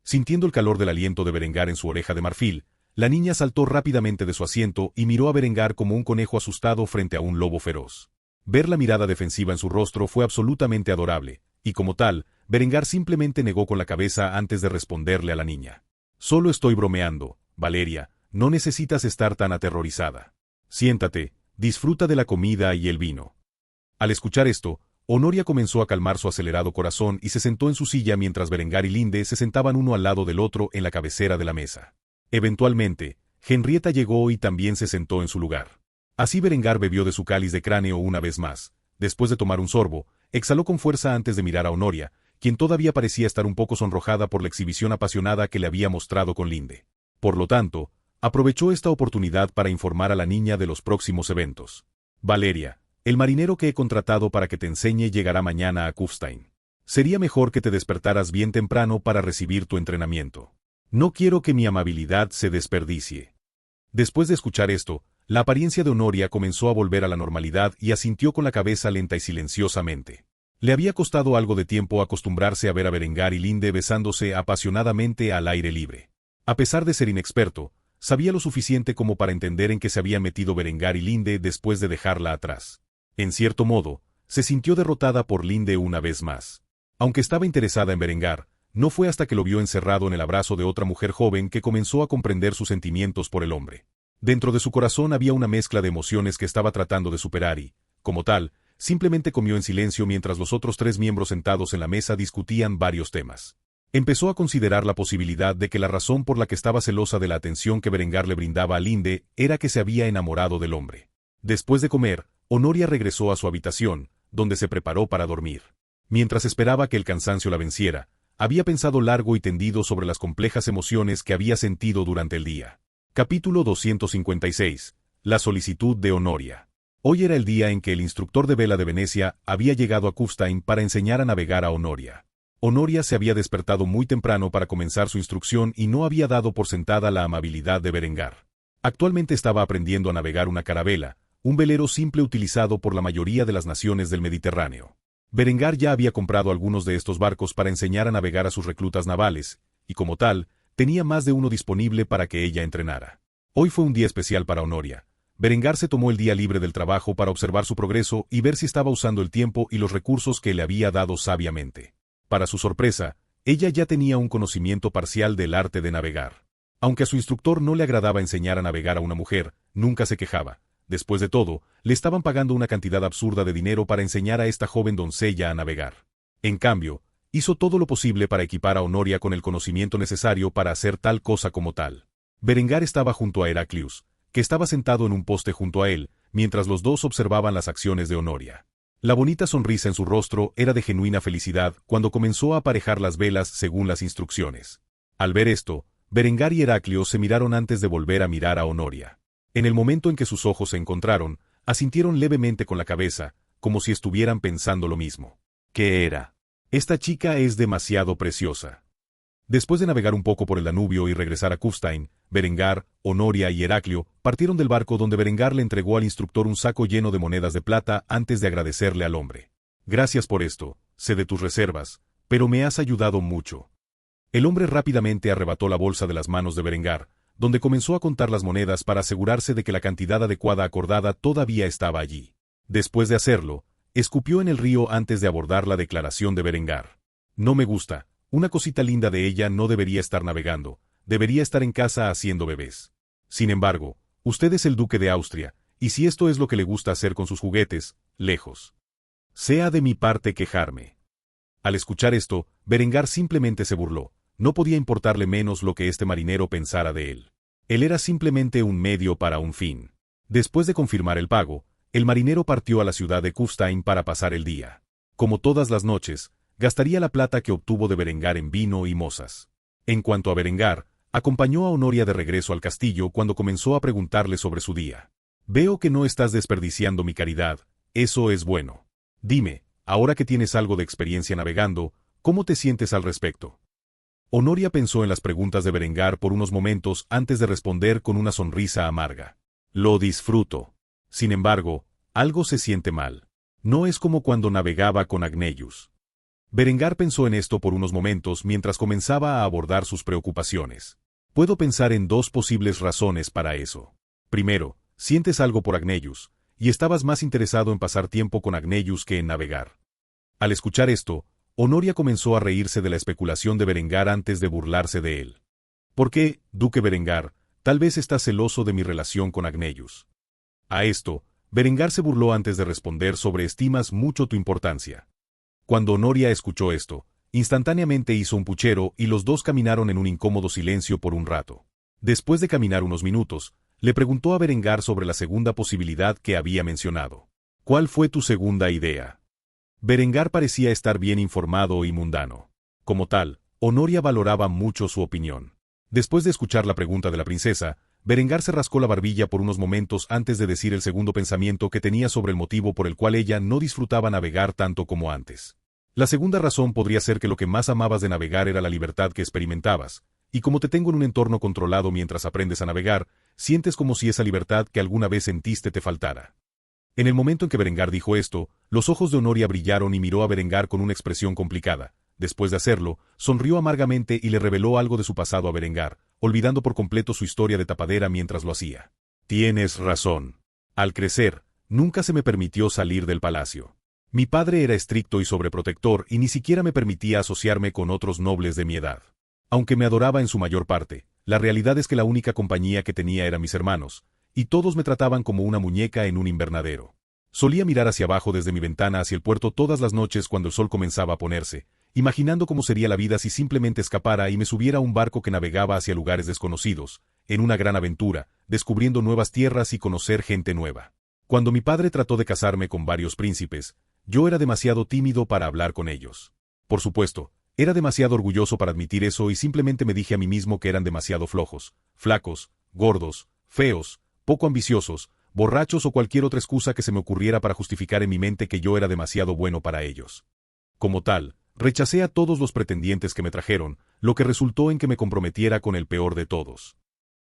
Sintiendo el calor del aliento de Berengar en su oreja de marfil, la niña saltó rápidamente de su asiento y miró a Berengar como un conejo asustado frente a un lobo feroz. Ver la mirada defensiva en su rostro fue absolutamente adorable, y como tal, Berengar simplemente negó con la cabeza antes de responderle a la niña. Solo estoy bromeando, Valeria, no necesitas estar tan aterrorizada. Siéntate, disfruta de la comida y el vino. Al escuchar esto, Honoria comenzó a calmar su acelerado corazón y se sentó en su silla mientras Berengar y Linde se sentaban uno al lado del otro en la cabecera de la mesa. Eventualmente, Henrietta llegó y también se sentó en su lugar. Así Berengar bebió de su cáliz de cráneo una vez más. Después de tomar un sorbo, exhaló con fuerza antes de mirar a Honoria, quien todavía parecía estar un poco sonrojada por la exhibición apasionada que le había mostrado con Linde. Por lo tanto, aprovechó esta oportunidad para informar a la niña de los próximos eventos. Valeria, el marinero que he contratado para que te enseñe llegará mañana a Kufstein. Sería mejor que te despertaras bien temprano para recibir tu entrenamiento. No quiero que mi amabilidad se desperdicie. Después de escuchar esto, la apariencia de Honoria comenzó a volver a la normalidad y asintió con la cabeza lenta y silenciosamente. Le había costado algo de tiempo acostumbrarse a ver a Berengar y Linde besándose apasionadamente al aire libre. A pesar de ser inexperto, sabía lo suficiente como para entender en qué se habían metido Berengar y Linde después de dejarla atrás. En cierto modo, se sintió derrotada por Linde una vez más. Aunque estaba interesada en Berengar, no fue hasta que lo vio encerrado en el abrazo de otra mujer joven que comenzó a comprender sus sentimientos por el hombre. Dentro de su corazón había una mezcla de emociones que estaba tratando de superar y, como tal, simplemente comió en silencio mientras los otros 3 miembros sentados en la mesa discutían varios temas. Empezó a considerar la posibilidad de que la razón por la que estaba celosa de la atención que Berengar le brindaba a Linde era que se había enamorado del hombre. Después de comer, Honoria regresó a su habitación, donde se preparó para dormir. Mientras esperaba que el cansancio la venciera, había pensado largo y tendido sobre las complejas emociones que había sentido durante el día. Capítulo 256. La solicitud de Honoria. Hoy era el día en que el instructor de vela de Venecia había llegado a Kufstein para enseñar a navegar a Honoria. Honoria se había despertado muy temprano para comenzar su instrucción y no había dado por sentada la amabilidad de Berengar. Actualmente estaba aprendiendo a navegar una carabela, un velero simple utilizado por la mayoría de las naciones del Mediterráneo. Berengar ya había comprado algunos de estos barcos para enseñar a navegar a sus reclutas navales, y como tal, tenía más de uno disponible para que ella entrenara. Hoy fue un día especial para Honoria. Berengar se tomó el día libre del trabajo para observar su progreso y ver si estaba usando el tiempo y los recursos que le había dado sabiamente. Para su sorpresa, ella ya tenía un conocimiento parcial del arte de navegar. Aunque a su instructor no le agradaba enseñar a navegar a una mujer, nunca se quejaba. Después de todo, le estaban pagando una cantidad absurda de dinero para enseñar a esta joven doncella a navegar. En cambio, hizo todo lo posible para equipar a Honoria con el conocimiento necesario para hacer tal cosa como tal. Berengar estaba junto a Heraclius, que estaba sentado en un poste junto a él, mientras los dos observaban las acciones de Honoria. La bonita sonrisa en su rostro era de genuina felicidad cuando comenzó a aparejar las velas según las instrucciones. Al ver esto, Berengar y Heraclius se miraron antes de volver a mirar a Honoria. En el momento en que sus ojos se encontraron, asintieron levemente con la cabeza, como si estuvieran pensando lo mismo. ¿Qué era? Esta chica es demasiado preciosa. Después de navegar un poco por el Danubio y regresar a Kufstein, Berengar, Honoria y Heraclio partieron del barco donde Berengar le entregó al instructor un saco lleno de monedas de plata antes de agradecerle al hombre. Gracias por esto, sé de tus reservas, pero me has ayudado mucho. El hombre rápidamente arrebató la bolsa de las manos de Berengar, donde comenzó a contar las monedas para asegurarse de que la cantidad adecuada acordada todavía estaba allí. Después de hacerlo, escupió en el río antes de abordar la declaración de Berengar. No me gusta. Una cosita linda de ella no debería estar navegando, debería estar en casa haciendo bebés. Sin embargo, usted es el duque de Austria, y si esto es lo que le gusta hacer con sus juguetes, lejos. Sea de mi parte quejarme. Al escuchar esto, Berengar simplemente se burló, no podía importarle menos lo que este marinero pensara de él. Él era simplemente un medio para un fin. Después de confirmar el pago, el marinero partió a la ciudad de Kufstein para pasar el día. Como todas las noches, gastaría la plata que obtuvo de Berengar en vino y mozas. En cuanto a Berengar, acompañó a Honoria de regreso al castillo cuando comenzó a preguntarle sobre su día. Veo que no estás desperdiciando mi caridad, eso es bueno. Dime, ahora que tienes algo de experiencia navegando, ¿cómo te sientes al respecto? Honoria pensó en las preguntas de Berengar por unos momentos antes de responder con una sonrisa amarga. Lo disfruto. Sin embargo, algo se siente mal. No es como cuando navegaba con Agnellus. Berengar pensó en esto por unos momentos mientras comenzaba a abordar sus preocupaciones. Puedo pensar en 2 posibles razones para eso. Primero, sientes algo por Agnellus, y estabas más interesado en pasar tiempo con Agnellus que en navegar. Al escuchar esto, Honoria comenzó a reírse de la especulación de Berengar antes de burlarse de él. ¿Por qué, duque Berengar, tal vez estás celoso de mi relación con Agnellus? A esto, Berengar se burló antes de responder: sobreestimas mucho tu importancia. Cuando Honoria escuchó esto, instantáneamente hizo un puchero y los dos caminaron en un incómodo silencio por un rato. Después de caminar unos minutos, le preguntó a Berengar sobre la segunda posibilidad que había mencionado. ¿Cuál fue tu segunda idea? Berengar parecía estar bien informado y mundano. Como tal, Honoria valoraba mucho su opinión. Después de escuchar la pregunta de la princesa, Berengar se rascó la barbilla por unos momentos antes de decir el segundo pensamiento que tenía sobre el motivo por el cual ella no disfrutaba navegar tanto como antes. La segunda razón podría ser que lo que más amabas de navegar era la libertad que experimentabas, y como te tengo en un entorno controlado mientras aprendes a navegar, sientes como si esa libertad que alguna vez sentiste te faltara. En el momento en que Berengar dijo esto, los ojos de Honoria brillaron y miró a Berengar con una expresión complicada. Después de hacerlo, sonrió amargamente y le reveló algo de su pasado a Berengar, olvidando por completo su historia de tapadera mientras lo hacía. Tienes razón. Al crecer, nunca se me permitió salir del palacio. Mi padre era estricto y sobreprotector y ni siquiera me permitía asociarme con otros nobles de mi edad. Aunque me adoraba en su mayor parte, la realidad es que la única compañía que tenía eran mis hermanos, y todos me trataban como una muñeca en un invernadero. Solía mirar hacia abajo desde mi ventana hacia el puerto todas las noches cuando el sol comenzaba a ponerse, imaginando cómo sería la vida si simplemente escapara y me subiera a un barco que navegaba hacia lugares desconocidos, en una gran aventura, descubriendo nuevas tierras y conocer gente nueva. Cuando mi padre trató de casarme con varios príncipes, yo era demasiado tímido para hablar con ellos. Por supuesto, era demasiado orgulloso para admitir eso y simplemente me dije a mí mismo que eran demasiado flojos, flacos, gordos, feos, poco ambiciosos, borrachos o cualquier otra excusa que se me ocurriera para justificar en mi mente que yo era demasiado bueno para ellos. Como tal, rechacé a todos los pretendientes que me trajeron, lo que resultó en que me comprometiera con el peor de todos.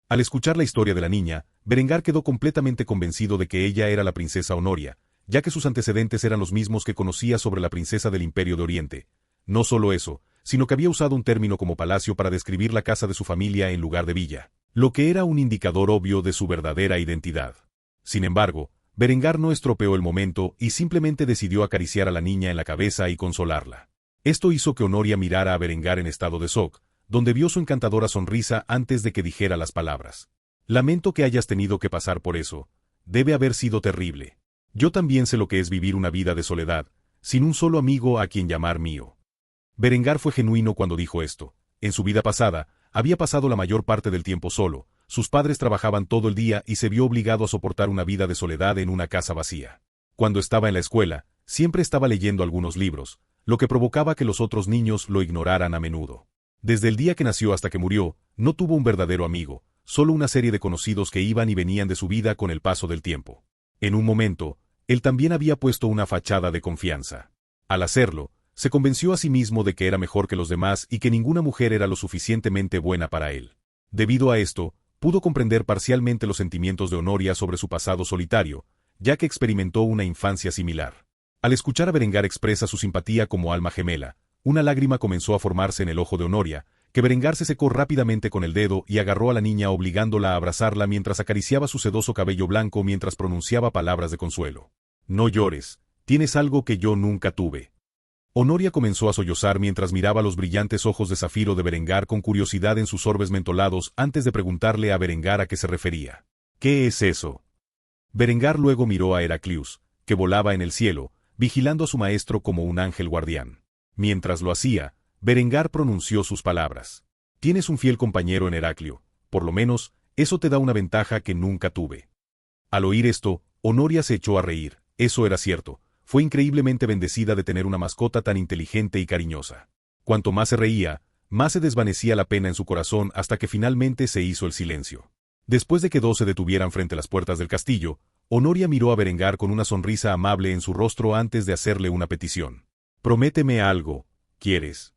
Al escuchar la historia de la niña, Berengar quedó completamente convencido de que ella era la princesa Honoria, ya que sus antecedentes eran los mismos que conocía sobre la princesa del Imperio de Oriente. No solo eso, sino que había usado un término como palacio para describir la casa de su familia en lugar de villa, lo que era un indicador obvio de su verdadera identidad. Sin embargo, Berengar no estropeó el momento y simplemente decidió acariciar a la niña en la cabeza y consolarla. Esto hizo que Honoria mirara a Berengar en estado de shock, donde vio su encantadora sonrisa antes de que dijera las palabras. Lamento que hayas tenido que pasar por eso. Debe haber sido terrible. Yo también sé lo que es vivir una vida de soledad, sin un solo amigo a quien llamar mío. Berengar fue genuino cuando dijo esto. En su vida pasada, había pasado la mayor parte del tiempo solo, sus padres trabajaban todo el día y se vio obligado a soportar una vida de soledad en una casa vacía. Cuando estaba en la escuela, siempre estaba leyendo algunos libros, lo que provocaba que los otros niños lo ignoraran a menudo. Desde el día que nació hasta que murió, no tuvo un verdadero amigo, solo una serie de conocidos que iban y venían de su vida con el paso del tiempo. En un momento, él también había puesto una fachada de confianza. Al hacerlo, se convenció a sí mismo de que era mejor que los demás y que ninguna mujer era lo suficientemente buena para él. Debido a esto, pudo comprender parcialmente los sentimientos de Honoria sobre su pasado solitario, ya que experimentó una infancia similar. Al escuchar a Berengar expresa su simpatía como alma gemela, una lágrima comenzó a formarse en el ojo de Honoria, que Berengar se secó rápidamente con el dedo y agarró a la niña obligándola a abrazarla mientras acariciaba su sedoso cabello blanco mientras pronunciaba palabras de consuelo. No llores, tienes algo que yo nunca tuve. Honoria comenzó a sollozar mientras miraba los brillantes ojos de zafiro de Berengar con curiosidad en sus orbes mentolados antes de preguntarle a Berengar a qué se refería. ¿Qué es eso? Berengar luego miró a Heraclius, que volaba en el cielo, vigilando a su maestro como un ángel guardián. Mientras lo hacía, Berengar pronunció sus palabras. Tienes un fiel compañero en Heraclio, por lo menos, eso te da una ventaja que nunca tuve. Al oír esto, Honoria se echó a reír, eso era cierto. Fue increíblemente bendecida de tener una mascota tan inteligente y cariñosa. Cuanto más se reía, más se desvanecía la pena en su corazón hasta que finalmente se hizo el silencio. Después de que dos se detuvieran frente a las puertas del castillo, Honoria miró a Berengar con una sonrisa amable en su rostro antes de hacerle una petición. Prométeme algo, ¿quieres?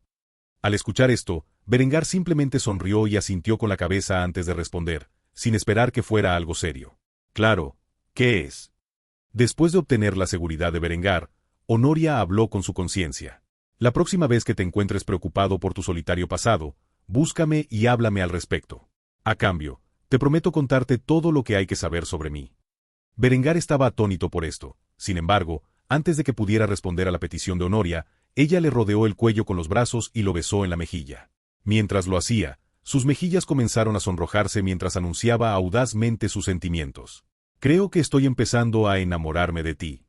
Al escuchar esto, Berengar simplemente sonrió y asintió con la cabeza antes de responder, sin esperar que fuera algo serio. Claro, ¿qué es? Después de obtener la seguridad de Berengar, Honoria habló con su conciencia. La próxima vez que te encuentres preocupado por tu solitario pasado, búscame y háblame al respecto. A cambio, te prometo contarte todo lo que hay que saber sobre mí. Berengar estaba atónito por esto. Sin embargo, antes de que pudiera responder a la petición de Honoria, ella le rodeó el cuello con los brazos y lo besó en la mejilla. Mientras lo hacía, sus mejillas comenzaron a sonrojarse mientras anunciaba audazmente sus sentimientos. Creo que estoy empezando a enamorarme de ti.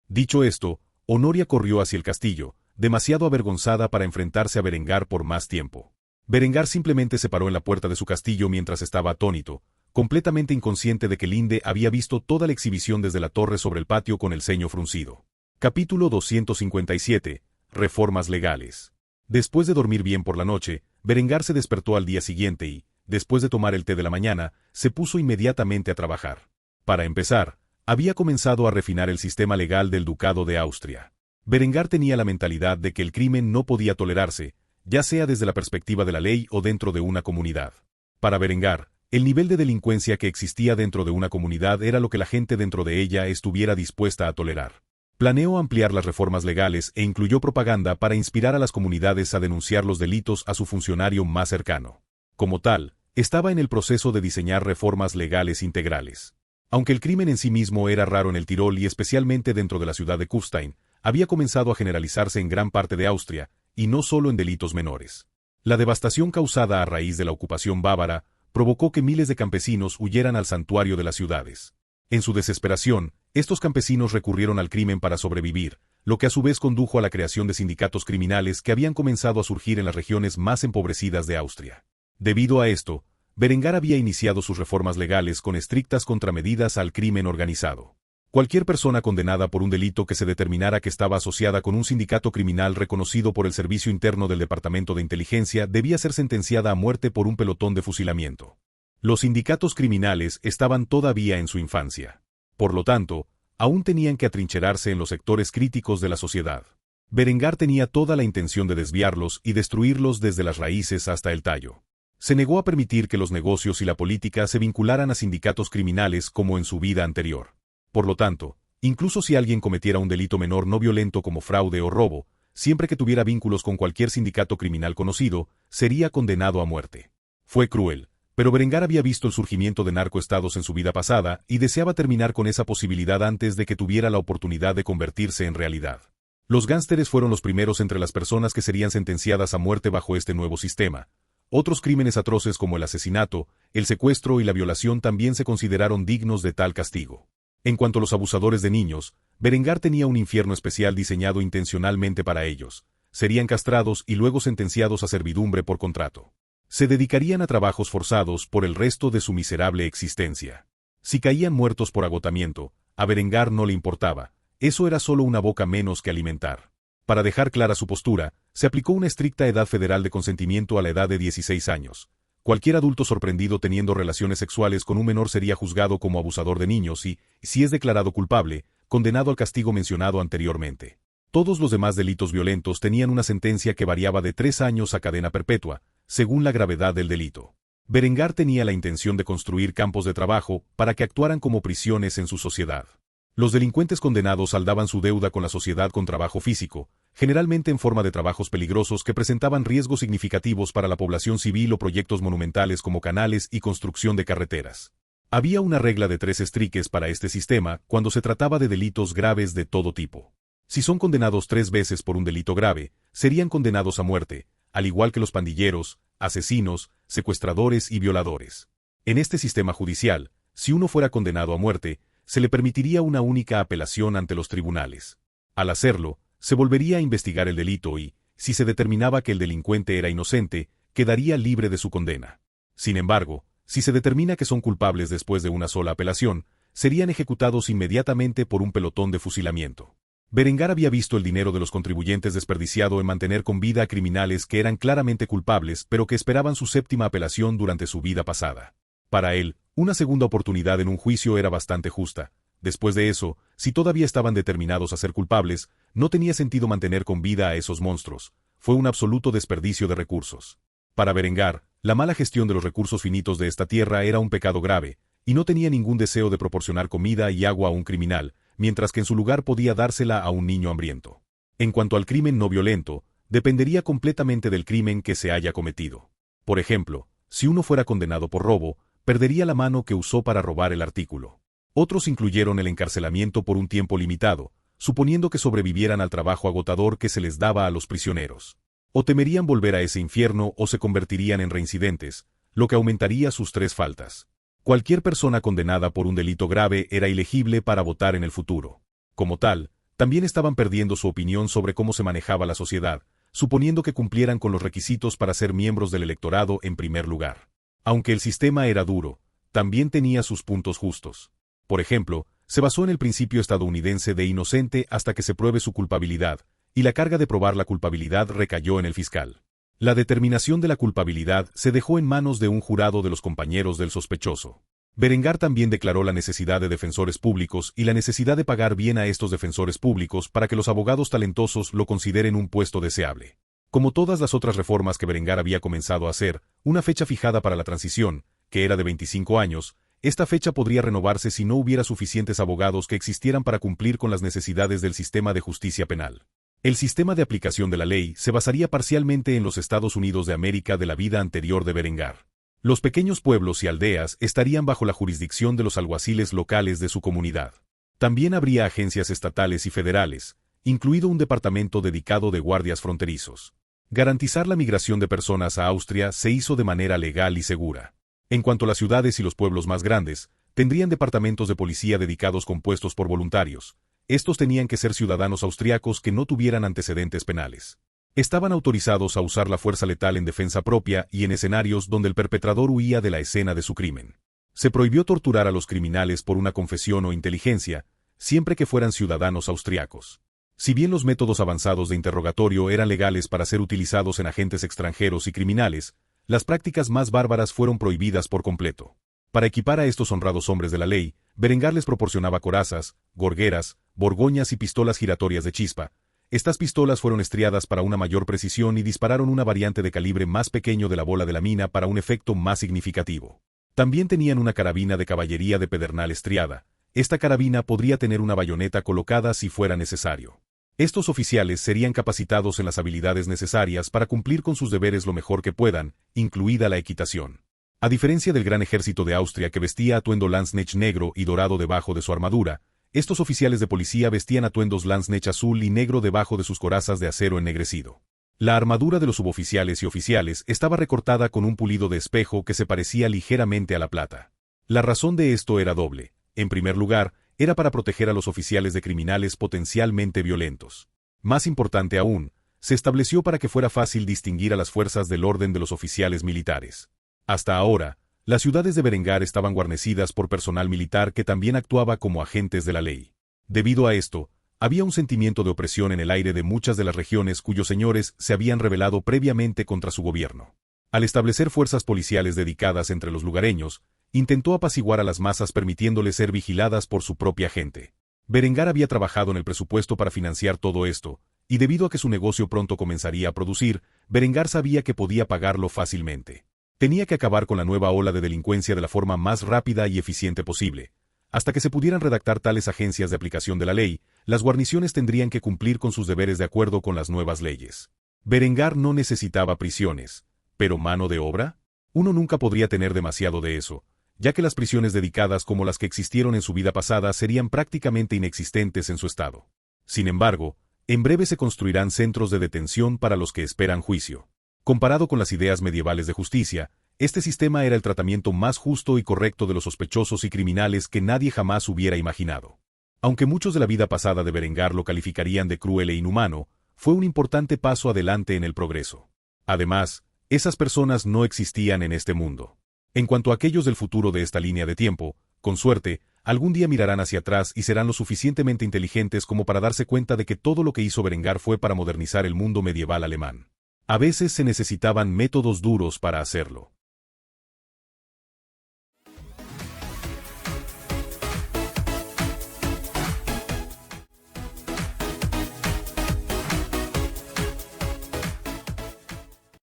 Dicho esto, Honoria corrió hacia el castillo, demasiado avergonzada para enfrentarse a Berengar por más tiempo. Berengar simplemente se paró en la puerta de su castillo mientras estaba atónito, completamente inconsciente de que Linde había visto toda la exhibición desde la torre sobre el patio con el ceño fruncido. Capítulo 257. Reformas legales. Después de dormir bien por la noche, Berengar se despertó al día siguiente y, después de tomar el té de la mañana, se puso inmediatamente a trabajar. Para empezar, había comenzado a refinar el sistema legal del Ducado de Austria. Berengar tenía la mentalidad de que el crimen no podía tolerarse, ya sea desde la perspectiva de la ley o dentro de una comunidad. Para Berengar, El nivel de delincuencia que existía dentro de una comunidad era lo que la gente dentro de ella estuviera dispuesta a tolerar. Planeó ampliar las reformas legales e incluyó propaganda para inspirar a las comunidades a denunciar los delitos a su funcionario más cercano. Como tal, estaba en el proceso de diseñar reformas legales integrales. Aunque el crimen en sí mismo era raro en el Tirol y especialmente dentro de la ciudad de Kufstein, había comenzado a generalizarse en gran parte de Austria, y no solo en delitos menores. La devastación causada a raíz de la ocupación bávara provocó que miles de campesinos huyeran al santuario de las ciudades. En su desesperación, estos campesinos recurrieron al crimen para sobrevivir, lo que a su vez condujo a la creación de sindicatos criminales que habían comenzado a surgir en las regiones más empobrecidas de Austria. Debido a esto, Berengar había iniciado sus reformas legales con estrictas contramedidas al crimen organizado. Cualquier persona condenada por un delito que se determinara que estaba asociada con un sindicato criminal reconocido por el Servicio Interno del Departamento de Inteligencia debía ser sentenciada a muerte por un pelotón de fusilamiento. Los sindicatos criminales estaban todavía en su infancia. Por lo tanto, aún tenían que atrincherarse en los sectores críticos de la sociedad. Berengar tenía toda la intención de desviarlos y destruirlos desde las raíces hasta el tallo. Se negó a permitir que los negocios y la política se vincularan a sindicatos criminales como en su vida anterior. Por lo tanto, incluso si alguien cometiera un delito menor no violento como fraude o robo, siempre que tuviera vínculos con cualquier sindicato criminal conocido, sería condenado a muerte. Fue cruel, pero Berengar había visto el surgimiento de narcoestados en su vida pasada y deseaba terminar con esa posibilidad antes de que tuviera la oportunidad de convertirse en realidad. Los gánsteres fueron los primeros entre las personas que serían sentenciadas a muerte bajo este nuevo sistema. Otros crímenes atroces como el asesinato, el secuestro y la violación también se consideraron dignos de tal castigo. En cuanto a los abusadores de niños, Berengar tenía un infierno especial diseñado intencionalmente para ellos. Serían castrados y luego sentenciados a servidumbre por contrato. Se dedicarían a trabajos forzados por el resto de su miserable existencia. Si caían muertos por agotamiento, a Berengar no le importaba, eso era solo una boca menos que alimentar. Para dejar clara su postura, se aplicó una estricta edad federal de consentimiento a la edad de 16 años. Cualquier adulto sorprendido teniendo relaciones sexuales con un menor sería juzgado como abusador de niños y, si es declarado culpable, condenado al castigo mencionado anteriormente. Todos los demás delitos violentos tenían una sentencia que variaba de 3 años a cadena perpetua, según la gravedad del delito. Berengar tenía la intención de construir campos de trabajo para que actuaran como prisiones en su sociedad. Los delincuentes condenados saldaban su deuda con la sociedad con trabajo físico, generalmente en forma de trabajos peligrosos que presentaban riesgos significativos para la población civil o proyectos monumentales como canales y construcción de carreteras. Había una regla de 3 estriques para este sistema cuando se trataba de delitos graves de todo tipo. Si son condenados 3 veces por un delito grave, serían condenados a muerte, al igual que los pandilleros, asesinos, secuestradores y violadores. En este sistema judicial, si uno fuera condenado a muerte, se le permitiría una única apelación ante los tribunales. Al hacerlo, se volvería a investigar el delito y, si se determinaba que el delincuente era inocente, quedaría libre de su condena. Sin embargo, si se determina que son culpables después de una sola apelación, serían ejecutados inmediatamente por un pelotón de fusilamiento. Berengar había visto el dinero de los contribuyentes desperdiciado en mantener con vida a criminales que eran claramente culpables pero que esperaban su 7ª apelación durante su vida pasada. Para él, una segunda oportunidad en un juicio era bastante justa. Después de eso, si todavía estaban determinados a ser culpables, no tenía sentido mantener con vida a esos monstruos. Fue un absoluto desperdicio de recursos. Para Berengar, la mala gestión de los recursos finitos de esta tierra era un pecado grave, y no tenía ningún deseo de proporcionar comida y agua a un criminal, mientras que en su lugar podía dársela a un niño hambriento. En cuanto al crimen no violento, dependería completamente del crimen que se haya cometido. Por ejemplo, si uno fuera condenado por robo, perdería la mano que usó para robar el artículo. Otros incluyeron el encarcelamiento por un tiempo limitado, suponiendo que sobrevivieran al trabajo agotador que se les daba a los prisioneros. O temerían volver a ese infierno o se convertirían en reincidentes, lo que aumentaría sus 3 faltas. Cualquier persona condenada por un delito grave era elegible para votar en el futuro. Como tal, también estaban perdiendo su opinión sobre cómo se manejaba la sociedad, suponiendo que cumplieran con los requisitos para ser miembros del electorado en primer lugar. Aunque el sistema era duro, también tenía sus puntos justos. Por ejemplo, se basó en el principio estadounidense de inocente hasta que se pruebe su culpabilidad, y la carga de probar la culpabilidad recayó en el fiscal. La determinación de la culpabilidad se dejó en manos de un jurado de los compañeros del sospechoso. Berengar también declaró la necesidad de defensores públicos y la necesidad de pagar bien a estos defensores públicos para que los abogados talentosos lo consideren un puesto deseable. Como todas las otras reformas que Berengar había comenzado a hacer, una fecha fijada para la transición, que era de 25 años, esta fecha podría renovarse si no hubiera suficientes abogados que existieran para cumplir con las necesidades del sistema de justicia penal. El sistema de aplicación de la ley se basaría parcialmente en los Estados Unidos de América de la vida anterior de Berengar. Los pequeños pueblos y aldeas estarían bajo la jurisdicción de los alguaciles locales de su comunidad. También habría agencias estatales y federales, incluido un departamento dedicado de guardias fronterizos. Garantizar la migración de personas a Austria se hizo de manera legal y segura. En cuanto a las ciudades y los pueblos más grandes, tendrían departamentos de policía dedicados compuestos por voluntarios. Estos tenían que ser ciudadanos austriacos que no tuvieran antecedentes penales. Estaban autorizados a usar la fuerza letal en defensa propia y en escenarios donde el perpetrador huía de la escena de su crimen. Se prohibió torturar a los criminales por una confesión o inteligencia, siempre que fueran ciudadanos austriacos. Si bien los métodos avanzados de interrogatorio eran legales para ser utilizados en agentes extranjeros y criminales, las prácticas más bárbaras fueron prohibidas por completo. Para equipar a estos honrados hombres de la ley, Berengar les proporcionaba corazas, gorgueras, borgoñas y pistolas giratorias de chispa. Estas pistolas fueron estriadas para una mayor precisión y dispararon una variante de calibre más pequeño de la bola de la mina para un efecto más significativo. También tenían una carabina de caballería de pedernal estriada. Esta carabina podría tener una bayoneta colocada si fuera necesario. Estos oficiales serían capacitados en las habilidades necesarias para cumplir con sus deberes lo mejor que puedan, incluida la equitación. A diferencia del gran ejército de Austria que vestía atuendo Landsknecht negro y dorado debajo de su armadura, estos oficiales de policía vestían atuendos Landsknecht azul y negro debajo de sus corazas de acero ennegrecido. La armadura de los suboficiales y oficiales estaba recortada con un pulido de espejo que se parecía ligeramente a la plata. La razón de esto era doble. En primer lugar, era para proteger a los oficiales de criminales potencialmente violentos. Más importante aún, se estableció para que fuera fácil distinguir a las fuerzas del orden de los oficiales militares. Hasta ahora, las ciudades de Berengar estaban guarnecidas por personal militar que también actuaba como agentes de la ley. Debido a esto, había un sentimiento de opresión en el aire de muchas de las regiones cuyos señores se habían rebelado previamente contra su gobierno. Al establecer fuerzas policiales dedicadas entre los lugareños, intentó apaciguar a las masas permitiéndoles ser vigiladas por su propia gente. Berengar había trabajado en el presupuesto para financiar todo esto, y debido a que su negocio pronto comenzaría a producir, Berengar sabía que podía pagarlo fácilmente. Tenía que acabar con la nueva ola de delincuencia de la forma más rápida y eficiente posible. Hasta que se pudieran redactar tales agencias de aplicación de la ley, las guarniciones tendrían que cumplir con sus deberes de acuerdo con las nuevas leyes. Berengar no necesitaba prisiones, pero ¿mano de obra? Uno nunca podría tener demasiado de eso, ya que las prisiones dedicadas como las que existieron en su vida pasada serían prácticamente inexistentes en su estado. Sin embargo, en breve se construirán centros de detención para los que esperan juicio. Comparado con las ideas medievales de justicia, este sistema era el tratamiento más justo y correcto de los sospechosos y criminales que nadie jamás hubiera imaginado. Aunque muchos de la vida pasada de Berengar lo calificarían de cruel e inhumano, fue un importante paso adelante en el progreso. Además, esas personas no existían en este mundo. En cuanto a aquellos del futuro de esta línea de tiempo, con suerte, algún día mirarán hacia atrás y serán lo suficientemente inteligentes como para darse cuenta de que todo lo que hizo Berengar fue para modernizar el mundo medieval alemán. A veces se necesitaban métodos duros para hacerlo.